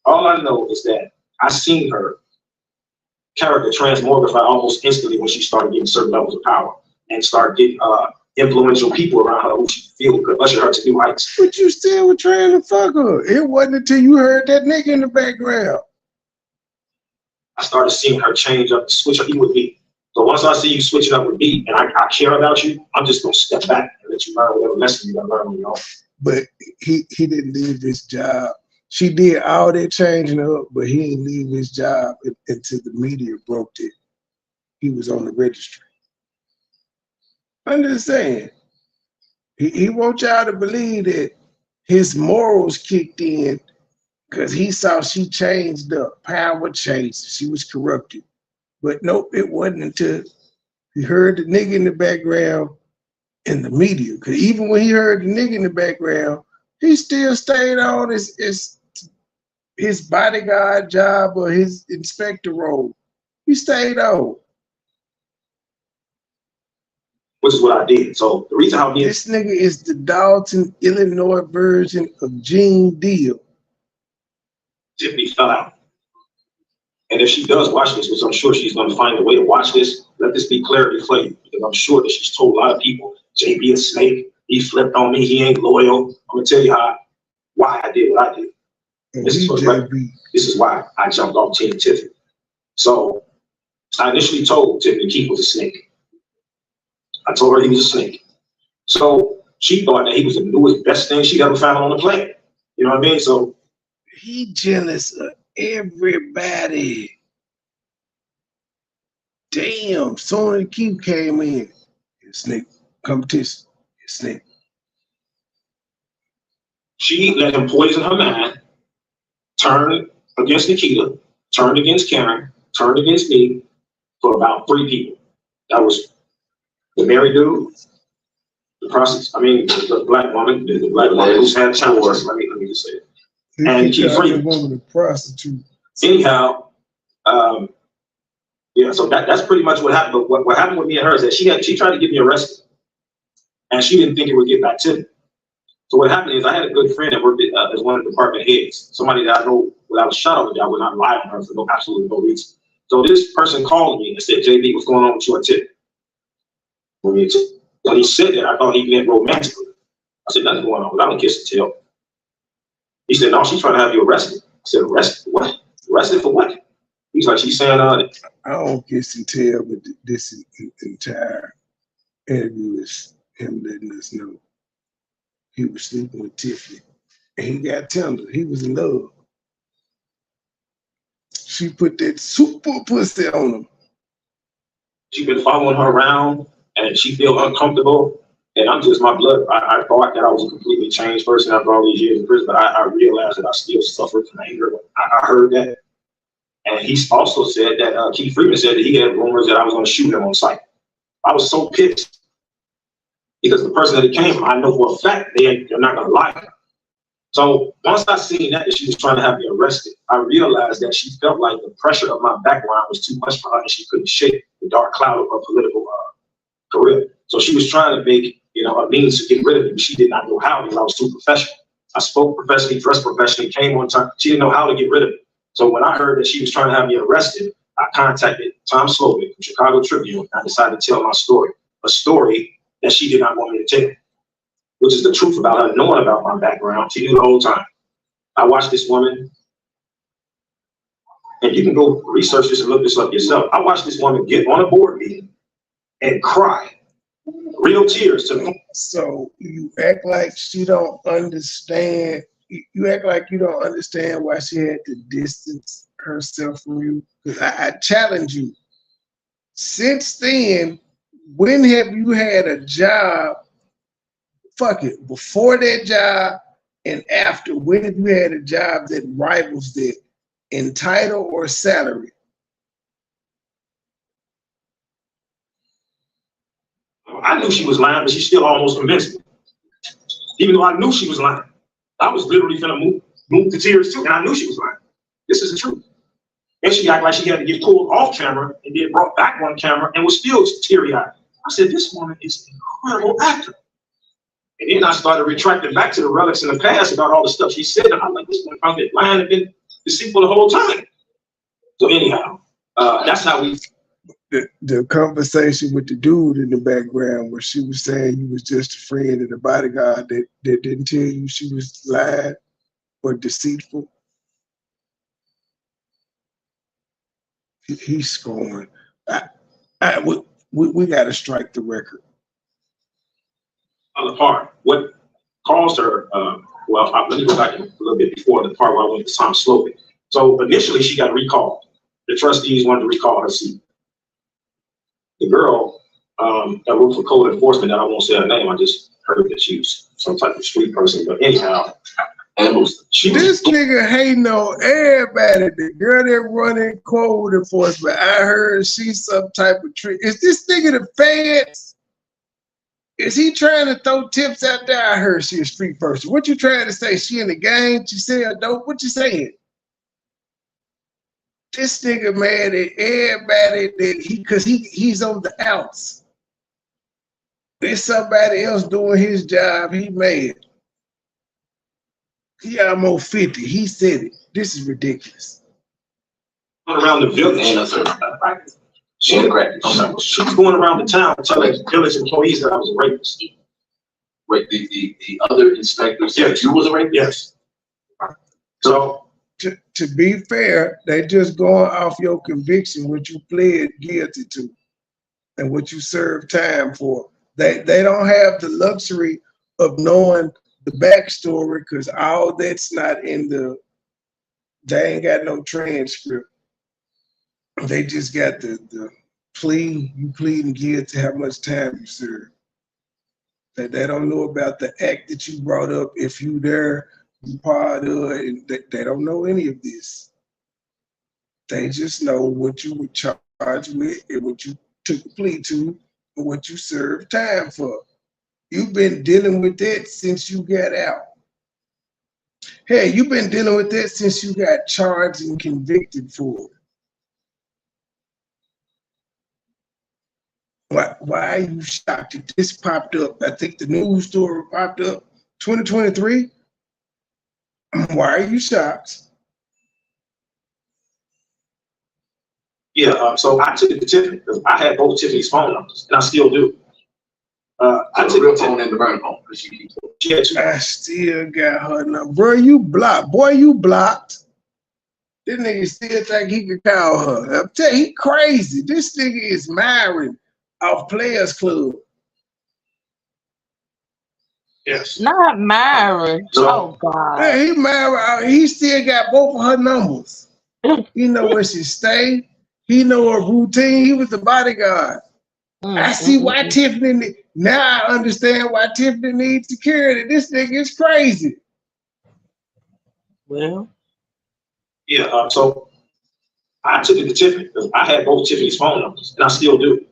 Speaker 9: All I know is that I seen her character transmogrify almost instantly when she started getting certain levels of power and started getting influential people around her who she feel could usher her to new heights.
Speaker 1: But you still were trying to fuck her. It wasn't until you heard that nigga in the background.
Speaker 9: I started seeing her change up, switch up with me. So once I see you switching up with me and I care about you, I'm just gonna step back and let you learn whatever lesson you gotta learn on your own.
Speaker 1: But he didn't leave his job. She did all that changing up, but he didn't leave his job until the media broke it. He was on the registry. I'm just saying. He wants y'all to believe that his morals kicked in because he saw she changed up, power changed, she was corrupted. But nope, it wasn't until he heard the nigga in the background in the media. Because even when he heard the nigga in the background, he still stayed on his bodyguard job or his inspector role. He stayed on.
Speaker 9: Which is what I did. So the reason how
Speaker 1: this nigga is the Dolton, Illinois version of Gene Deal.
Speaker 9: Tiffany fell out. And if she does watch this, which I'm sure she's going to find a way to watch this, let this be clarity for you. Because I'm sure that she's told a lot of people, JB a snake, he flipped on me, he ain't loyal. I'm going to tell you why I did what I did. This is why I jumped off Team Tiffany. So I initially told Tiffany Keith was a snake. I told her he was a snake. So she thought that he was the newest, best thing she'd ever found on the planet. You know what I mean? So
Speaker 1: he jealous of everybody. Damn, soon as Keith came in, snake competition, snake.
Speaker 9: She let him poison her mind, turn against Nikita, turned against Karen, turned against me for about 3 people. That was the married dude, the prostitute, the black woman, the black woman who's had childbirth. Let me just say it. And Keith Freeman.
Speaker 1: Woman, a prostitute.
Speaker 9: Anyhow, yeah, so that's pretty much what happened. But what happened with me and her is that she tried to get me arrested, and she didn't think it would get back to me. So what happened is I had a good friend that worked as one of the department heads, somebody that I know without a shadow of a doubt would not lie on her for absolutely no reason. So this person called me and said, JB, what's going on with you and Tiffany? When he said that, I thought he meant romantically. I said, nothing going on, but I don't kiss and tell. He said, no, she's trying to have you arrested. I said, arrested for what? Arrested for what? He's like, she's saying
Speaker 1: I don't kiss and tell, but this entire interview is him letting us know he was sleeping with Tiffany. And he got tender. He was in love. She put that super pussy on him.
Speaker 9: She's been following her around and she feel uncomfortable. And I'm just my blood. I thought that I was a completely changed person after all these years in prison, but I realized that I still suffered from anger. I heard that. And he also said that Keith Freeman said that he had rumors that I was going to shoot him on sight. I was so pissed because the person that it came from, I know for a fact they're not going to lie. So once I seen that she was trying to have me arrested, I realized that she felt like the pressure of my background was too much for her and she couldn't shake the dark cloud of her political career. So she was trying to make a means to get rid of me, but she did not know how because I was too professional. I spoke professionally, dressed professionally, came on time. She didn't know how to get rid of me. So when I heard that she was trying to have me arrested, I contacted Tom Slovic from Chicago Tribune. And I decided to tell my story, a story that she did not want me to tell, which is the truth about her knowing about my background. She knew the whole time. I watched this woman, and you can go research this and look this up yourself. I watched this woman get on a board meeting and cry, real tears to me.
Speaker 1: So you act like she don't understand. You act like you don't understand why she had to distance herself from you. Because I challenge you. Since then, when have you had a job? Fuck it. Before that job and after, when have you had a job that rivals that in title or salary?
Speaker 9: I knew she was lying, but she still almost convinced me. Even though I knew she was lying. I was literally gonna move to tears too, and I knew she was lying. This is the truth. And she acted like she had to get pulled off camera and then brought back on camera and was still teary-eyed. I said, this woman is an incredible actor. And then I started retracting back to the relics in the past about all the stuff she said. And I'm like, this woman probably been lying and been deceitful the whole time. So anyhow, that's how we.
Speaker 1: The conversation with the dude in the background where she was saying you was just a friend and a bodyguard that didn't tell you she was lying or deceitful. He's scoring. We got to strike the record.
Speaker 9: On the part, what caused her, let me go back a little bit before the part where I went to Tom Slovic. So initially she got recalled. The trustees wanted to recall her seat. The girl that worked for code enforcement, that I won't say her name, I just heard that she was some type of street person, but anyhow.
Speaker 1: This nigga hating on everybody. The girl that running code enforcement, I heard she's some type of trick. Is this nigga the feds? Is he trying to throw tips out there? I heard she a street person. What you trying to say? She in the gang? She said dope? What you saying? This nigga mad at everybody that he's on the outs. There's somebody else doing his job. He mad. He almost 50. He said it. This is ridiculous.
Speaker 9: Around the village. She was going around the town telling village employees that I was a rapist.
Speaker 10: Wait, the other inspector said you was a rapist?
Speaker 9: Yes. So
Speaker 1: to be fair, they just going off your conviction, what you pled guilty to, and what you served time for. They don't have the luxury of knowing the backstory because all that's not in the. They ain't got no transcript. They just got the plea. You pleading guilty, how much time you serve. They don't know about the act that you brought up. If you there, you part of it. They don't know any of this. They just know what you were charged with and what you took a plea to and what you served time for. You've been dealing with that since you got out. Hey, you've been dealing with that since you got charged and convicted for it. Why are you shocked that this popped up? I think the news story popped up 2023. Why are you shocked?
Speaker 9: yeah, so I took it to Tiffany because I had both Tiffany's phone numbers, and I still do. I
Speaker 10: I
Speaker 9: took
Speaker 10: took
Speaker 9: it
Speaker 10: the
Speaker 9: to
Speaker 10: phone and the burn phone because she keeps.
Speaker 9: she had two.
Speaker 1: I still got her number. Bro, you blocked. Boy, you blocked. This nigga still think he could call her. I'm telling you, he crazy. This nigga is married off Players Club.
Speaker 9: Yes.
Speaker 6: Not married.
Speaker 9: So-
Speaker 6: Oh God.
Speaker 1: Yeah, he married. He still got both of her numbers. He know where she stay. He know her routine. He was the bodyguard. I see why Tiffany. Now I understand why Tiffany needs security. This nigga is crazy.
Speaker 6: Well,
Speaker 9: Yeah, so I took it to Tiffany because I had both Tiffany's phone numbers, and I still do.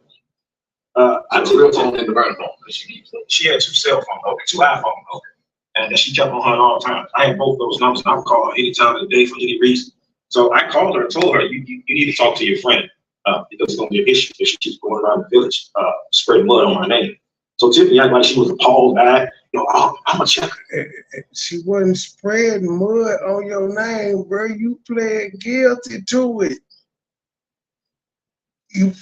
Speaker 9: I
Speaker 10: I
Speaker 9: took
Speaker 10: took
Speaker 9: it
Speaker 10: the
Speaker 9: to
Speaker 10: phone and the burn phone because she keeps.
Speaker 9: she had two cell phone numbers, two iPhone numbers, and she kept on her all the time. I had both those numbers, and I would call her any time of the day for any reason. So I called her and told her, you need to talk to your friend because it's going to be an issue if she keeps going around the village spreading mud on my name. So Tiffany acted like she was appalled by it. I'm going to check her.
Speaker 1: She wasn't spreading mud on your name, bro. You pled guilty to it. You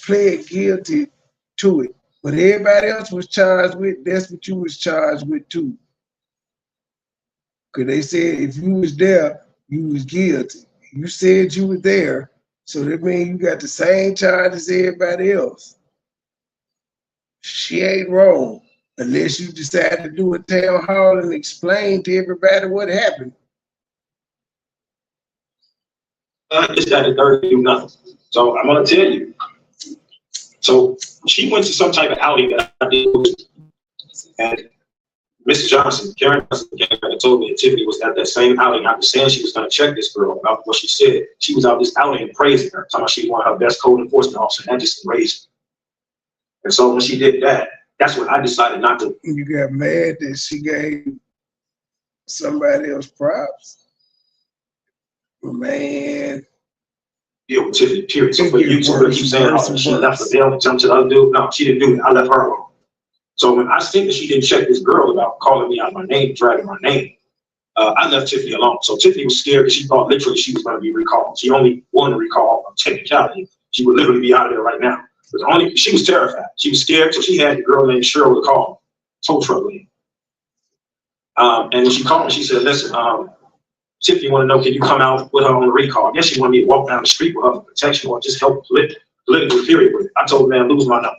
Speaker 1: pled guilty to it. But everybody else was charged with, that's what you was charged with too. Because they said if you was there, you was guilty. You said you were there, so that means you got the same charge as everybody else. She ain't wrong unless you decide to do a town hall and explain to everybody what happened.
Speaker 9: It's got the dirt to do nothing. So I'm going to tell you. So she went to some type of outing that I did, and Mrs. Johnson, Karen Johnson, came and told me that Tiffany was at that same outing. I was saying she was going to check this girl about what she said. She was out this outing and praising her, talking about she wanted her best code enforcement officer. That just enraged me. And so when she did that, that's when I decided not to.
Speaker 1: You got mad that she gave somebody else props. Man.
Speaker 9: Deal with Tiffany, period. So
Speaker 1: It
Speaker 9: for
Speaker 1: get
Speaker 9: you to
Speaker 1: worse
Speaker 9: keep
Speaker 1: and
Speaker 9: saying,
Speaker 1: worse
Speaker 9: oh,
Speaker 1: and
Speaker 9: she
Speaker 1: worse.
Speaker 9: left the deal and jumped to the other dude. No, she didn't do that. I left her alone. So when I think that she didn't check this girl about calling me out my name, dragging my name, I left Tiffany alone. So Tiffany was scared because she thought literally she was going to be recalled. She only won the recall on technicality. She would literally be out of there right now. But she was terrified. She was scared, so she had the girl named Cheryl to call, tow truck lady. And when she called me, she said, listen, Tiffany want to know, can you come out with her on the recall? I guess she wanted me to walk down the street with her for protection or just help politically period with it. I told the man, lose my number.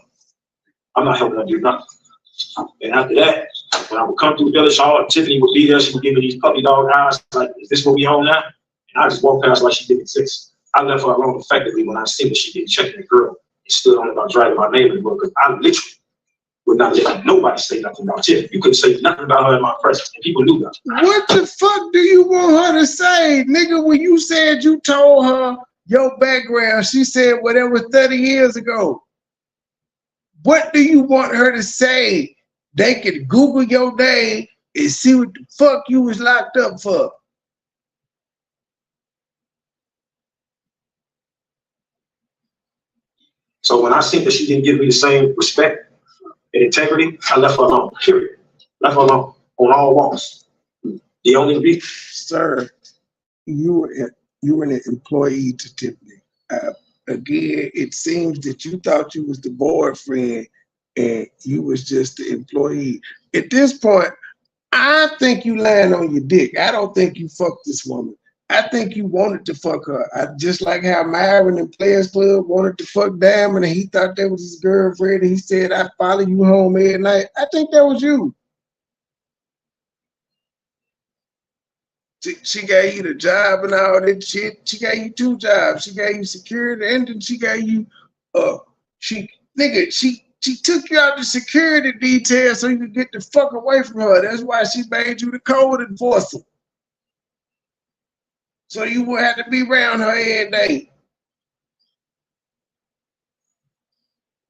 Speaker 9: I'm not helping her do nothing. And after that, when I would come through Village Hall, Tiffany would be there. She would give me these puppy dog eyes, like, is this what we on now? And I just walked past like she didn't exist. I left her alone effectively when I seen that she didn't check the girl. And stood on it about dragging my name in the book because I literally would not let nobody say nothing about Tiffany. You couldn't say nothing about her in my presence, and people knew that.
Speaker 1: What the fuck do you want her to say? Nigga, when you said you told her your background, she said, well, that was 30 years ago. What do you want her to say? They could Google your name and see what the fuck you was locked up for.
Speaker 9: So when I seen that she didn't give me the same respect and integrity, I left her alone, period. Left her alone on all walks. The only reason.
Speaker 1: Sir, you were an employee to Tiffany. Again, it seems that you thought you was the boyfriend and you was just the employee. At this point, I think you lying on your dick. I don't think you fucked this woman. I think you wanted to fuck her. Just like how Myron in Players Club wanted to fuck Diamond and he thought that was his girlfriend and he said, I follow you home every night. I think that was you. She gave you the job and all that shit. She gave you 2 jobs. She gave you security and then she gave you, she took you out the security detail so you could get the fuck away from her. That's why she made you the code enforcer. So you would have to be around her every day.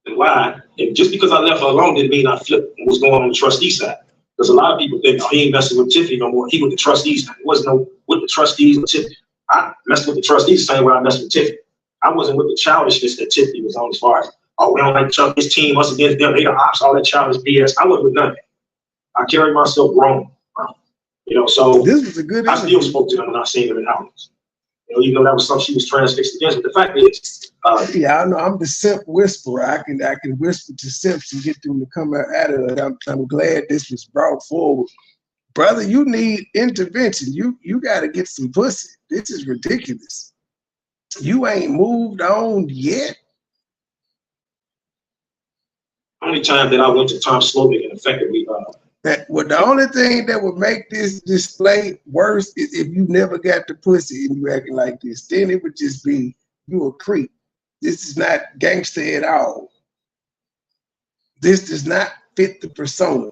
Speaker 9: Why? And just because I left her alone didn't mean I flipped what was going on the trustee side. Because a lot of people think, oh, he ain't messing with Tiffany no more. He with the trustees. It wasn't no with the trustees or Tiffany. I messed with the trustees the same way I messed with Tiffany. I wasn't with the childishness that Tiffany was on as far as, oh, we don't like Chuck, his team, us against them, they the ops, all that childish BS. I wasn't with none of that. I carried myself wrong. You know, so
Speaker 1: this was a good
Speaker 9: I still spoke to them when I seen them in houses. You know, even though that was something she was transfixed against. But the fact is,
Speaker 1: yeah, I know I'm the simp whisperer. I can whisper to simps and get them to come out of it. I'm glad this was brought forward. Brother, you need intervention. You gotta get some pussy. This is ridiculous. You ain't moved on yet.
Speaker 9: Only time that I went to Tom Slovic and effectively
Speaker 1: the only thing that would make this display worse is if you never got the pussy and you acting like this. Then it would just be you a creep. This is not gangster at all. This does not fit the persona.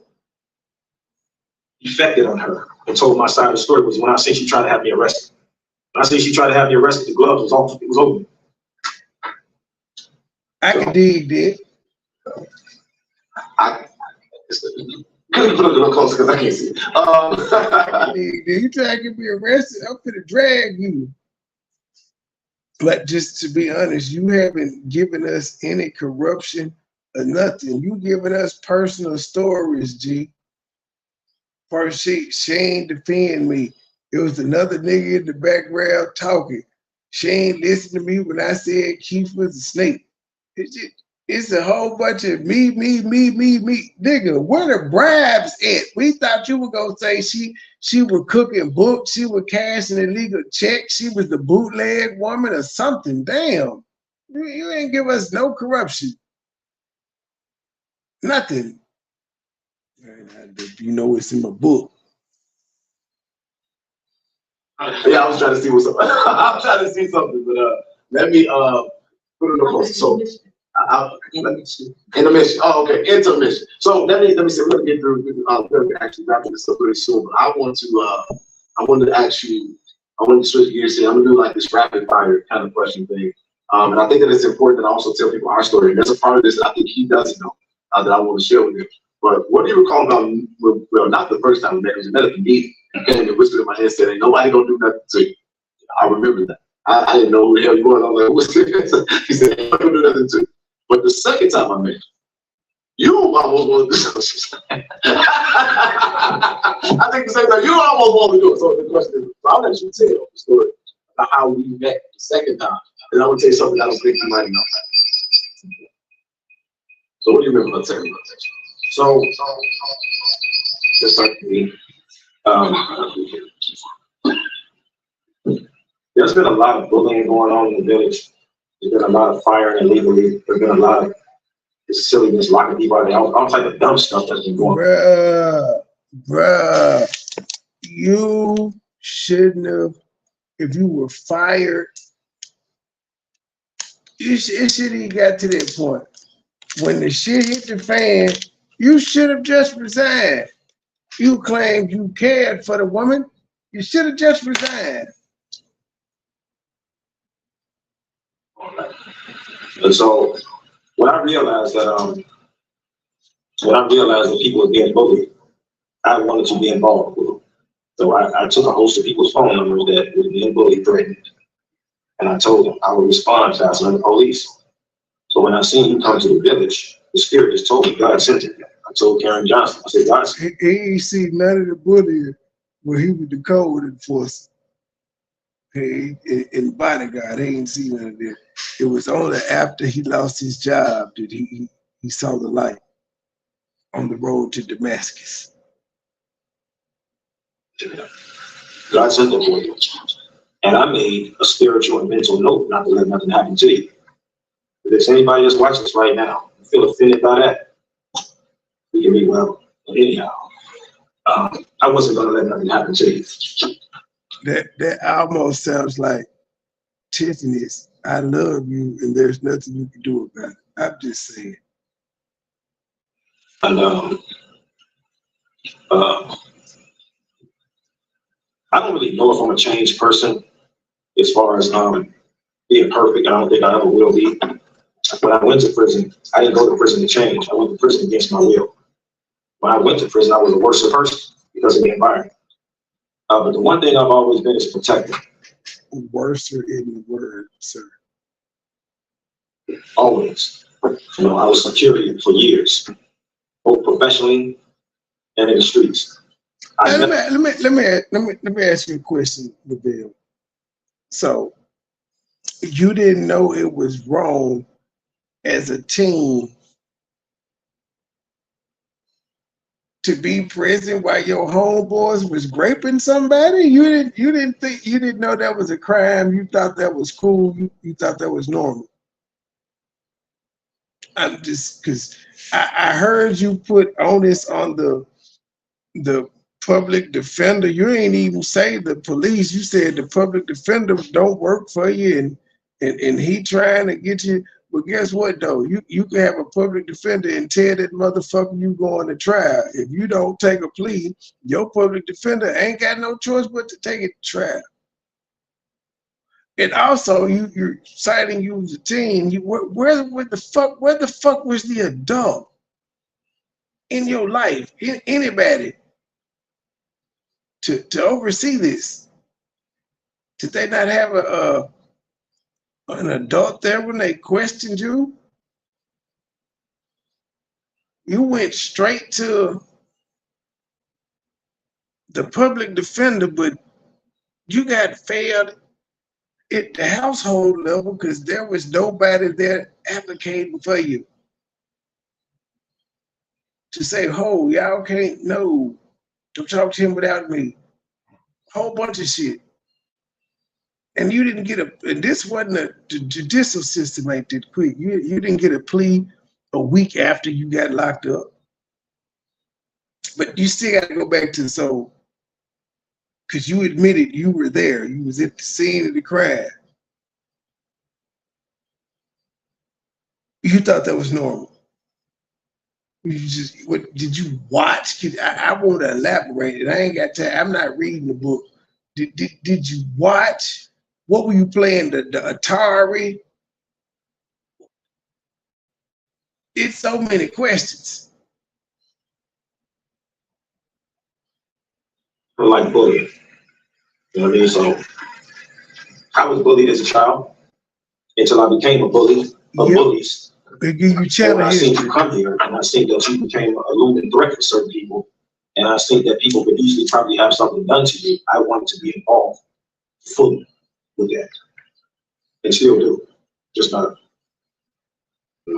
Speaker 9: Effected on her and told my side of the story was when I said she tried to have me arrested. When I said she tried to have me arrested, the gloves was off. It was over.
Speaker 1: I can dig that.
Speaker 10: Put it a little closer because I can't see.
Speaker 1: You try to get me arrested, I'm gonna drag you. But just to be honest, you haven't given us any corruption or nothing. You giving us personal stories, G. First, she ain't defend me. It was another nigga in the background talking. She ain't listen to me when I said Keith was a snake. It's a whole bunch of me. Nigga, where the bribes at? We thought you were gonna say she was cooking books, she was cashing illegal checks, she was the bootleg woman or something. Damn. You ain't give us no corruption. Nothing. You know it's in my book.
Speaker 10: Yeah, I was trying to see what's up. I'm trying to see something, but let me put it closer. So intermission. Oh, okay, intermission. So let me see. We're gonna get through. We're gonna actually wrap this up pretty soon. But I wanted to ask you. I wanted to switch gears here. I'm gonna do like this rapid fire kind of question thing. And I think that it's important that I also tell people our story. And there's a part of this that I think he doesn't know that I want to share with him. But what do you recall about? Well, not the first time we met. It was another meeting. He came and whispered in my head, said, "Ain't nobody gonna do nothing to you." I remember that. I didn't know who the hell you were. I was like, "What's this?" He said, "Ain't nobody gonna do nothing to you." But the second time I met you almost wanted to do something. I think the same time, you almost wanted to do it. So the question is, I'll let you tell the story about how we met the second time. And I'm going to tell you something I don't think you might know. So what do you remember about the second time? So just like me,
Speaker 9: there's been a lot of bullying going on in the village. There's been a lot of firing illegally. There's been a lot of silliness, locking people out. All type of dumb stuff that's been going on.
Speaker 1: Bruh, you shouldn't have. If you were fired, it shouldn't have got to that point. When the shit hit the fan, you should have just resigned. You claimed you cared for the woman. You should have just resigned.
Speaker 9: And so when I realized that people were being bullied, I wanted to be involved with them. So I took a host of people's phone numbers that were being bullied, threatened, and I told them I would respond to the police. So when I seen you come to the village, the spirit just told me God sent it. I told Karen Johnson, I said, God sent it.
Speaker 1: He ain't seen none of the bullying where he was the code enforcer. In bodyguard, he ain't seen none of that. It was only after he lost his job that he saw the light on the road to Damascus.
Speaker 9: God sent them for you. And I made a spiritual and mental note not to let nothing happen to you. If there's anybody that's watching this right now and feel offended by that, we can be well. But anyhow, I wasn't going to let nothing happen to you.
Speaker 1: That almost sounds like Tiffany's "I love you" and there's nothing you can do about it. I'm just saying.
Speaker 9: And I don't really know if I'm a changed person as far as being perfect. I don't think I ever will be. When I went to prison, I didn't go to prison to change. I went to prison against my will. When I went to prison, I was a worse person because of the environment. But the one thing I've always been is protected.
Speaker 1: Worser in the word, sir.
Speaker 9: Always. You know, I was security for years, both professionally and in the streets.
Speaker 1: Let me ask you a question, Lavell. So you didn't know it was wrong as a teen to be present while your homeboys was raping somebody? You didn't know that was a crime. You thought that was cool. You thought that was normal. I'm just because I heard you put onus on the public defender. You ain't even say the police. You said the public defender don't work for you and he trying to get you. But guess what though? You can have a public defender and tell that motherfucker you going to trial. If you don't take a plea, your public defender ain't got no choice but to take it to trial. And also you're citing you as a teen. Where the fuck was the adult in your life? Anybody to oversee this? Did they not have an adult there when they questioned you? You went straight to the public defender, but you got failed at the household level because there was nobody there advocating for you. To say, "Oh, y'all can't, no, don't talk to him without me." Whole bunch of shit. And you didn't get and this wasn't the judicial system ain't that quick. You didn't get a plea a week after you got locked up. But you still got to go back to because you admitted you were there. You was at the scene of the crime. You thought that was normal. What did you watch? I want to elaborate it. I ain't got time. I'm not reading the book. Did you watch? What were you playing? The Atari? It's so many questions.
Speaker 9: I like bullying. You know what I mean? So I was bullied as a child until I became a bully of bullies.
Speaker 1: They give you
Speaker 9: And I
Speaker 1: challenges.
Speaker 9: seen you come here, and I think that you became a looming threat to certain people. And I think that people could easily probably have something done to you. I wanted to be involved fully with that, and still do. Just not,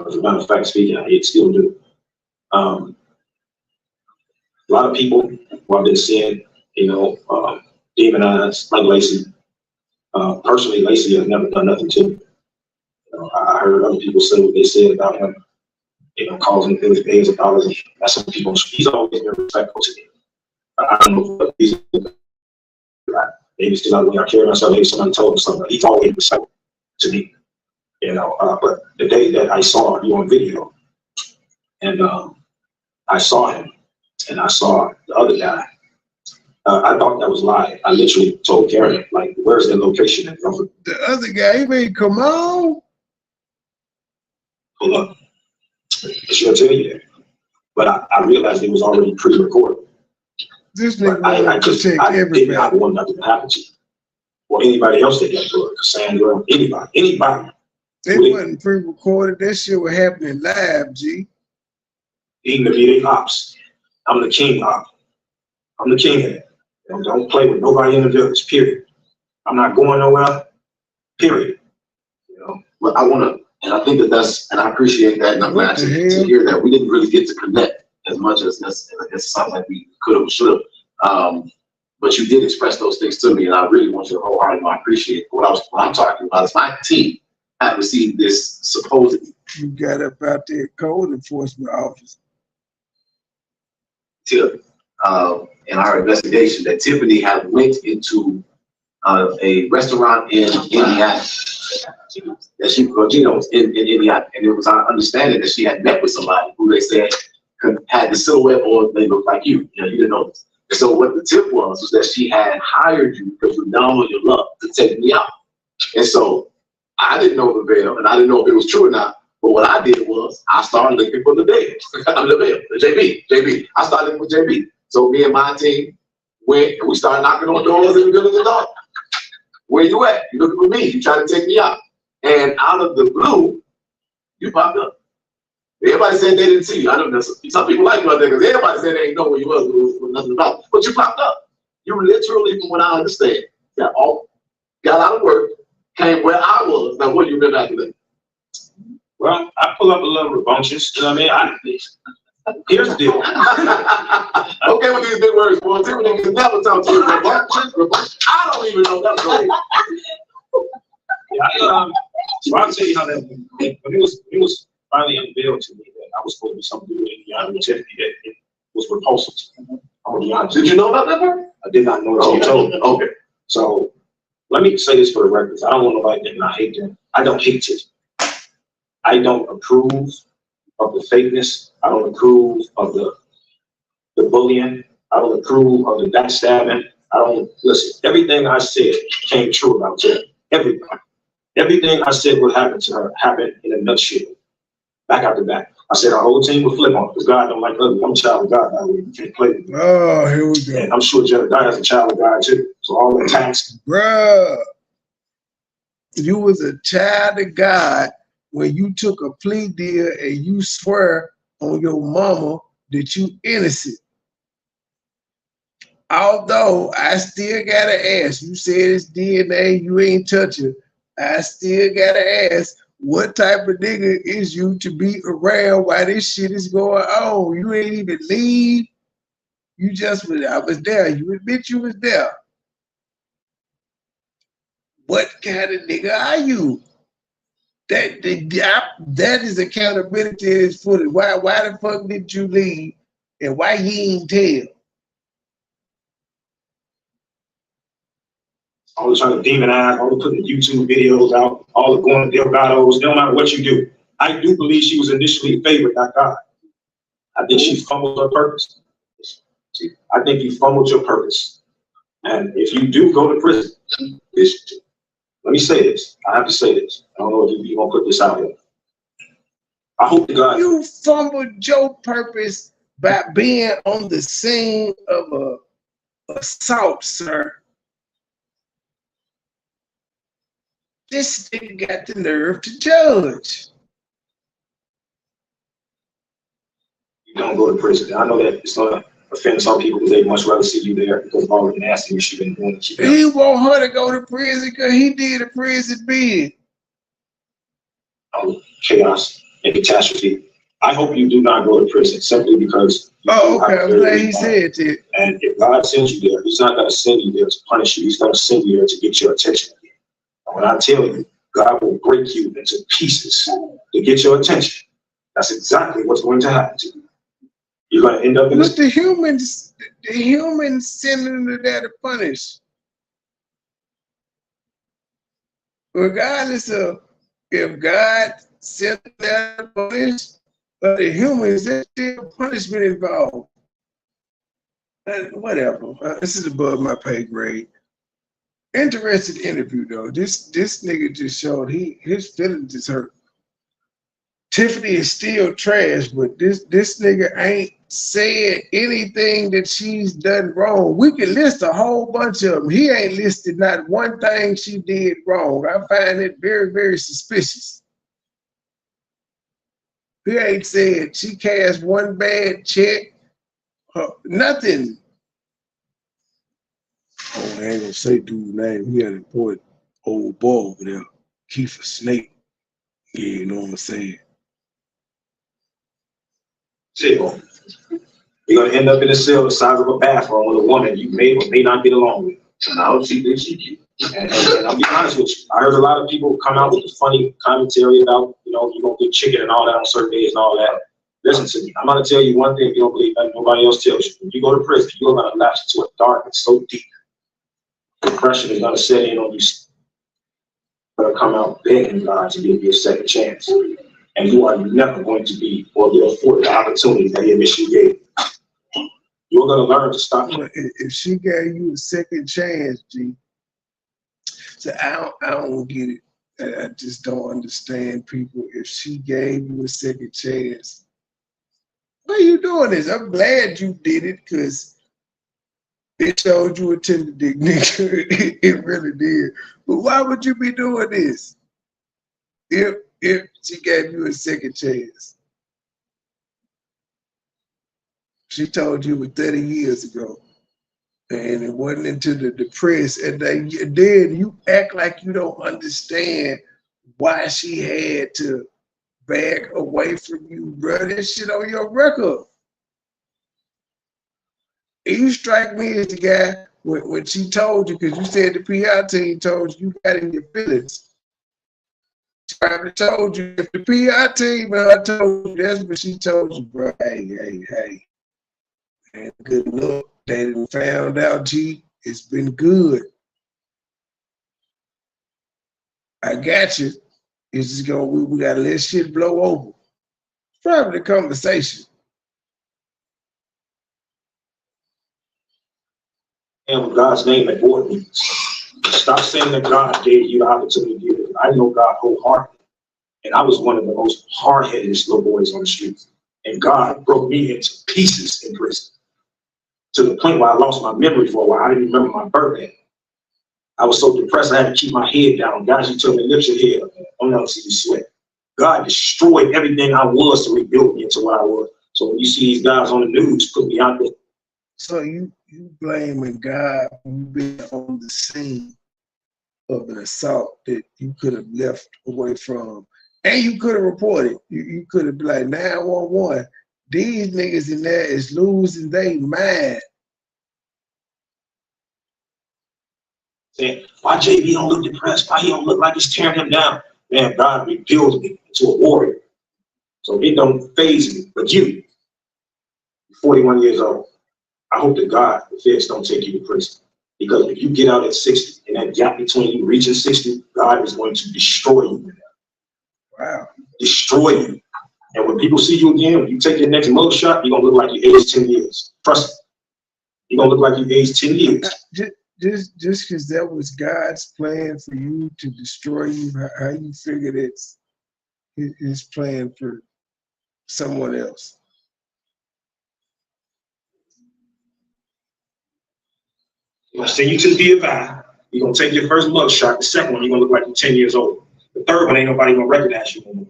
Speaker 9: as a matter of fact speaking, I still do. A lot of people who I've been seeing, demonized, like Lacey. Personally, Lacey has never done nothing to me. I heard other people say what they said about him, causing billions of dollars. That's some people. He's always been respectful to me. I don't know what reason. Maybe it's because the way I carry myself. Maybe someone told him something. He's always respectful to me. But the day that I saw you on video, and I saw him, and I saw the other guy, I thought that was live. I literally told Karen, like, "Where's the location?"
Speaker 1: The other guy, he made come on.
Speaker 9: Hold up. She'll tell you that. But I realized it was already pre-recorded.
Speaker 1: This nigga
Speaker 9: I did not want nothing to happen to you. Or anybody else that got to it. Cassandra, anybody.
Speaker 1: It wasn't pre-recorded. That shit was happening live, G.
Speaker 9: Even to be the ops. I'm the king op. I'm the king of it. Don't play with nobody in the village, period. I'm not going nowhere, period.
Speaker 10: But I want to, and I think that's, and I appreciate that, and I'm glad to hear that. We didn't really get to connect as much as it sounds like we could have, should have. but you did express those things to me, and I really want you to wholeheartedly appreciate it. What I'm talking about is my team had received this supposed.
Speaker 1: You got up out there, code enforcement officer.
Speaker 10: Tip, in our investigation, that Tiffany had went into a restaurant in Indiana. That she, Gino's in Indiana, and it was our understanding that she had met with somebody who they said had the silhouette or they looked like you. You know, you didn't know this. And so what the tip was that she had hired you because you're down on your luck to take me out. And so I didn't know Lavell, and I didn't know if it was true or not. But what I did was I started looking for Lavell, JB. I started looking for JB. So me and my team went and we started knocking on doors in the middle of the dark. Where you at? You looking for me? You trying to take me out? And out of the blue, you popped up. Everybody said they didn't see you. I don't know. Some people like you out there because everybody said they didn't know where you was nothing about. But you popped up. You literally, from what I understand, got out of work, came where I was. Now, what do you remember after that?
Speaker 9: Well, I pull up a little rambunctious. You know what I mean? Here's the deal.
Speaker 10: Okay, with these big words, boy. People niggas never talk to you. Rambunctious. I don't even know that story.
Speaker 9: Yeah, so I'll tell you how that when it was finally unveiled to me that I was supposed to be something with Indiana with Tiffany, that it was repulsive to me. I'm gonna be honest.
Speaker 10: Did you know about that part?
Speaker 9: I did not know until you told me. Okay. So let me say this for the record. I don't want nobody thinking I hate them. I don't hate Tiffany. I don't approve of the fakeness. I don't approve of the bullying. I don't approve of the backstabbing. I don't listen. Everything I said came true about Tiffany. Everything I said would happen to her happened in a nutshell. Back out the back. I said our whole team would flip on it because God don't like ugly. I'm a child of God. You can't play with me.
Speaker 1: Oh, here we go.
Speaker 9: And I'm sure Jedediah is a child of God too. So all the attacks.
Speaker 1: Bruh, you was a child of God when you took a plea deal and you swear on your mama that you innocent. Although I still gotta ask, you said it's DNA, you ain't touching. I still gotta ask, what type of nigga is you to be around while this shit is going on? You ain't even leave. You just was, I was there. You admit you was there. What kind of nigga are you? That is accountability in his footage. Why the fuck did you leave? And why he ain't tell?
Speaker 9: All the trying to demonize, all the putting YouTube videos out, all the going to Delgados, no matter what you do. I do believe she was initially favored, not God. I think she fumbled her purpose. See, I think you fumbled your purpose. And if you do go to prison, let me say this. I have to say this. I don't know if you're going to put this out here. I hope to God.
Speaker 1: You fumbled your purpose by being on the scene of a assault, sir. This nigga got the nerve to judge.
Speaker 9: You don't go to prison. I know that it's going to offend some people because they much rather see you there because of all the nastiness you've been doing.
Speaker 1: He want her to go to prison because he did a prison bid.
Speaker 9: Chaos and catastrophe. I hope you do not go to prison simply because.
Speaker 1: Oh, okay. I'm glad he said it.
Speaker 9: And if God sends you there, He's not going to send you there to punish you. He's going to send you there to get your attention. When I tell you, God will break you into pieces to get your attention. That's exactly what's going to happen to you. You're going to end up in this.
Speaker 1: The humans sending them there to punish. Regardless of if God sent them there to punish, but the humans, there's still punishment involved. Whatever. This is above my pay grade. Interesting interview though. This nigga just showed his feelings is hurt. Tiffany is still trash, but this nigga ain't said anything that she's done wrong. We can list a whole bunch of them. He ain't listed not one thing she did wrong. I find it very, very suspicious. He ain't said she cashed one bad check. Nothing. Oh, I ain't gonna say dude's name. He had an important old boy over there, Kiefer Snake. Yeah, you know what I'm saying.
Speaker 9: Chill. You're gonna end up in a cell the size of a bathroom with a woman you may or may not get along with.
Speaker 10: No, she did.
Speaker 9: And I'll be honest with you, I heard a lot of people come out with the funny commentary about, you know, you're gonna get chicken and all that on certain days and all that. Listen to me, I'm gonna tell you one thing you don't believe that nobody else tells you. When you go to prison, you're gonna lapse into a darkness so deep. Depression is gonna set in on you. You're gonna come out begging God to give you a second chance. And you are never going to be or get afforded the opportunity that he initially gave. You're gonna learn to stop.
Speaker 1: If she gave you a second chance, G, so I don't get it. I just don't understand people. If she gave you a second chance, why are you doing this? I'm glad you did it because it showed you a tender dick, nigga. It really did. But why would you be doing this? If she gave you a second chance. She told you it was 30 years ago. And it wasn't until the depressed. And then you act like you don't understand why she had to back away from you, bro. That shit on your record. And you strike me as the guy when she told you, because you said the PR team told you got in your feelings. She probably told you, if the PR team told you, that's what she told you, bro. Hey. And good luck. They didn't found out, G. It's been good. I got you. It's just we gotta let shit blow over. It's probably the conversation.
Speaker 9: And with God's name at board meetings. Stop saying that God gave you the opportunity to do it. I know God wholeheartedly. And I was one of the most hard-headed little boys on the street. And God broke me into pieces in prison. To the point where I lost my memory for a while. I didn't remember my birthday. I was so depressed I had to keep my head down. Guys, you told me, lift your head up. Don't ever see you sweat. God destroyed everything I was to rebuild me into what I was. So when you see these guys on the news put me out there.
Speaker 1: So you blaming God for being on the scene of an assault that you could have left away from. And you could have reported. You could have been like 911. These niggas in there is losing their mind.
Speaker 9: Saying, why JB don't look depressed? Why he don't look like it's tearing him down? Man, God rebuilds me into a warrior. So it don't faze me. But you, 41 years old, I hope to God the feds don't take you to prison. Because if you get out at 60, and that gap between you reaching 60, God is going to destroy you.
Speaker 1: Wow. Destroy you.
Speaker 9: And when people see you again, when you take your next mug shot, you're going to look like you aged 10 years. Trust me. You're going to look like you aged 10 years.
Speaker 1: Just because that was God's plan for you to destroy you, how you figured it's his plan for someone else?
Speaker 9: You're going to send you to the VI. You're going to take your first mug shot. The second one, you're going to look like you're 10 years old. The third one, ain't nobody going to recognize you anymore.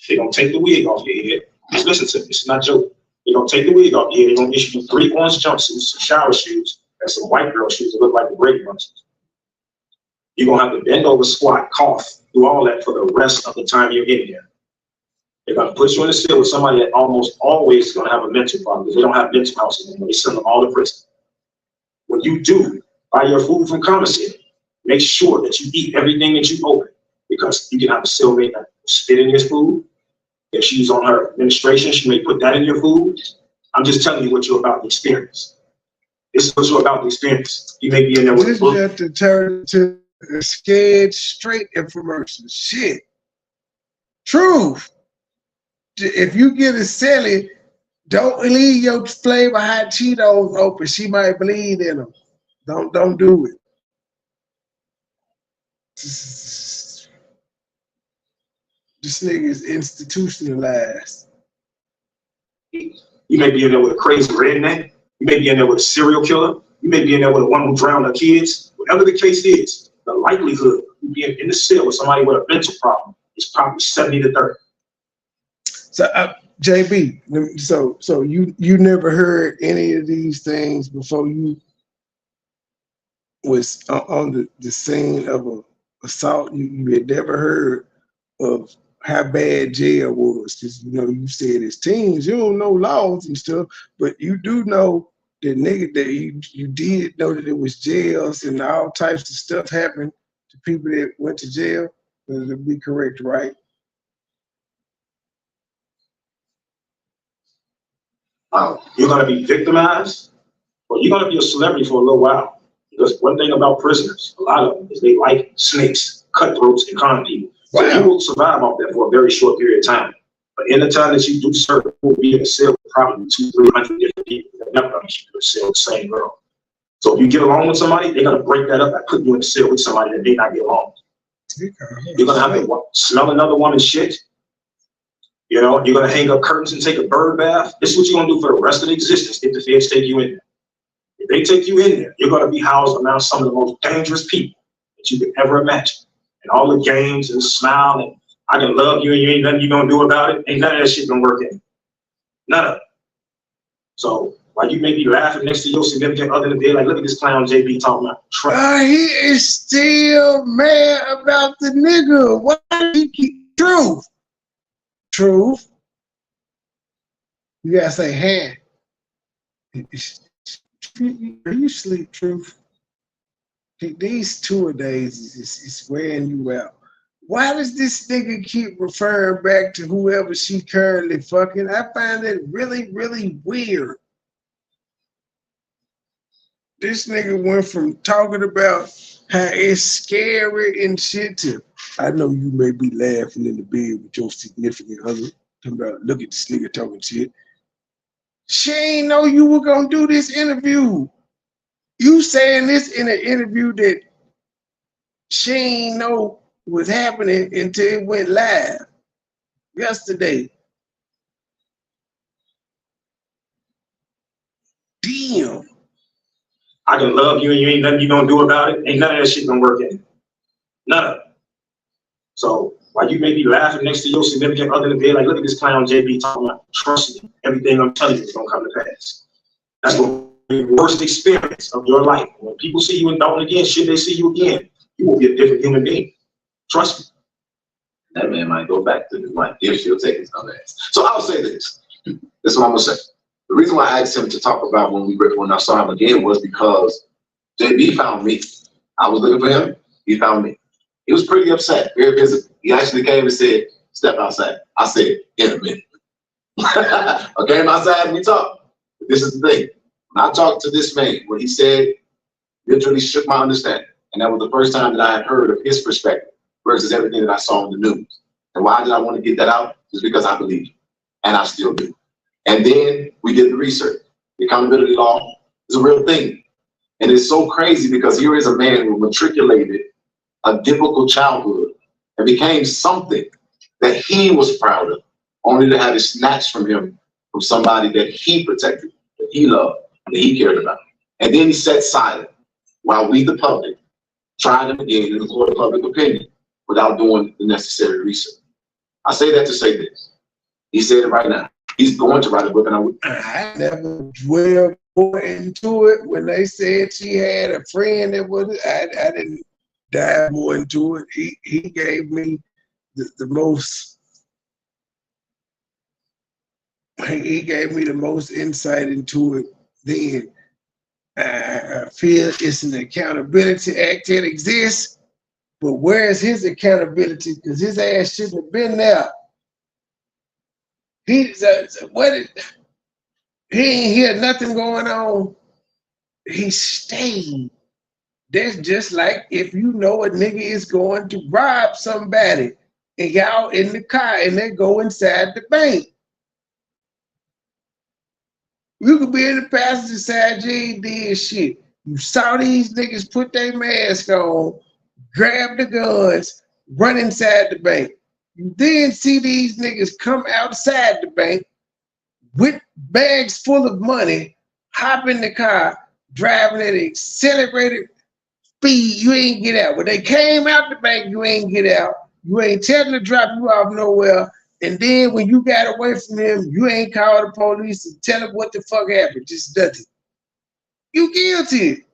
Speaker 9: They're going to take the wig off your head. Just listen to me. It's not joking. They're going to take the wig off your head. They're going to issue you 3 orange jumpsuits, some shower shoes, and some white girl shoes that look like the Brady Bunches. You're going to have to bend over, squat, cough, do all that for the rest of the time you're in here. They're going to put you in a cell with somebody that almost always is going to have a mental problem because they don't have mental house anymore. They send them all to prison. When you do buy your food from commissary, make sure that you eat everything that you open because you can have a cellmate that spit in your food. If she's on her administration, she may put that in your food. I'm just telling you what you're about to experience. This is what you're about to experience. You may be in there with a book.
Speaker 1: This got to turn to a scared straight infomercial. Shit. Truth. If you get a celly, don't leave your flavor hot Cheetos open. She might bleed in them. Don't do it. This nigga is institutionalized.
Speaker 9: You may be in there with a crazy redneck. You may be in there with a serial killer. You may be in there with a one who drowned her kids. Whatever the case is, the likelihood of you being in the cell with somebody with a mental problem is probably 70 to 30.
Speaker 1: So, JB, so you never heard any of these things before you was on the scene of an assault? You had never heard of how bad jail was. Because, you know, you said as teens, you don't know laws and stuff, but you do know that nigga that you did know that it was jails and all types of stuff happened to people that went to jail. To be correct, right?
Speaker 9: You're going to be victimized, or you're going to be a celebrity for a little while. Because one thing about prisoners, a lot of them, is they like snakes, cutthroats, and con people. So you will survive off that for a very short period of time. But in the time that you do serve, you will be in a cell with probably 200-300 different people. They're never going to keep you in a cell with the same girl. So if you get along with somebody, they're going to break that up by putting you in a cell with somebody that may not get along. You're going to have to smell another woman's shit. You know, you're going to hang up curtains and take a bird bath. This is what you're going to do for the rest of the existence if the feds take you in there. If they take you in there, you're going to be housed around some of the most dangerous people that you could ever imagine. And all the games and the smile and I can love you and you ain't nothing you going to do about it. Ain't none of that shit going to work in. None of it. So while you may be laughing next to your significant other in the bed, like, look at this clown JB talking about trust.
Speaker 1: He is still mad about the nigga. Why did he keep truth? Truth. You gotta say, hey, you sleep, Truth. These tour days is wearing you out. Why does this nigga keep referring back to whoever she currently fucking? I find it really, really weird. This nigga went from talking about how it's scary and shit to, I know you may be laughing in the bed with your significant other. Talking about, look at this nigga talking shit. She ain't know you were gonna do this interview. You saying this in an interview that she ain't know was happening until it went live yesterday. Damn.
Speaker 9: I can love you and you ain't nothing you gonna do about it. Ain't none of that shit gonna work in. None of it. So while you may be laughing next to your significant other in the bed, like, look at this clown JB talking about, trust me, everything I'm telling you is gonna come to pass. That's going to be the worst experience of your life. When people see you in Dolton again, should they see you again, you will be a different human being. Trust me.
Speaker 10: That man might go back to his wife if she'll take his dumb ass. So I'll say this. This is what I'm gonna say. The reason why I asked him to talk about when I saw him again was because JB found me. I was looking for him. He found me. He was pretty upset, very visible. He actually came and said, "Step outside." I said, "In a minute." I came outside and we talked. But this is the thing. When I talked to this man, what he said literally shook my understanding. And that was the first time that I had heard of his perspective versus everything that I saw in the news. And why did I want to get that out? Just because I believe it. And I still do. And then we did the research. The accountability law is a real thing. And it's so crazy because here is a man who matriculated a difficult childhood and became something that he was proud of, only to have it snatched from him from somebody that he protected, that he loved, that he cared about. And then he sat silent while we, the public, tried to again in the court of public opinion without doing the necessary research. I say that to say this. He said it right now. He's going to write a book, and
Speaker 1: I never dwelled more into it. When they said she had a friend that was, I didn't dive more into it. He gave me the most. He gave me the most insight into it then. I feel it's an accountability act that exists, but where's his accountability? Because his ass shouldn't have been there. He ain't hear nothing going on. He stayed. That's just like if you know a nigga is going to rob somebody and y'all in the car and they go inside the bank. You could be in the passenger side, you ain't did shit. You saw these niggas put their mask on, grab the guns, run inside the bank. You then see these niggas come outside the bank with bags full of money, hop in the car, driving at accelerated speed, you ain't get out. When they came out the bank, you ain't get out. You ain't tell them to drop you off nowhere. And then when you got away from him, you ain't called the police and tell them what the fuck happened. Just nothing. You guilty.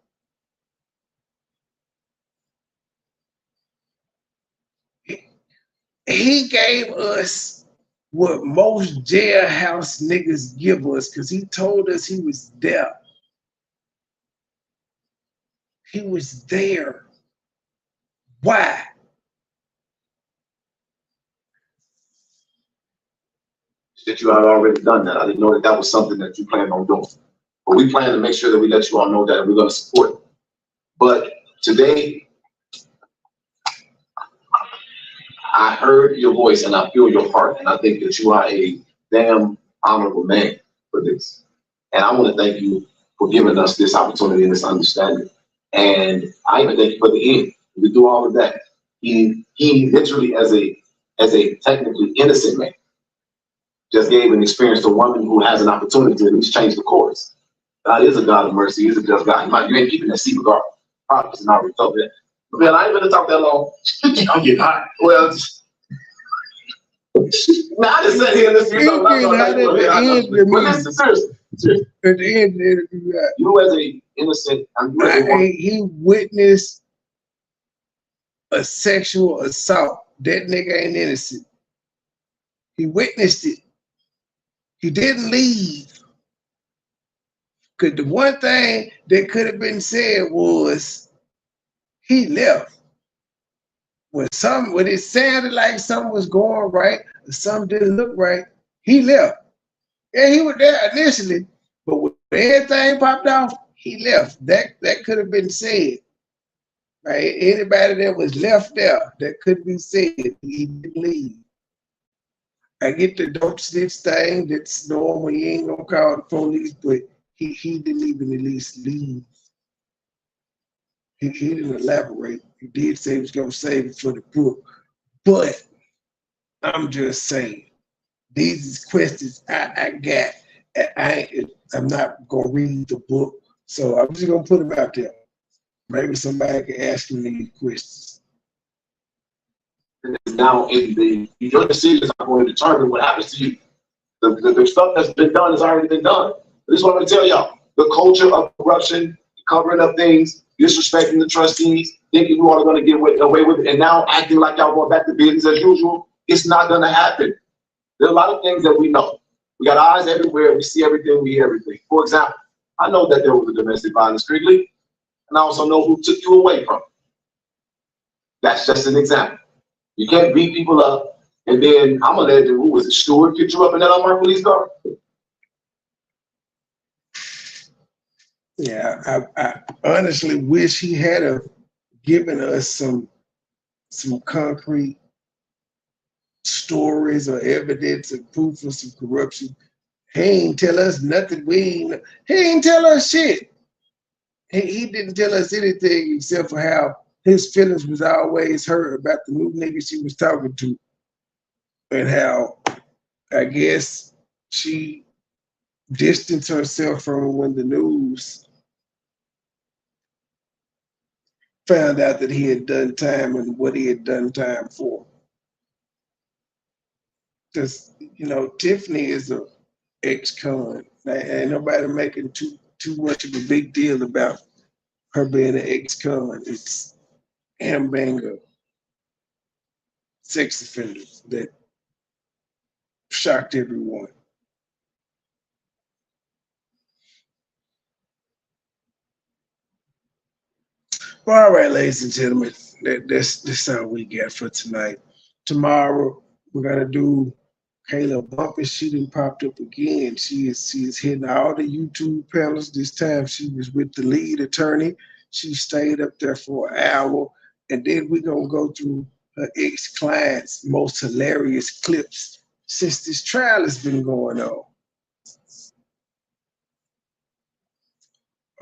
Speaker 1: he gave us what most jailhouse niggas give us, because he told us he was there. He was there. Why?
Speaker 10: That you had already done that. I didn't know that that was something that you planned on doing. But we plan to make sure that we let you all know that we're going to support it. But today, I heard your voice and I feel your heart. And I think that you are a damn honorable man for this. And I want to thank you for giving us this opportunity and this understanding. And I even thank you for the end. We do all of that. He literally, as a technically innocent man, just gave an experience to a woman who has an opportunity to at least change the course. God is a God of mercy. He is a just God. You ain't keeping that secret guard. Prophets and already told that. But man, I ain't gonna talk that long. I'm getting hot. Well, now I just sat here and listen to you.
Speaker 1: At the end,
Speaker 10: you as a innocent,
Speaker 1: he witnessed a sexual assault. That nigga ain't innocent. He witnessed it. He didn't leave. Because the one thing that could have been said was he left. When it sounded like something was going right, or something didn't look right, he left. Yeah, he was there initially, but when everything popped off, he left. That could have been said. Right? Anybody that was left there, that could be said, he didn't leave. I get the don't snitch thing, that's normal. He ain't gonna call the police, but he didn't even at least leave. He didn't elaborate. He did say he was gonna save it for the book. But I'm just saying, these is questions I got. I'm not gonna read the book, so I'm just gonna put them out there. Maybe somebody can ask me these questions.
Speaker 10: Now, your decisions are going to determine what happens to you. The stuff that's been done has already been done. This is what I'm going to tell y'all. The culture of corruption, covering up things, disrespecting the trustees, thinking you all are going to get away with it, and now acting like y'all going back to business as usual, it's not going to happen. There are a lot of things that we know. We got eyes everywhere. We see everything. We hear everything. For example, I know that there was a domestic violence strictly, and I also know who took you away from it. That's just an example. You can't beat people up, and then I'm gonna let the who was it, Stewart, get you up in that unmarked police car.
Speaker 1: Yeah, I honestly wish he had given us some concrete stories or evidence and proof of some corruption. He ain't tell us nothing. He ain't tell us shit. He didn't tell us anything except for how his feelings was always hurt about the new nigga she was talking to, and how I guess she distanced herself from him when the news found out that he had done time and what he had done time for. Because, Tiffany is an ex-con. Ain't nobody making too much of a big deal about her being an ex-con. It's him being a sex offender that shocked everyone. Well, all right, ladies and gentlemen, that's all we got for tonight. Tomorrow, we're going to do Kayla Bumpus. She done popped up again. She is hitting all the YouTube panels. This time she was with the lead attorney. She stayed up there for an hour. And then we're going to go through her ex-client's most hilarious clips since this trial has been going on.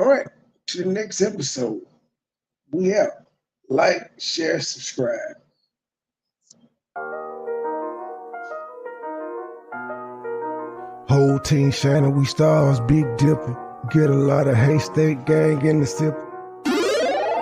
Speaker 1: All right, to the next episode. We out. Like, share, subscribe.
Speaker 7: Whole team shining, we stars, Big Dipper. Get a lot of haystack gang in the sip.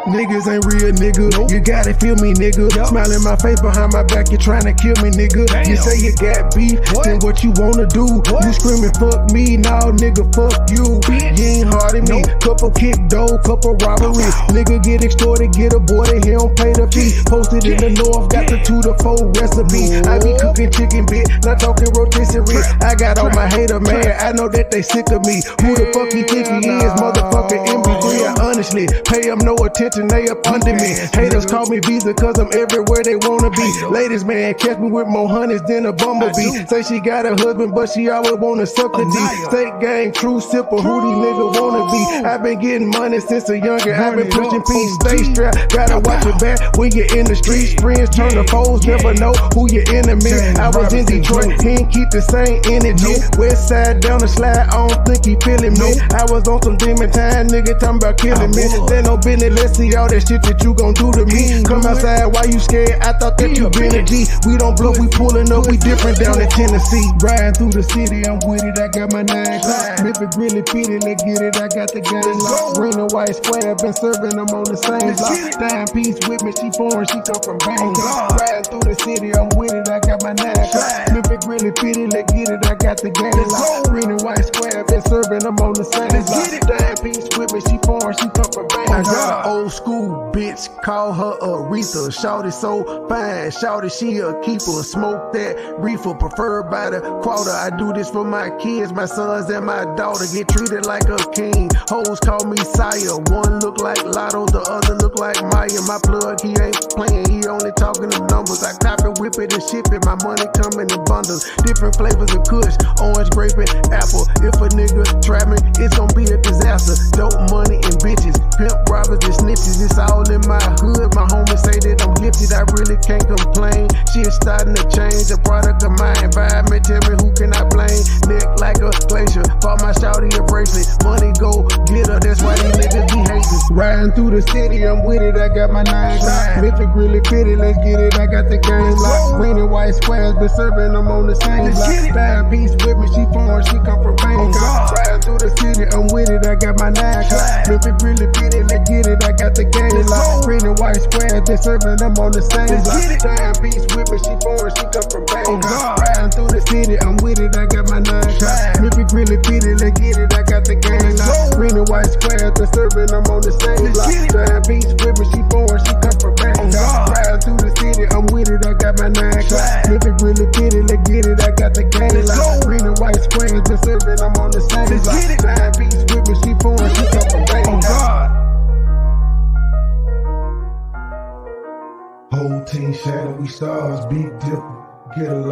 Speaker 1: Niggas ain't real, nigga. You gotta feel me, nigga. Smile in my face behind my back, you tryna kill me, nigga. You say you got beef, then what you wanna do? You screaming, fuck me, nah, nigga, fuck you. You ain't hard at me. Couple kick dough, couple robbery. Nigga get extorted, get aborted, he don't pay the fee. Posted in the north, got the 2 to 4 recipe. I be cooking chicken bit, not talking rotisserie. I got all my hater man, I know that they sick of me. Who the fuck he think he is? Motherfucking MB3. I honestly pay him no attention, they up under me. Haters call me Visa cause I'm everywhere they wanna be. Ladies man, catch me with more honeys than a bumblebee. Say she got a husband, but she always wanna suck the D. State gang, true sipper, who these niggas wanna be? I been getting money since a younger. I been pushing peace, stay strapped. Gotta watch your back when you're in the streets. Friends turn to foes, never know who your enemy. I was in Detroit, he ain't keep the same energy. West side down the slide, I don't think he feeling me. I was on some demon time, nigga talking about killing me. There no business, let's see all that shit that you gon' do to me. Come outside, why you scared? I thought that you been a G. We don't bluff, we pulling up, we different down in Tennessee. Riding through the city, I'm with it, I got my 9 o'clock. If it really pity, let's get it, I got the game locked. Green and white square, been serving them on the same block. Dime piece with me, she foreign, she come from Bangkok. Riding through the city, I'm with it, I got my 9 o'clock. If it really pity, let's get it, I got the game locked. Green and white square, been serving them on the same block. Dime piece with me, she foreign, she come from Bangkok. I got an old school bitch, call her Aretha. Shawty so fine, shawty she a keeper. Smoke that reefer, preferred by the quarter. I do this for my kids, my sons and my daughter. Get treated like a king. Hoes call me sire. One look like Lotto, the other look like Maya. My plug, he ain't playing, he only talking them numbers. I cop it, whip it, and ship it. My money coming in bundles. Different flavors of kush, orange, grape, and apple. If a nigga try me, it's gonna be a disaster. Dope money and bitches, pimp robbers and snitches. It's all in my hood. My homies say that I'm gifted, I really can't complain. Shit's starting to change, a product of my environment. Tell me who can I blame? Neck like a glacier, bought my shawty a bracelet. Money go get her, that's why these niggas be hating. Riding through the city, I'm with it, I got my 9 o'clock. If it really fitted, let's get it, I got the game locked. Green and white squares, been serving them on the same block. Dime piece with me, she foreign, she come from Bangkok. Riding through the city, I'm with it, I got my 9 o'clock. If it really fitted, let's get it, I got the game locked. Green and white squares, been serving them on the same block. Dime piece with me, she foreign, she come from Bangkok. Riding through the city, I'm with it, I got my 9 o'clock. If it really fitted, let's get it, I got the game locked. Green and white squares, been serving them on the same block. Dime piece with me, she foreign, she come from Bangkok. Riding through the city, I'm with it, I got my 9 o'clock. If it really fitted, let's get it, I got the game locked. Green and white squares, been serving them on the same block. Dime piece with me, she foreign, she come from Bangkok.
Speaker 7: Whole team shining, we stars, big dipper, get a lot.